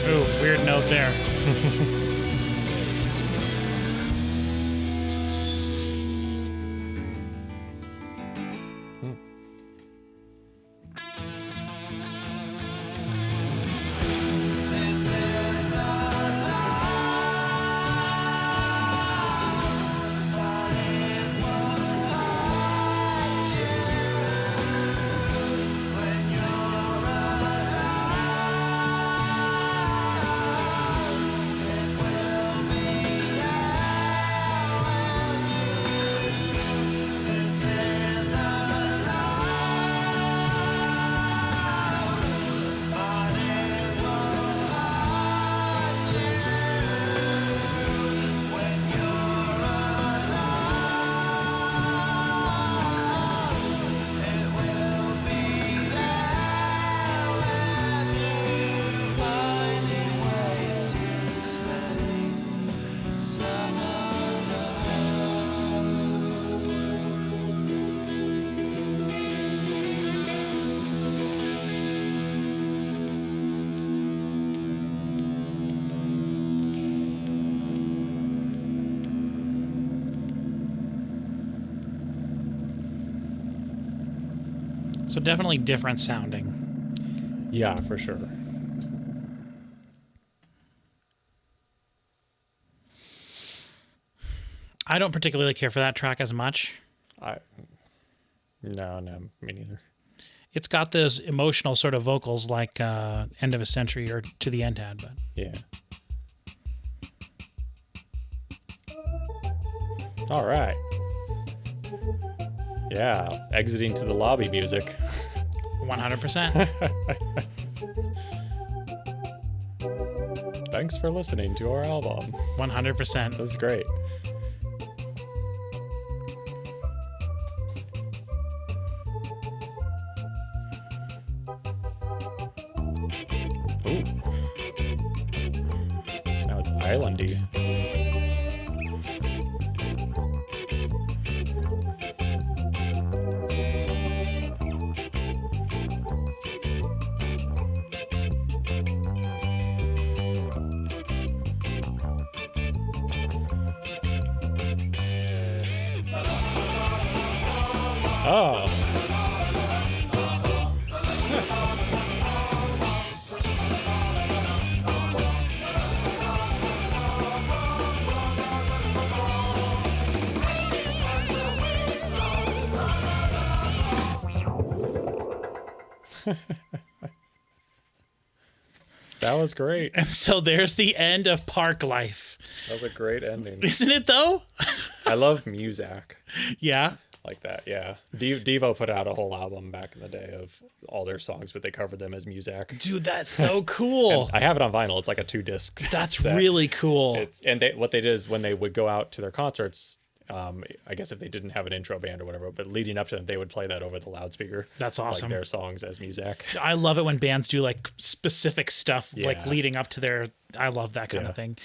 Ooh, weird note there. So definitely different sounding. Yeah, for sure. I don't particularly care for that track as much. No, me neither. It's got those emotional sort of vocals like End of a Century or To the End had, but Yeah. All right. Yeah, exiting to the lobby music. 100%. Thanks for listening to our album. 100%. This is great. Ooh. Now it's islandy. Oh. That was great. And so there's the end of Parklife. That was a great ending. Isn't it though? I love Musilek Yeah. like that. Yeah, Devo put out a whole album back in the day of all their songs, but they covered them as Musilek. Dude, that's so cool. I have it on vinyl. It's like a 2-disc. That's set. really cool. What they did is when they would go out to their concerts, I guess if they didn't have an intro band or whatever, but leading up to them, they would play that over the loudspeaker. That's awesome. Like their songs as Musilek. I love it when bands do like specific stuff like Yeah. leading up to their. I love that kind of thing.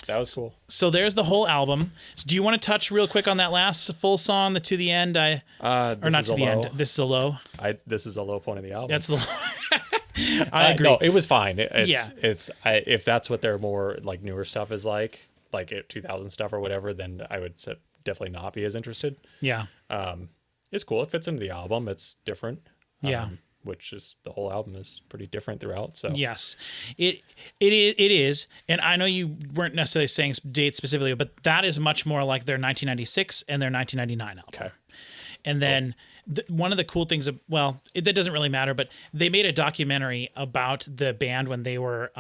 That was cool. So there's the whole album. So do you want to touch real quick on that last full song, the To the End? Or not to the end. This is a low. This is a low point of the album. That's the. I agree. No, it was fine. If that's what their more like newer stuff is like 2000 stuff or whatever, then I would definitely not be as interested. Yeah. It's cool. It fits into the album. It's different. Yeah. Which is the whole album is pretty different throughout. So yes, it is. And I know you weren't necessarily saying dates specifically, but that is much more like their 1996 and their 1999 album. Okay. And then one of the cool things, that doesn't really matter, but they made a documentary about the band when they were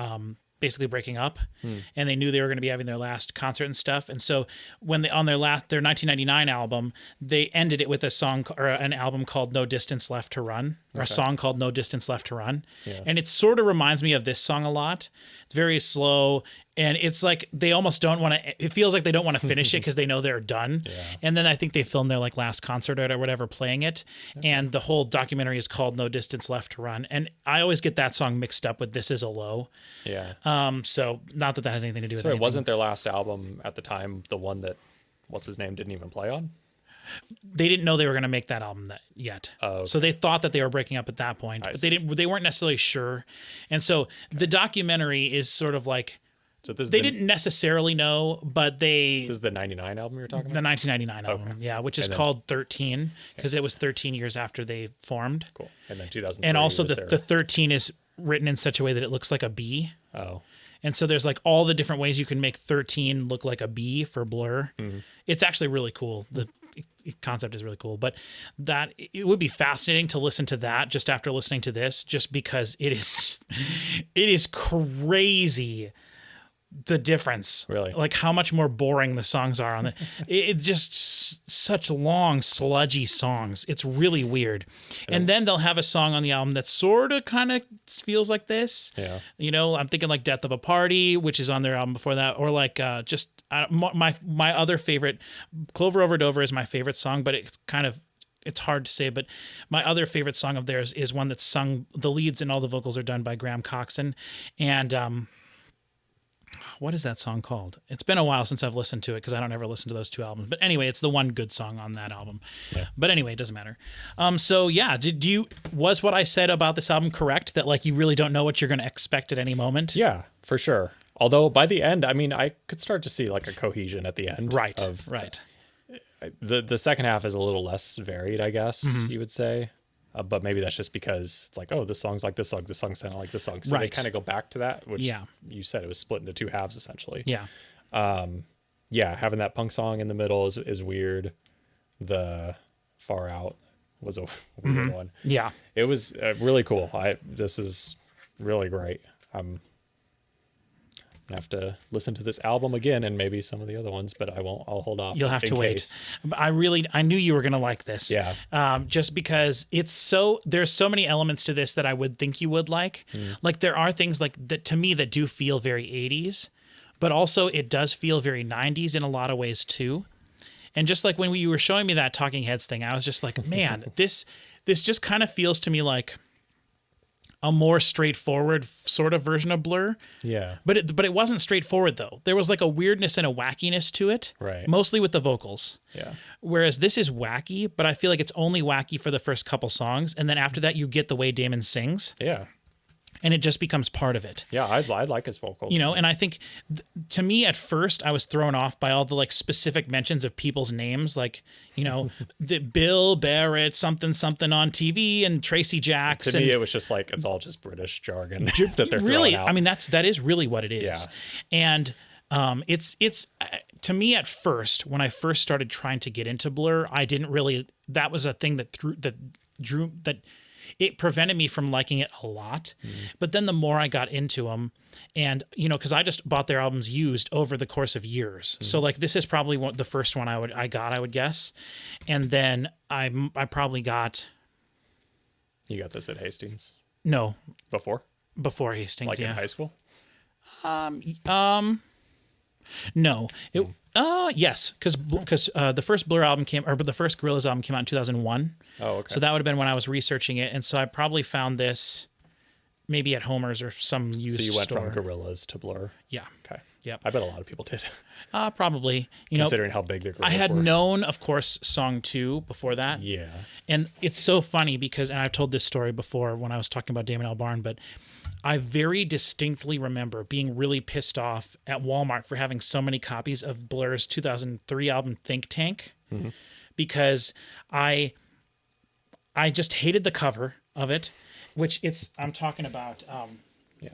basically breaking up, and they knew they were going to be having their last concert and stuff. And so when on their 1999 album, they ended it with a song or an album called No Distance Left to Run, or a song called No Distance Left to Run. Yeah. And it sort of reminds me of this song a lot. It's very slow. And it's like they almost don't want to. It feels like they don't want to finish it because they know they're done. Yeah. And then I think they filmed their like last concert or whatever playing it, and the whole documentary is called No Distance Left to Run. And I always get that song mixed up with This Is a Low. Yeah. So not that has anything to do with. So it wasn't their last album at the time. The one that what's his name didn't even play on. They didn't know they were going to make that album yet. Oh, okay. So they thought that they were breaking up at that point, but they weren't necessarily sure. And so the documentary is sort of like. So they didn't necessarily know, but they... This is the 99 album you're talking about? The 1999 album, yeah, which is called 13, because it was 13 years after they formed. Cool. And then 2003 and also the 13 is written in such a way that it looks like a B. Oh. And so there's like all the different ways you can make 13 look like a B for Blur. Mm-hmm. It's actually really cool. The concept is really cool, but it would be fascinating to listen to that just after listening to this, just because it is crazy. The difference, really, like how much more boring the songs are on it. It's just such long, sludgy songs. It's really weird. And then they'll have a song on the album that sort of kind of feels like this. Yeah. You know, I'm thinking like Death of a Party, which is on their album before that, or like my other favorite, Clover Over Dover is my favorite song, but it's hard to say, but my other favorite song of theirs is one that's sung, the leads and all the vocals are done by Graham Coxon. And, what is that song called? It's been a while since I've listened to it because I don't ever listen to those two albums. But anyway, it's the one good song on that album. Yeah. But anyway, it doesn't matter. So yeah, was what I said about this album correct? That like you really don't know what you're going to expect at any moment? Yeah, for sure. Although by the end, I mean, I could start to see like a cohesion at the end. Right. Right. The second half is a little less varied, I guess you would say. But maybe that's just because it's like, oh, this song's like this song, this song's kind of like this song. So they kind of go back to that, which you said it was split into two halves essentially. Yeah. Having that punk song in the middle is weird. The Far Out was a weird one. Yeah. It was really cool. This is really great. I'm gonna have to listen to this album again and maybe some of the other ones, but I won't. I'll hold off. You'll have to wait. I knew you were gonna like this. Yeah. Just because there's so many elements to this that I would think you would like. Like there are things like that to me that do feel very 80s, but also it does feel very 90s in a lot of ways too. And just like when you were showing me that Talking Heads thing, I was just like, man, this just kind of feels to me like a more straightforward sort of version of Blur. Yeah. But it wasn't straightforward though. There was like a weirdness and a wackiness to it. Right. Mostly with the vocals. Yeah. Whereas this is wacky, but I feel like it's only wacky for the first couple songs. And then after that, you get the way Damon sings. Yeah. And it just becomes part of it. Yeah, I like his vocals. You know, and I think to me at first I was thrown off by all the like specific mentions of people's names, like, you know, the Bill Barrett something on TV and Tracy Jackson. To me, it was just like it's all just British jargon that they're really throwing out. I mean that is really what it is. Yeah. And it's to me at first when I first started trying to get into Blur, I didn't really. That was a thing that it prevented me from liking it a lot. But then the more I got into them and, you know, cause I just bought their albums used over the course of years. So like, this is probably the first one I would guess. And then I probably got. You got this at Hastings? No. Before Hastings. Like in high school? No. Yes, because the first Blur album the first Gorillaz album came out in 2001. Oh, okay. So that would have been when I was researching it, and so I probably found this maybe at Homer's or some used So you went store. from Gorillas to Blur. Yeah. Okay. Yep. I bet a lot of people did. Probably. Considering how big the Gorillas I had were. known, of course, Song 2 before that. Yeah. And it's so funny because, and I've told this story before when I was talking about Damon Albarn, but I very distinctly remember being really pissed off at Walmart for having so many copies of Blur's 2003 album Think Tank, because I just hated the cover of it, which I'm talking about. Yeah.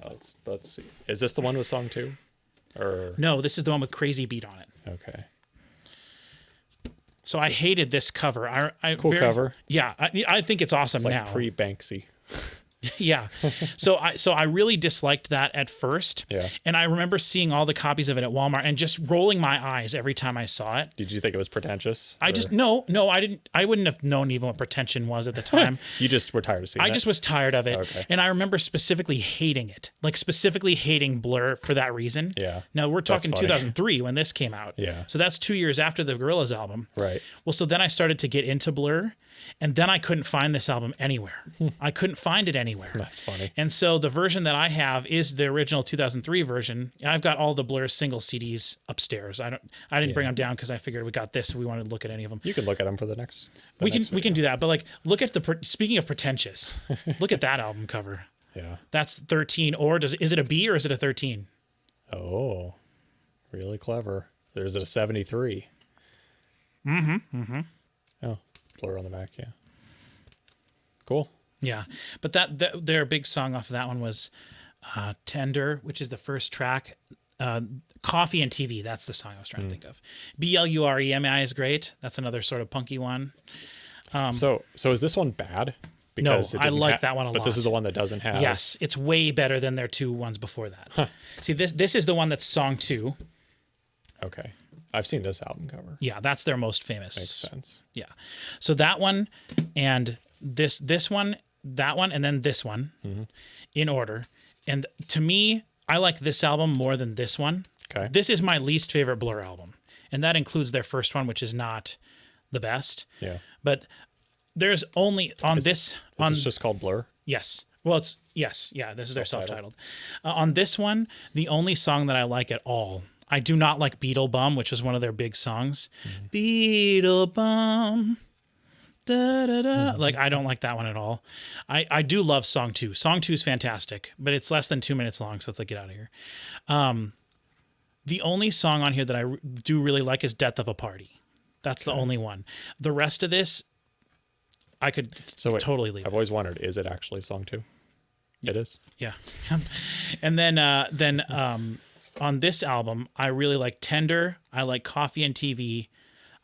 Let's see. Is this the one with song 2? Or No, this is the one with Crazy Beat on it. okay. So I hated this cover. Cool cover. Yeah, I think it's awesome It's like now. pre-Banksy. Yeah. So I really disliked that at first. Yeah. And I remember seeing all the copies of it at Walmart and just rolling my eyes every time I saw it. Did you think it was pretentious? I just no, I didn't. I wouldn't have known even what pretension was at the time. You just were tired of seeing it? I just was tired of it. Okay. And I remember specifically hating it. Like specifically hating Blur for that reason. Yeah. Now we're talking funny. 2003 when this came out. Yeah. So that's 2 years after the Gorillaz album. Right. Well, so then I started to get into Blur, and then I couldn't find this album anywhere. I couldn't find it anywhere. That's funny. And so the version that I have is the original 2003 version. I've got all the Blur single CDs upstairs. I didn't bring them down because I figured we got this, so we wanted to look at any of them. You can look at them for the next. We can do that. But like, look at speaking of pretentious, look at that album cover. Yeah. That's 13, or is it a B or is it a 13? Oh, really clever. There's a 73. Oh, Blur on the back. Yeah. Cool. Yeah, but that their big song off of that one was "Tender," which is the first track. "Coffee and TV," that's the song I was trying to think of. "BLUREMI" is great. That's another sort of punky one. So is this one bad? No, It I didn't like that one a lot. But this is the one that doesn't have. Yes, it's way better than their two ones before that. See, this is the one that's song 2. Okay. I've seen this album cover. Yeah, that's their most famous. Makes sense. Yeah. So that one and this one, that one, and then this one in order. And to me, I like this album more than this one. Okay. This is my least favorite Blur album. And that includes their first one, which is not the best. Yeah. But there's only on this on It's just called Blur. yes. Well, it's yes, yeah. This is their self-titled. On this one, the only song that I like at all, I do not like Beetle Bum, which was one of their big songs. Beetle Bum, da da da. Like I don't like that one at all. I do love Song 2. Song 2 is fantastic, but it's less than 2 minutes long, so it's like get out of here. The only song on here that I do really like is "Death of a Party." That's the only one. The rest of this, I could totally leave. I've always wondered, is it actually song 2? It is. Yeah. And then on this album, I really like "Tender." I like "Coffee and TV."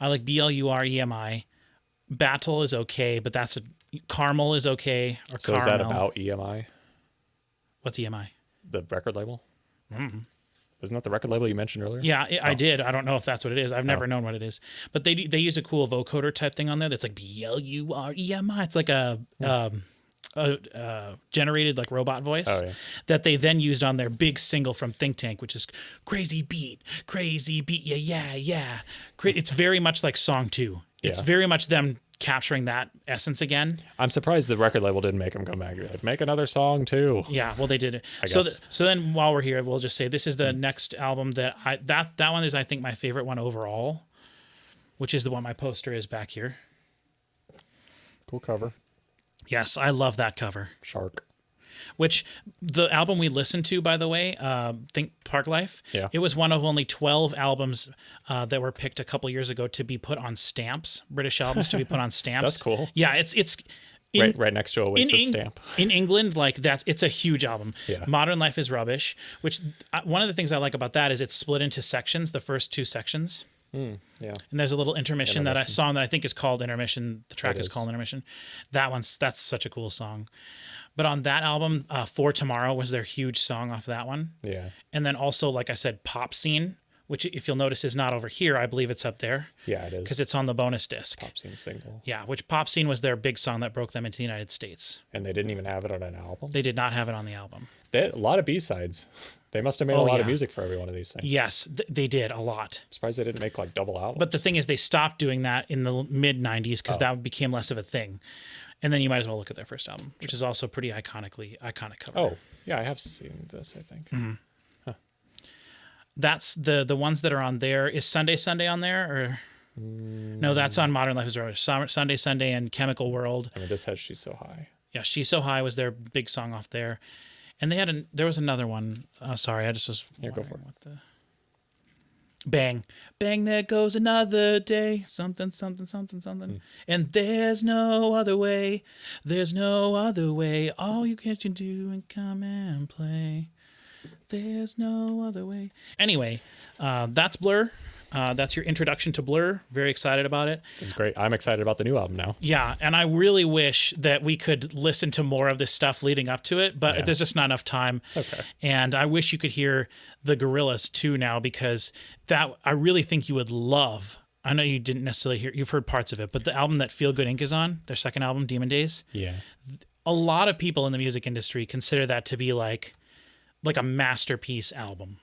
I like "BLUREMI." "Battle" is okay, but "Caramel" is okay. Or So is that about EMI, What's EMI? the record label? Mm-hmm. Isn't that the record label you mentioned earlier? Yeah, I did. I don't know if that's what it is. I've never known what it is. But they use a cool vocoder type thing on there that's like BLUREMI. It's like a generated like robot voice that they then used on their big single from Think Tank, which is crazy beat, yeah. It's very much like Song 2. It's very much them capturing that essence again. I'm surprised the record label didn't make them come back. Like, make another song too. Yeah, well they did it. I guess. So then while we're here, we'll just say this is the next album that that one is I think my favorite one overall, which is the one my poster is back here. Cool cover. Yes, I love that cover. Shark. Which the album we listened to, by the way, think Parklife. Yeah. It was one of only 12 albums that were picked a couple years ago to be put on stamps. British albums to be put on stamps. That's cool. Yeah, it's right next to Oasis stamp. In England, like it's a huge album. Yeah. Modern Life is Rubbish, which one of the things I like about that is it's split into sections, the first 2 sections. Yeah. And there's a little intermission that I saw that I think is called Intermission. The track is is. called Intermission. That's such a cool song. But on that album, For Tomorrow was their huge song off that one. Yeah. And then also, like I said, Pop Scene, which if you'll notice is not over here. I believe it's up there. Yeah, it is. Because it's on the bonus disc. Pop Scene single. Yeah, which Pop Scene was their big song that broke them into the United States. And they didn't even have it on an album. They did not have it on the album. They had a lot of B-sides. They must have made a lot of music for every one of these things. Yes, they did a lot. I'm surprised they didn't make like double albums. But the thing is, they stopped doing that in the mid 90s because that became less of a thing. And then you might as well look at their first album, which is also pretty iconic cover. Oh, yeah, I have seen this, I think. That's the ones that are on there. Is Sunday Sunday on there? Or no, that's on Modern Life is Rubbish. Sunday Sunday and Chemical World. I mean, this has She's So High. Yeah, She's So High was their big song off there. And they had there was another one. Sorry, I just was Here, go for it. what the Bang. Bang, there goes another day. Something, something, something, something. And there's no other way. There's no other way. All you can do and come and play. There's no other way. Anyway, that's Blur. That's your introduction to Blur. Very excited about it. It's great. I'm excited about the new album now. Yeah, and I really wish that we could listen to more of this stuff leading up to it, but there's just not enough time. It's okay. And I wish you could hear the Gorillaz too now, because that I really think you would love. I know you didn't necessarily hear, you've heard parts of it, but the album that Feel Good Inc. is on, their second album, Demon Days. Yeah. A lot of people in the music industry consider that to be like a masterpiece album.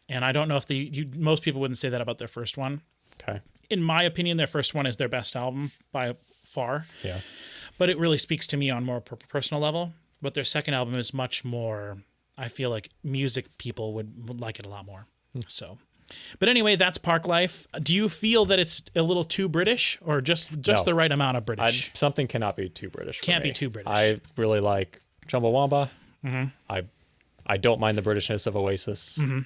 And I don't know if most people wouldn't say that about their first one. Okay. In my opinion, their first one is their best album by far. Yeah. But it really speaks to me on more personal level. But their second album is much more, I feel like music people would like it a lot more. So, but anyway, that's Parklife. Do you feel that it's a little too British, or just No. the right amount of British? Something cannot be too British for Can't me. be too British. I really like Chumbawamba. I don't mind the Britishness of Oasis. Yeah.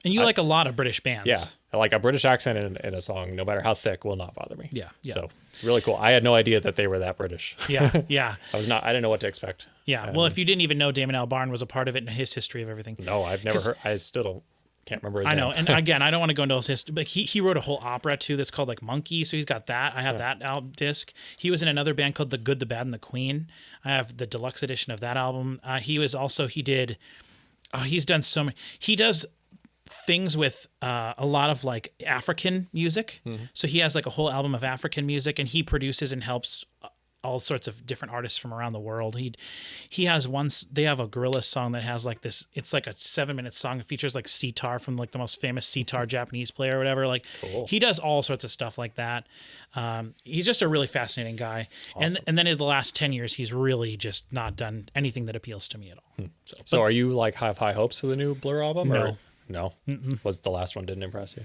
And you like a lot of British bands. Yeah, like a British accent in a song, no matter how thick, will not bother me. Yeah, yeah. So really cool. I had no idea that they were that British. Yeah, yeah. I didn't know what to expect. Yeah. Well, if you didn't even know Damon Albarn was a part of it and his history of everything. No, I've never heard. I still can't remember his I name. know. And again, I don't want to go into his history, but he wrote a whole opera too that's called like Monkey. So he's got that. I have that album disc. He was in another band called The Good, the Bad, and the Queen. I have the deluxe edition of that album. He's done so many. He does things with a lot of like African music. So he has like a whole album of African music, and he produces and helps all sorts of different artists from around the world. He has they have a Gorillaz song that has like this, it's like a 7-minute song. It features like sitar from like the most famous sitar Japanese player or whatever. Like Cool. He does all sorts of stuff like that. He's just a really fascinating guy. Awesome. And then in the last 10 years, he's really just not done anything that appeals to me at all. So are you like have high hopes for the new Blur album? No. Or? No. Was the last one didn't impress you?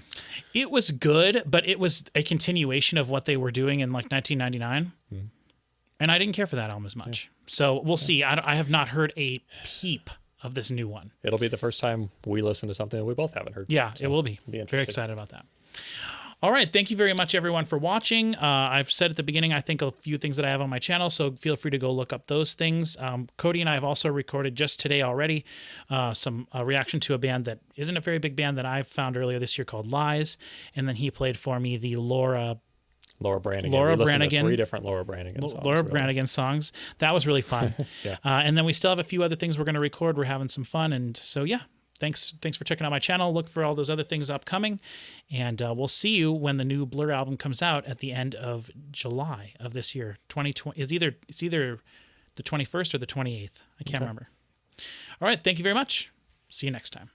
It was good, but it was a continuation of what they were doing in like 1999. And I didn't care for that album as much. So we'll see. I have not heard a peep of this new one. It'll be the first time we listen to something that we both haven't heard. Yeah, So it will be. be interesting. Very excited about that. All right. Thank you very much, everyone, for watching. I've said at the beginning, I think a few things that I have on my channel, so feel free to go look up those things. Cody and I have also recorded just today already some reaction to a band that isn't a very big band that I found earlier this year called Lies. And then he played for me the Laura Brannigan. Laura we listened Brannigan. to 3 different Laura Brannigan songs. Laura really. Brannigan songs. That was really fun. Yeah. And then we still have a few other things we're going to record. We're having some fun. And so, yeah, thanks for checking out my channel. Look for all those other things upcoming. And we'll see you when the new Blur album comes out at the end of July of this year. 2020 it's either the 21st or the 28th. I can't remember. All right. Thank you very much. See you next time.